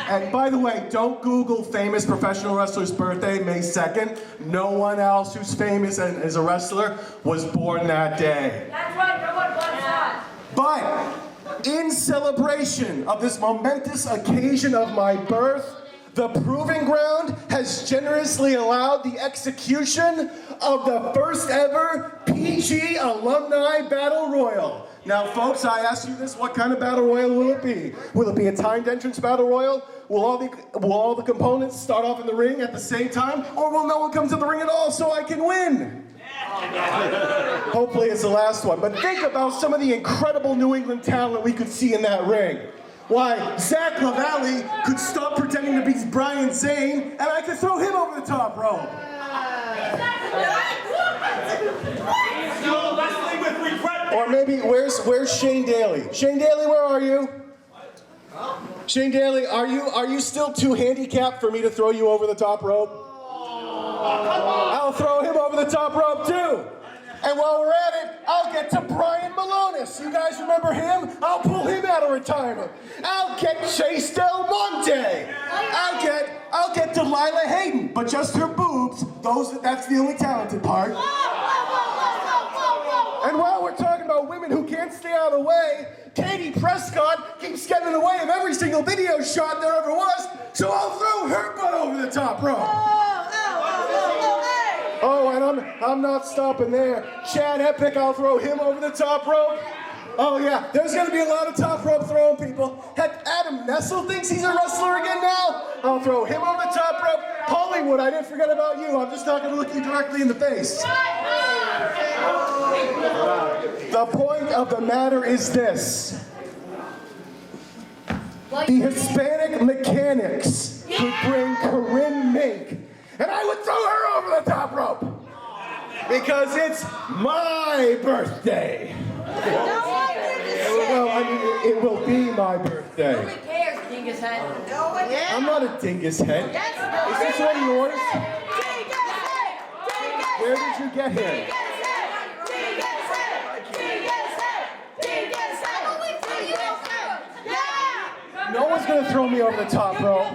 Speaker 21: And by the way, don't Google famous professional wrestler's birthday, May 2nd. No one else who's famous and is a wrestler was born that day.
Speaker 6: That's right, no one wants that.
Speaker 21: But in celebration of this momentous occasion of my birth, the Proving Ground has generously allowed the execution of the first ever PG Alumni Battle Royal. Now, folks, I ask you this, what kind of battle royal will it be? Will it be a timed entrance battle royal? Will all the components start off in the ring at the same time? Or will no one come to the ring at all so I can win? Hopefully it's the last one. But think about some of the incredible New England talent we could see in that ring. Why, Zach LaValle could stop pretending to be Brian Zane, and I could throw him over the top rope. Or maybe, where's Shane Daly? Shane Daly, where are you? Shane Daly, are you still too handicapped for me to throw you over the top rope? I'll throw him over the top rope too. And while we're at it, I'll get to Brian Malonis. You guys remember him? I'll pull him out of retirement. I'll get Chase Del Monte. I'll get Delilah Hayden, but just her boobs. That's the only talented part. And while we're talking about women who can't stay out of the way, Katie Prescott keeps getting in the way of every single video shot there ever was, so I'll throw her butt over the top rope. Oh, and I'm not stopping there. Chad Epik, I'll throw him over the top rope. Oh yeah, there's gonna be a lot of top rope throwing people. Heck, Adam Nessel thinks he's a wrestler again now. I'll throw him over the top rope. Hollywood, I didn't forget about you. I'm just not gonna look you directly in the face. The point of the matter is this. The Hispanic Mechanics could bring Corinne Mink, and I would throw her over the top rope. Because it's my birthday. Well, I mean, it will be my birthday.
Speaker 7: Nobody cares, dingus head.
Speaker 21: I'm not a dingus head. Is this one yours? Where did you get here? No one's gonna throw me over the top rope.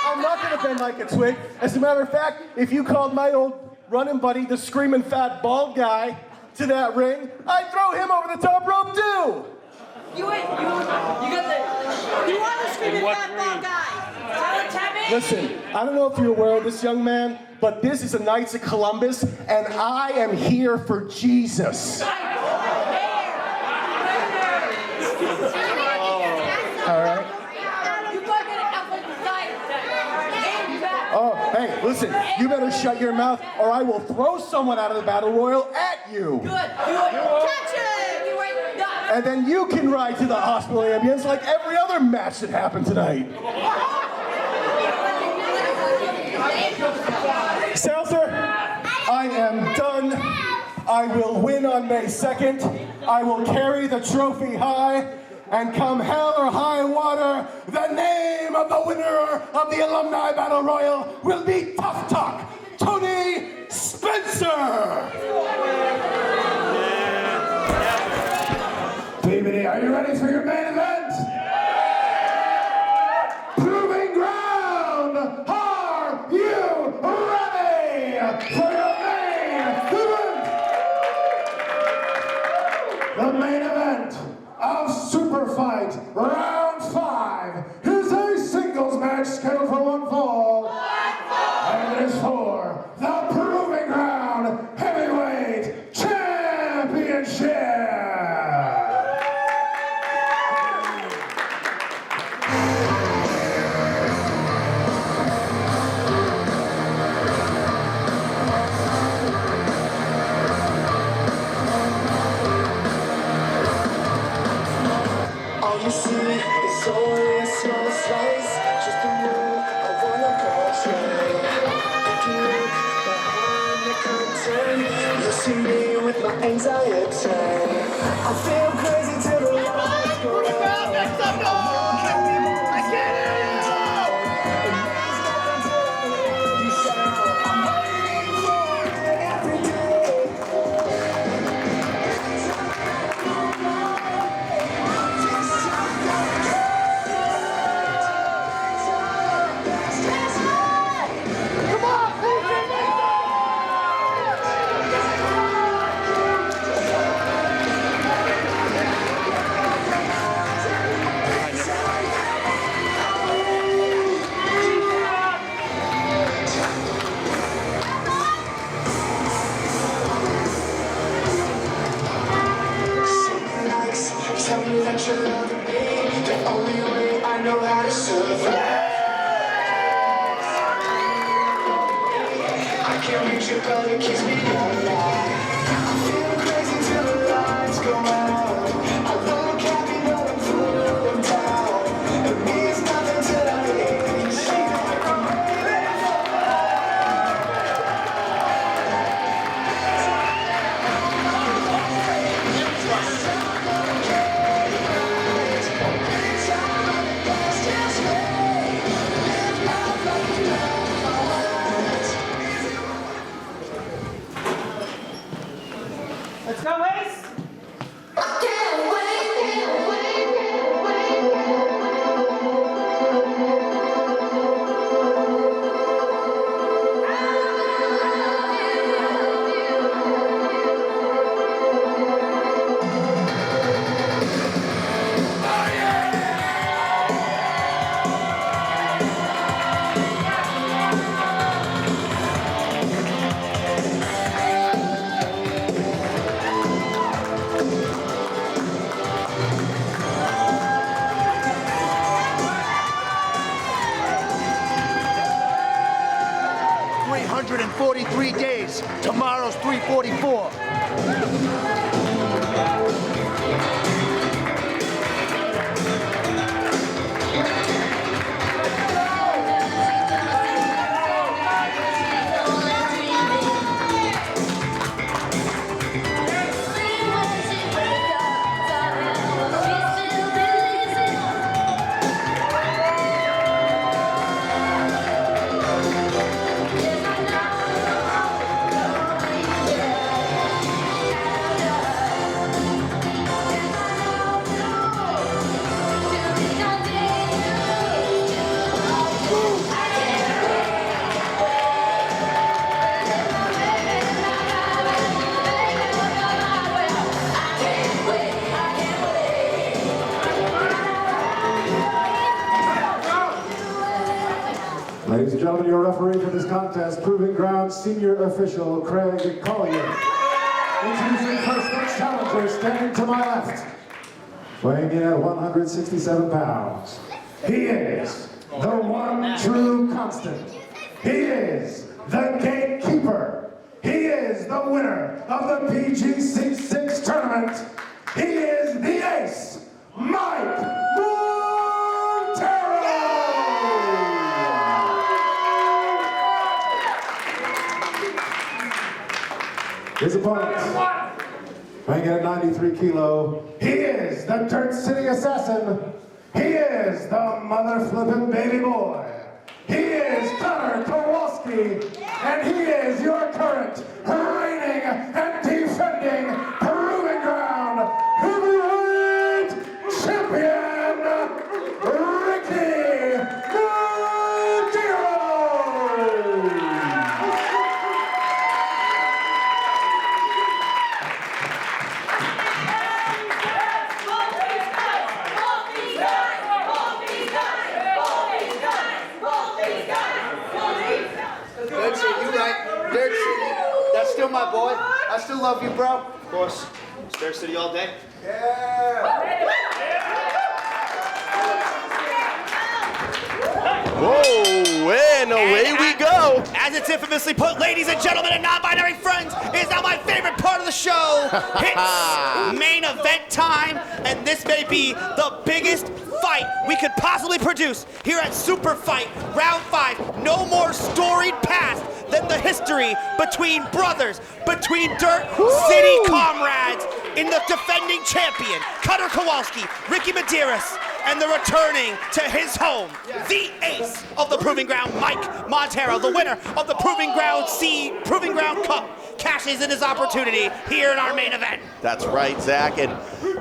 Speaker 21: I'm not gonna bend like a twig. As a matter of fact, if you called my old running buddy, the screaming fat bald guy, to that ring, I'd throw him over the top rope too.
Speaker 7: You want the screaming fat bald guy.
Speaker 21: Listen, I don't know if you're aware of this, young man, but this is the Knights of Columbus, and I am here for Jesus. All right. Oh, hey, listen, you better shut your mouth or I will throw someone out of the battle royal at you.
Speaker 7: Good. Catch it! You ain't done.
Speaker 21: And then you can ride to the hospital ambulance like every other match that happened tonight. Seltzer, I am done. I will win on May 2nd. I will carry the trophy high. And come hell or high water, the name of the winner of the Alumni Battle Royal will be Tough Talk, Tony Spencer! Peabody, are you ready for your main event? Proving Ground, are you ready for your main event? The main event of SuperFight Round 5 is a singles match scheduled for one fall. And it is for the Proving Ground Heavyweight Championship.
Speaker 16: All you see is only a small slice, just the moon I wanna portray. If you look behind the curtain, you'll see me with my anxiety. I feel crazy till the lights go out. I can't hear you! I'm waiting for it every day. that you're loving me the only way I know how to survive. I can't reach it, but it keeps me alive. I'm feeling crazy till the lights go out. I look happy, but I'm full of doubt. It means nothing till I hear you say
Speaker 11: Let's go, Ace!
Speaker 17: days. Tomorrow's 344.
Speaker 1: Ladies and gentlemen, your referee for this contest, Proving Ground senior official Craig Collier. Introducing first next challenger, standing to my left, weighing in at 167 pounds. He is the one true constant. He is the gatekeeper. He is the winner of the PGC6 Tournament. He is the ace, Mike Montero! His opponent, weighing in at 93 kilo, he is the Dirt City Assassin. He is the mother-flippin' baby boy. He is Cutter Kowalski, and he is your current reigning and defending Proving Ground heavyweight champion,
Speaker 17: Dirt City, you right. Dirt City. That's still my boy. I still love you, bro. Of course. It's Dirt City all day.
Speaker 9: Whoa, and away we go.
Speaker 8: As it's infamously put, ladies and gentlemen and non-binary friends, is now my favorite part of the show. It's main event time, and this may be the biggest fight we could possibly produce here at SuperFight Round 5. No more storied past than the history between brothers, between Dirt City comrades in the defending champion, Cutter Kowalski, Medeiros, and the returning to his home, the ace of the Proving Ground, Mike Montero, the winner of the Proving Ground Cup, cashes in his opportunity here in our main event.
Speaker 9: That's right, Zach, and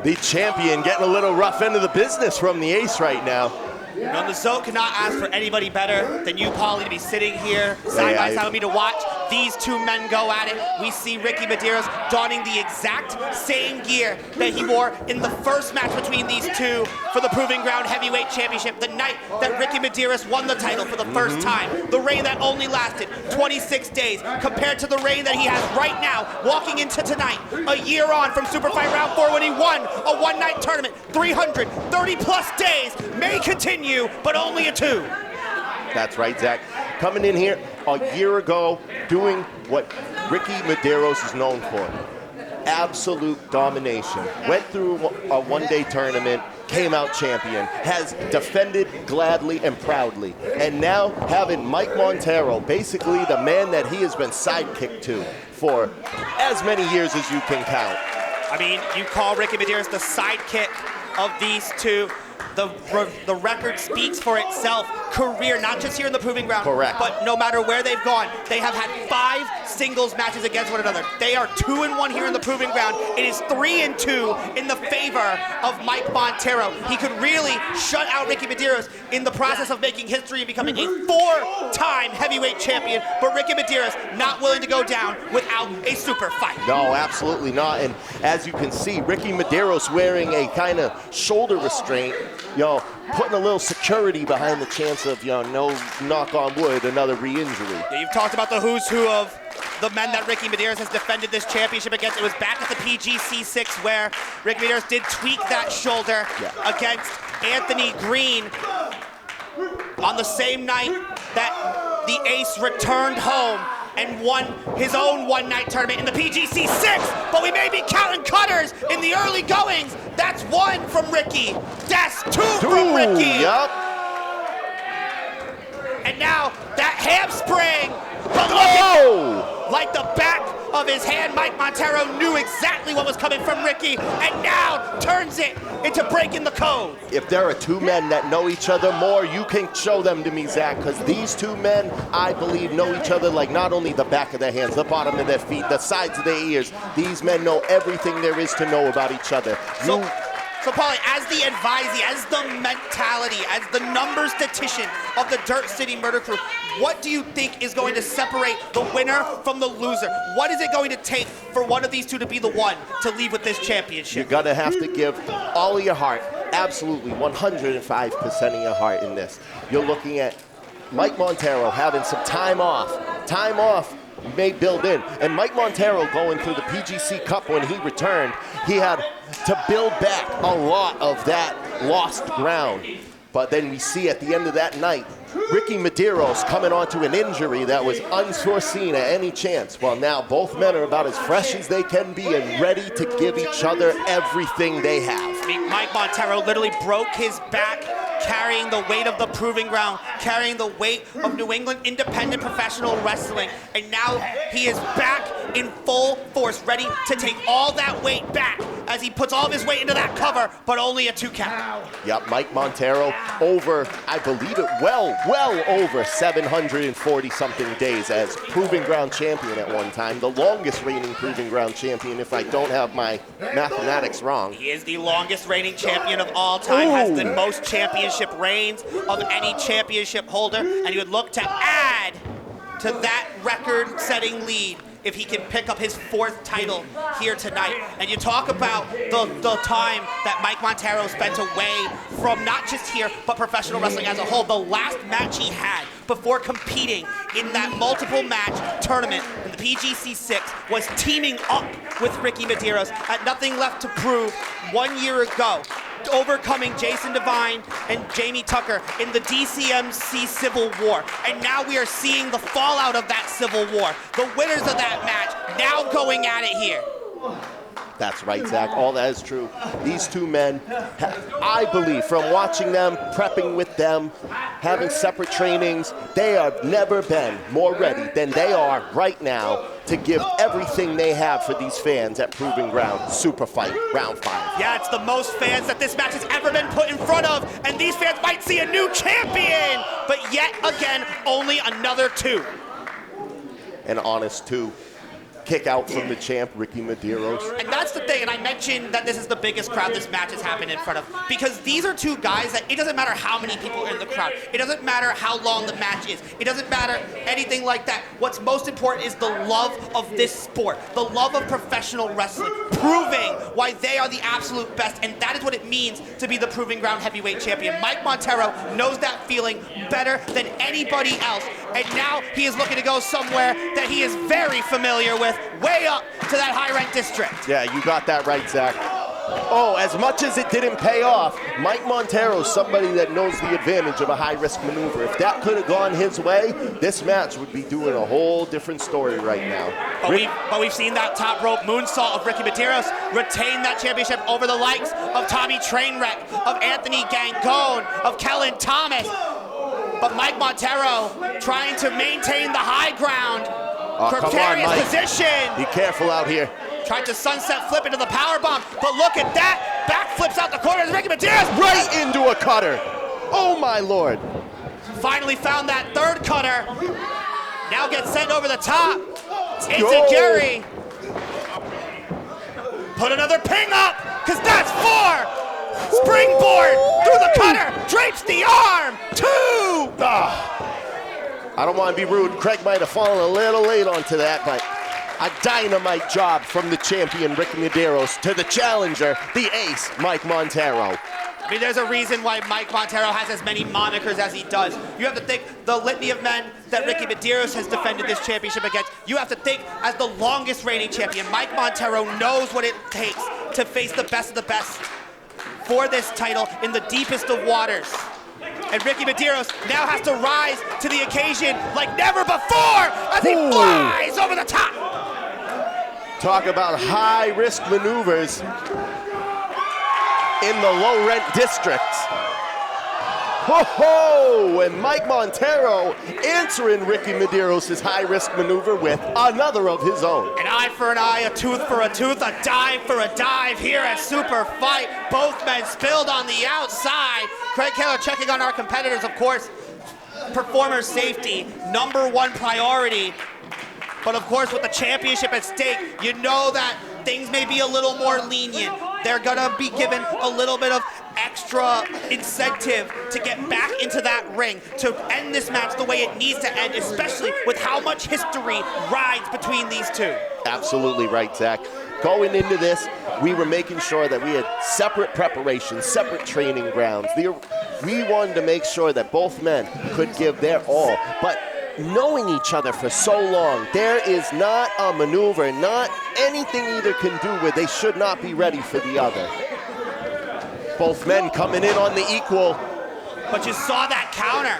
Speaker 9: the champion getting a little rough end of the business from the ace right now.
Speaker 8: Now, the Zoe cannot ask for anybody better than you, Paulie, to be sitting here side by side with me to watch these two men go at it. We see Ricky Medeiros donning the exact same gear that he wore in the first match between these two for the Proving Ground Heavyweight Championship, the night that Ricky Medeiros won the title for the first time. The reign that only lasted 26 days compared to the reign that he has right now, walking into tonight, a year on from SuperFight Round 4 when he won a one-night tournament. 330 plus days may continue, but only a 2.
Speaker 9: That's right, Zach. Coming in here a year ago, doing what Ricky Medeiros is known for. Absolute domination. Went through a one-day tournament, came out champion, has defended gladly and proudly. And now having Mike Montero, basically the man that he has been sidekicked to for as many years as you can count.
Speaker 8: I mean, you call Ricky Medeiros the sidekick of these two. The record speaks for itself. Career, not just here in the Proving Ground,
Speaker 9: correct,
Speaker 8: but no matter where they've gone, they have had 5 singles matches against one another. They are 2-1 here in the Proving Ground. It is 3-2 in the favor of Mike Montero. He could really shut out Ricky Medeiros in the process of making history and becoming a 4-time heavyweight champion, but Ricky Medeiros not willing to go down without a super fight.
Speaker 9: No, absolutely not. And as you can see, Ricky Medeiros wearing a kind of shoulder restraint, putting a little security behind the chance of, no, knock on wood, another re-injury.
Speaker 8: Yeah, you've talked about the who's who of the men that Ricky Medeiros has defended this championship against. It was back at the PGC6 where Ricky Medeiros did tweak that shoulder against Anthony Green on the same night that the ace returned home and won his own one-night tournament in the PGC6, but we may be counting cutters in the early goings. That's 1 from Ricky. That's 2 from Ricky.
Speaker 9: Yep.
Speaker 8: And now that hamstring, but look, like the back of his hand, Mike Montero knew exactly what was coming from Ricky, and now turns it into breaking the code.
Speaker 9: If there are 2 men that know each other more, you can show them to me, Zach, because these 2 men, I believe, know each other like not only the back of their hands, the bottom of their feet, the sides of their ears. These men know everything there is to know about each other.
Speaker 8: So, Paulie, as the advisee, as the mentality, as the number statistician of the Dirt City Murder Crue, what do you think is going to separate the winner from the loser? What is it going to take for one of these two to be the one to leave with this championship?
Speaker 9: You're going to have to give all of your heart, absolutely 105% of your heart in this. You're looking at Mike Montero having some time off. Time off may build in. And Mike Montero going through the PGC Cup when he returned, he had to build back a lot of that lost ground. But then we see at the end of that night, Ricky Medeiros coming onto an injury that was unforeseen at any chance. Well, now both men are about as fresh as they can be and ready to give each other everything they have.
Speaker 8: I mean, Mike Montero literally broke his back carrying the weight of the Proving Ground, carrying the weight of New England independent professional wrestling. And now he is back in full force, ready to take all that weight back as he puts all of his weight into that cover, but only a 2 count.
Speaker 9: Yep, Mike Montero over, I believe it, well over 740-something days as Proving Ground champion at one time, the longest reigning Proving Ground champion, if I don't have my mathematics wrong.
Speaker 8: He is the longest reigning champion of all time, has the most championship reigns of any championship holder, and he would look to add to that record-setting lead if he can pick up his 4th title here tonight. And you talk about the time that Mike Montero spent away from not just here, but professional wrestling as a whole. The last match he had before competing in that multiple match tournament in the PGC6 was teaming up with Ricky Medeiros at Nothing Left to Prove 1 year ago, overcoming Jason Devine and Jamie Tucker in the DCMC Civil War. And now we are seeing the fallout of that Civil War. The winners of that match now going at it here.
Speaker 9: That's right, Zach. All that is true. These 2 men, I believe, from watching them, prepping with them, having separate trainings, they have never been more ready than they are right now to give everything they have for these fans at Proving Ground Super Fight Round 5.
Speaker 8: Yeah, it's the most fans that this match has ever been put in front of, and these fans might see a new champion, but yet again, only another 2.
Speaker 9: An honest 2. kick out from the champ, Ricky Medeiros.
Speaker 8: And that's the thing, and I mentioned that this is the biggest crowd this match has happened in front of, because these are two guys that it doesn't matter how many people are in the crowd. It doesn't matter how long the match is. It doesn't matter anything like that. What's most important is the love of this sport, the love of professional wrestling, proving why they are the absolute best, and that is what it means to be the Proving Ground heavyweight champion. Mike Montero knows that feeling better than anybody else, and now he is looking to go somewhere that he is very familiar with, way up to that high-rent district.
Speaker 9: Yeah, you got that right, Zach. Oh, as much as it didn't pay off, Mike Montero's somebody that knows the advantage of a high-risk maneuver. If that could have gone his way, this match would be doing a whole different story right now.
Speaker 8: But we've seen that top rope moonsault of Ricky Medeiros retain that championship over the likes of Tommy Trainwreck, of Anthony Gangone, of Kellen Thomas. But Mike Montero trying to maintain the high ground, precarious position.
Speaker 9: Be careful out here.
Speaker 8: Tried to sunset flip into the powerbomb, but look at that! Back flips out the corner as Ricky Medeiros
Speaker 9: right into a cutter. Oh my Lord!
Speaker 8: Finally found that third cutter. Now gets sent over the top. Enziguri. Put another ping up, cause that's 4. Springboard through the cutter, drapes the arm. 2.
Speaker 9: I don't want to be rude. Craig might have fallen a little late onto that, but a dynamite job from the champion, Ricky Medeiros, to the challenger, the ace, Mike Montero.
Speaker 8: I mean, there's a reason why Mike Montero has as many monikers as he does. You have to think the litany of men that Ricky Medeiros has defended this championship against. You have to think, as the longest reigning champion, Mike Montero knows what it takes to face the best of the best for this title in the deepest of waters. And Ricky Medeiros now has to rise to the occasion like never before as he flies over the top.
Speaker 9: Talk about high-risk maneuvers in the low-rent district. Ho-ho! And Mike Montero answering Ricky Medeiros' high-risk maneuver with another of his own.
Speaker 8: An eye for an eye, a tooth for a tooth, a dive for a dive here at SuperFight. Both men spilled on the outside. Craig Keller checking on our competitors, of course. Performer safety, #1 priority. But of course, with the championship at stake, you know that things may be a little more lenient. They're gonna be given a little bit of extra incentive to get back into that ring, to end this match the way it needs to end, especially with how much history rides between these two.
Speaker 9: Absolutely right, Zach. Going into this, we were making sure that we had separate preparations, separate training grounds. We wanted to make sure that both men could give their all. But knowing each other for so long, there is not a maneuver, not anything either can do where they should not be ready for the other. Both men coming in on the equal.
Speaker 8: But you saw that counter.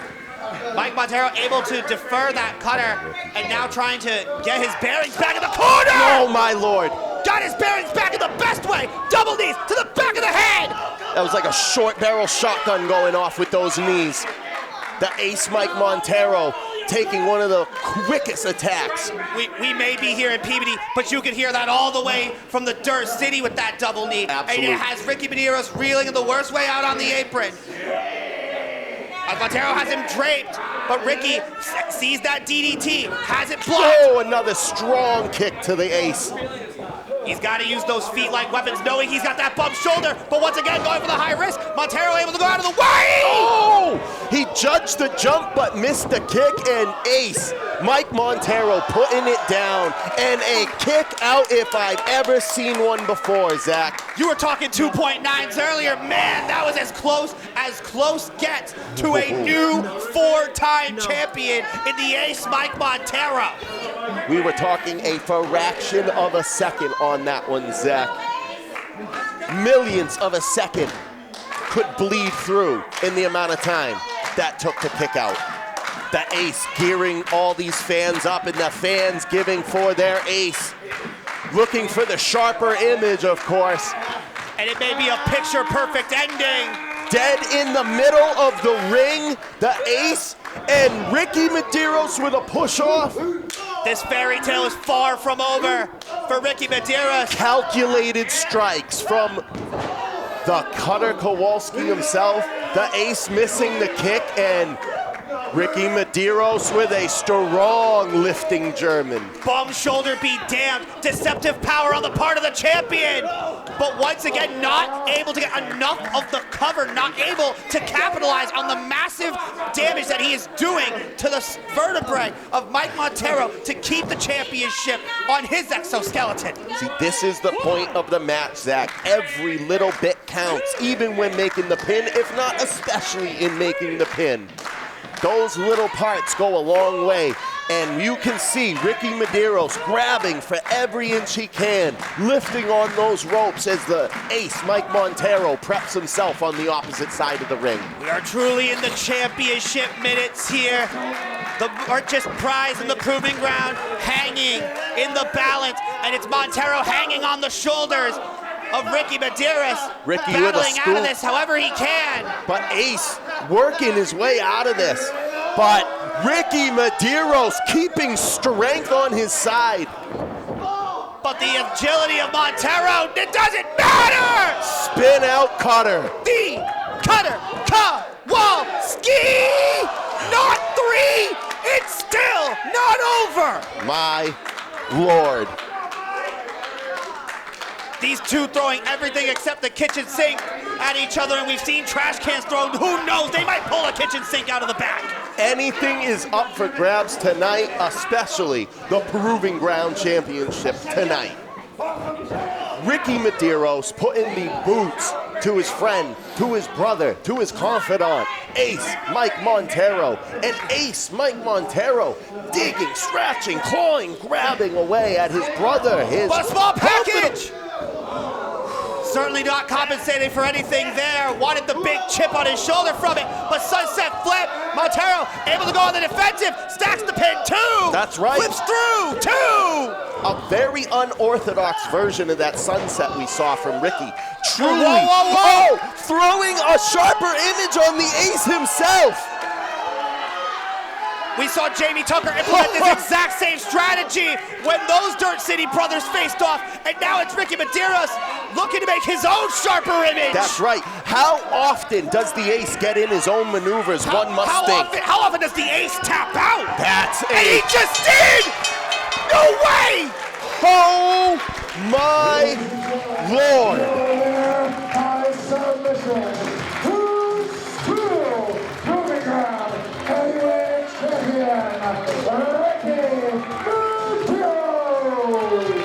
Speaker 8: Mike Montero able to defer that cutter and now trying to get his bearings back in the corner!
Speaker 9: Oh my Lord!
Speaker 8: Got his bearings back in the best way! Double knees to the back of the head!
Speaker 9: That was like a short barrel shotgun going off with those knees. The ace Mike Montero taking one of the quickest attacks.
Speaker 8: We may be here in Peabody, but you can hear that all the way from the Dirt City with that double knee.
Speaker 9: Absolutely.
Speaker 8: And it has Ricky Medeiros reeling in the worst way out on the apron. Montero has him draped, but Ricky sees that DDT, has it blocked.
Speaker 9: Oh, another strong kick to the ace.
Speaker 8: He's got to use those feet like weapons, knowing he's got that bump shoulder, but once again, going for the high risk. Montero able to go out of the way!
Speaker 9: Oh! He judged the jump, but missed the kick, and ace. Mike Montero putting it down, and a kick out if I've ever seen one before, Zach.
Speaker 8: You were talking 2.9s earlier. Man, that was as close gets to a new 4-time champion in the ace, Mike Montero.
Speaker 9: We were talking a fraction of a second on that one, Zach. Millions of a second could bleed through in the amount of time that took to kick out. The ace gearing all these fans up, and the fans giving for their ace. Looking for the sharper image, of course.
Speaker 8: And it may be a picture-perfect ending.
Speaker 9: Dead in the middle of the ring, the ace, and Ricky Medeiros with a push-off.
Speaker 8: This fairy tale is far from over for Ricky Medeiros.
Speaker 9: Calculated strikes from the Cutter Kowalski himself. The ace missing the kick, and Ricky Medeiros with a strong lifting German.
Speaker 8: Bum shoulder be damned. Deceptive power on the part of the champion. But once again, not able to get enough of the cover, not able to capitalize on the massive damage that he is doing to the vertebrae of Mike Montero to keep the championship on his exoskeleton.
Speaker 9: See, this is the point of the match, Zach. Every little bit counts, even when making the pin, if not especially in making the pin. Those little parts go a long way, and you can see Ricky Medeiros grabbing for every inch he can, lifting on those ropes as the ace, Mike Montero, preps himself on the opposite side of the ring.
Speaker 8: We are truly in the championship minutes here. The richest prize in the proving ground hanging in the balance, and it's Montero hanging on the shoulders of Ricky Medeiros,
Speaker 9: Ricky with a
Speaker 8: battling out of
Speaker 9: scoop.
Speaker 8: this however he can.
Speaker 9: But Ace working his way out of this. But Ricky Medeiros keeping strength on his side.
Speaker 8: But the agility of Montero, it doesn't matter!
Speaker 9: Spin out Cutter.
Speaker 8: The Cutter Kowalski! Not 3! It's still not over!
Speaker 9: My Lord.
Speaker 8: These two throwing everything except the kitchen sink at each other, and we've seen trash cans thrown. Who knows? They might pull a kitchen sink out of the back.
Speaker 9: Anything is up for grabs tonight, especially the Proving Ground Championship tonight. Ricky Medeiros putting the boots to his friend, to his brother, to his confidant, Ace Mike Montero. And Ace Mike Montero digging, scratching, clawing, grabbing away at his brother, his
Speaker 8: But a small package! Certainly not compensating for anything there. Wanted the big chip on his shoulder from it, but sunset flip. Montero able to go on the defensive, stacks the pin, 2!
Speaker 9: That's right.
Speaker 8: Flips through, 2!
Speaker 9: A very unorthodox version of that sunset we saw from Ricky. Truly,
Speaker 8: Whoa, whoa, whoa.
Speaker 9: Oh, throwing a sharper image on the Ace himself.
Speaker 8: We saw Jamie Tucker implement this exact same strategy when those Dirt City brothers faced off, and now it's Ricky Medeiros looking to make his own sharper image.
Speaker 9: That's right. How often does the Ace get in his own maneuvers? One must think.
Speaker 8: How often does the Ace tap out?
Speaker 9: That's
Speaker 8: And he
Speaker 9: Ace.
Speaker 8: just did! No way!
Speaker 9: Oh my Lord.
Speaker 1: By submission, who's true proving ground heavyweight champion, Ricky Medeiros.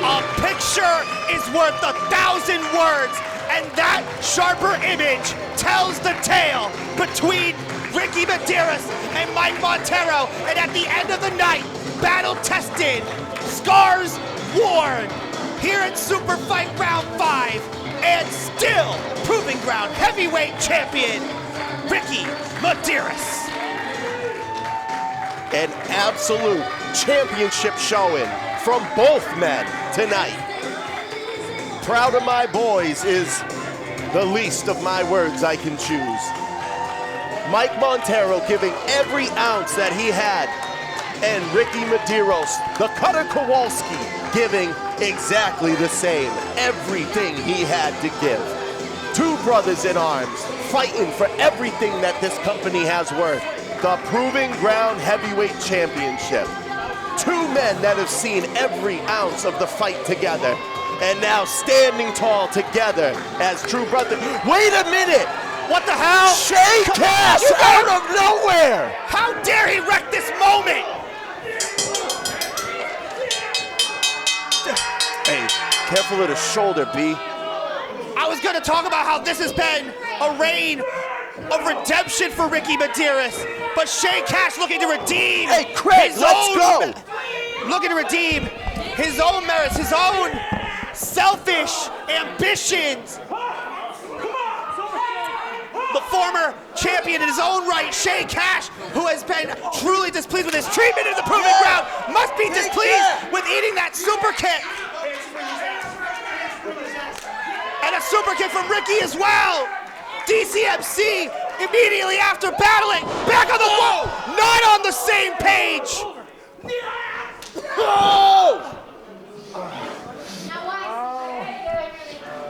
Speaker 8: A picture is worth 1,000 words, and that sharper image tells the tale between Ricky Medeiros and Mike Montero, and at the end of the night, battle-tested, scars worn, here at SuperFight Round 5, and still Proving Ground Heavyweight Champion, Ricky Medeiros.
Speaker 9: An absolute championship showing from both men tonight. Proud of my boys is the least of my words I can choose. Mike Montero giving every ounce that he had, and Ricky Medeiros, the Cutter Kowalski, giving exactly the same, everything he had to give. Two brothers in arms, fighting for everything that this company has worth. The Proving Ground Heavyweight Championship. Two men that have seen every ounce of the fight together, and now standing tall together as true brothers. Wait a minute!
Speaker 8: What the hell?
Speaker 9: Shay Kash out of nowhere!
Speaker 8: How dare he wreck this moment?
Speaker 9: Hey, careful of the shoulder, B.
Speaker 8: I was going to talk about how this has been a reign of redemption for Ricky Medeiros, but Shay Kash looking to redeem his own, looking to redeem his own merits, his own selfish ambitions. The former champion in his own right, Shay Kash, who has been truly displeased with his treatment in the Proving Ground, must be displeased with eating that super kick. And a super kick from Ricky as well. DCMC immediately after battling, back on the wall, not on the same page.
Speaker 9: Oh!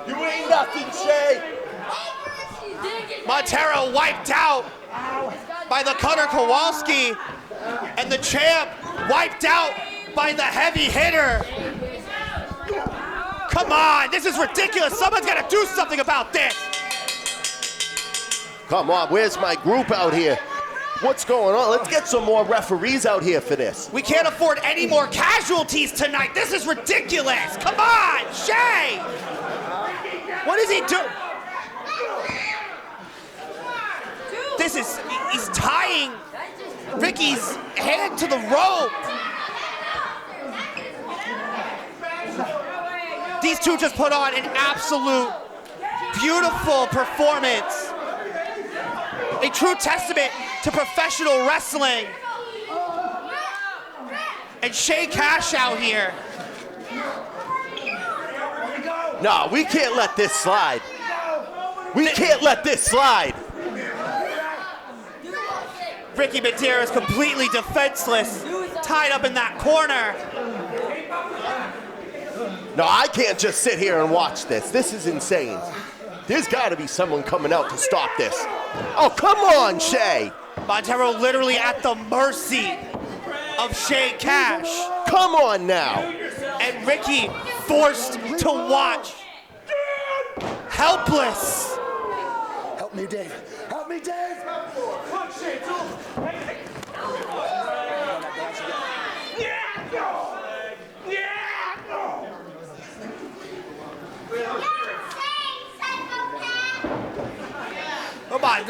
Speaker 9: You ain't nothing, Shay.
Speaker 8: Montero wiped out. by the Cutter Kowalski, and the champ wiped out by the heavy hitter. Come on, this is ridiculous. Someone's got to do something about this.
Speaker 9: Come on, where's my group out here? What's going on? Let's get some more referees out here for this.
Speaker 8: We can't afford any more casualties tonight. This is ridiculous. Come on, Shay. What is he doing? He's tying Ricky's hand to the rope. These two just put on an absolute beautiful performance. A true testament to professional wrestling. And Shay Kash out here.
Speaker 9: No, we can't let this slide. We can't let this slide.
Speaker 8: Ricky Medeiros completely defenseless, tied up in that corner.
Speaker 9: No, I can't just sit here and watch this. This is insane. There's got to be someone coming out to stop this. Oh, come on, Shay.
Speaker 8: Montero literally at the mercy of Shay Kash.
Speaker 9: Come on now.
Speaker 8: And Ricky forced to watch. Helpless.
Speaker 16: Help me, Dave. Help me, Dave.
Speaker 9: Come on.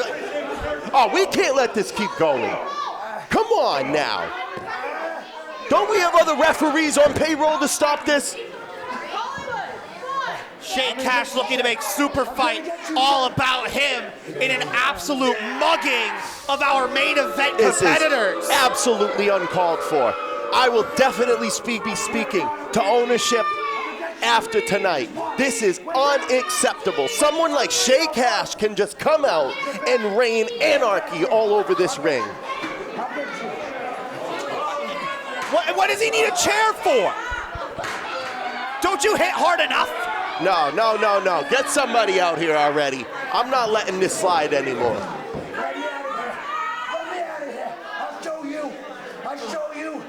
Speaker 9: Oh, we can't let this keep going. Come on now. Don't we have other referees on payroll to stop this?
Speaker 8: Shay Kash looking to make SuperFight all about him in an absolute mugging of our main event competitors.
Speaker 9: This is absolutely uncalled for. I will definitely be speaking to ownership after tonight. This is unacceptable. Someone like Shay Kash can just come out and rain anarchy all over this ring.
Speaker 8: What does he need a chair for? Don't you hit hard enough?
Speaker 9: No. Get somebody out here already. I'm not letting this slide anymore.
Speaker 16: Let me out of here. I'll show you.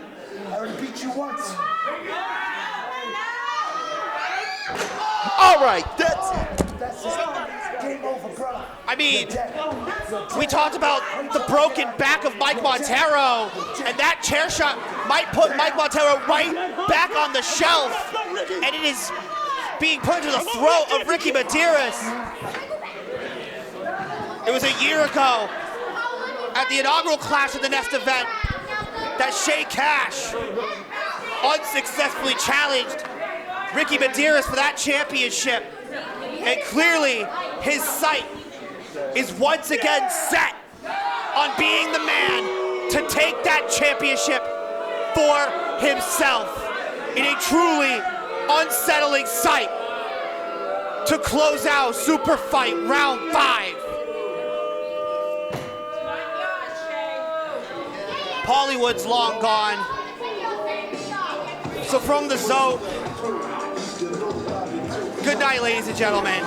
Speaker 16: I already beat you once.
Speaker 9: All right, that's
Speaker 16: it. Game over, bro.
Speaker 8: I mean, we talked about the broken back of Mike Montero, and that chair shot might put Mike Montero right back on the shelf, and it is being put into the throat of Ricky Medeiros. It was a year ago at the inaugural Clash of the Nest event that Shay Kash unsuccessfully challenged Ricky Medeiros for that championship, and clearly his sight is once again set on being the man to take that championship for himself in a truly unsettling sight to close out SuperFight round 5. Hollywood's long gone. So from the Zoe, good night, ladies and gentlemen.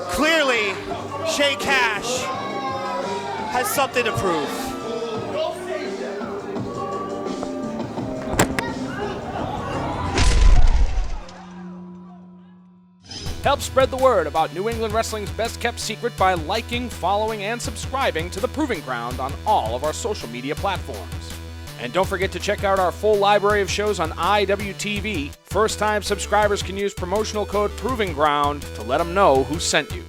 Speaker 8: Clearly, Shay Kash has something to prove.
Speaker 3: Help spread the word about New England Wrestling's best-kept secret by liking, following, and subscribing to The Proving Ground on all of our social media platforms. And don't forget to check out our full library of shows on IWTV. First-time subscribers can use promotional code Proving Ground to let them know who sent you.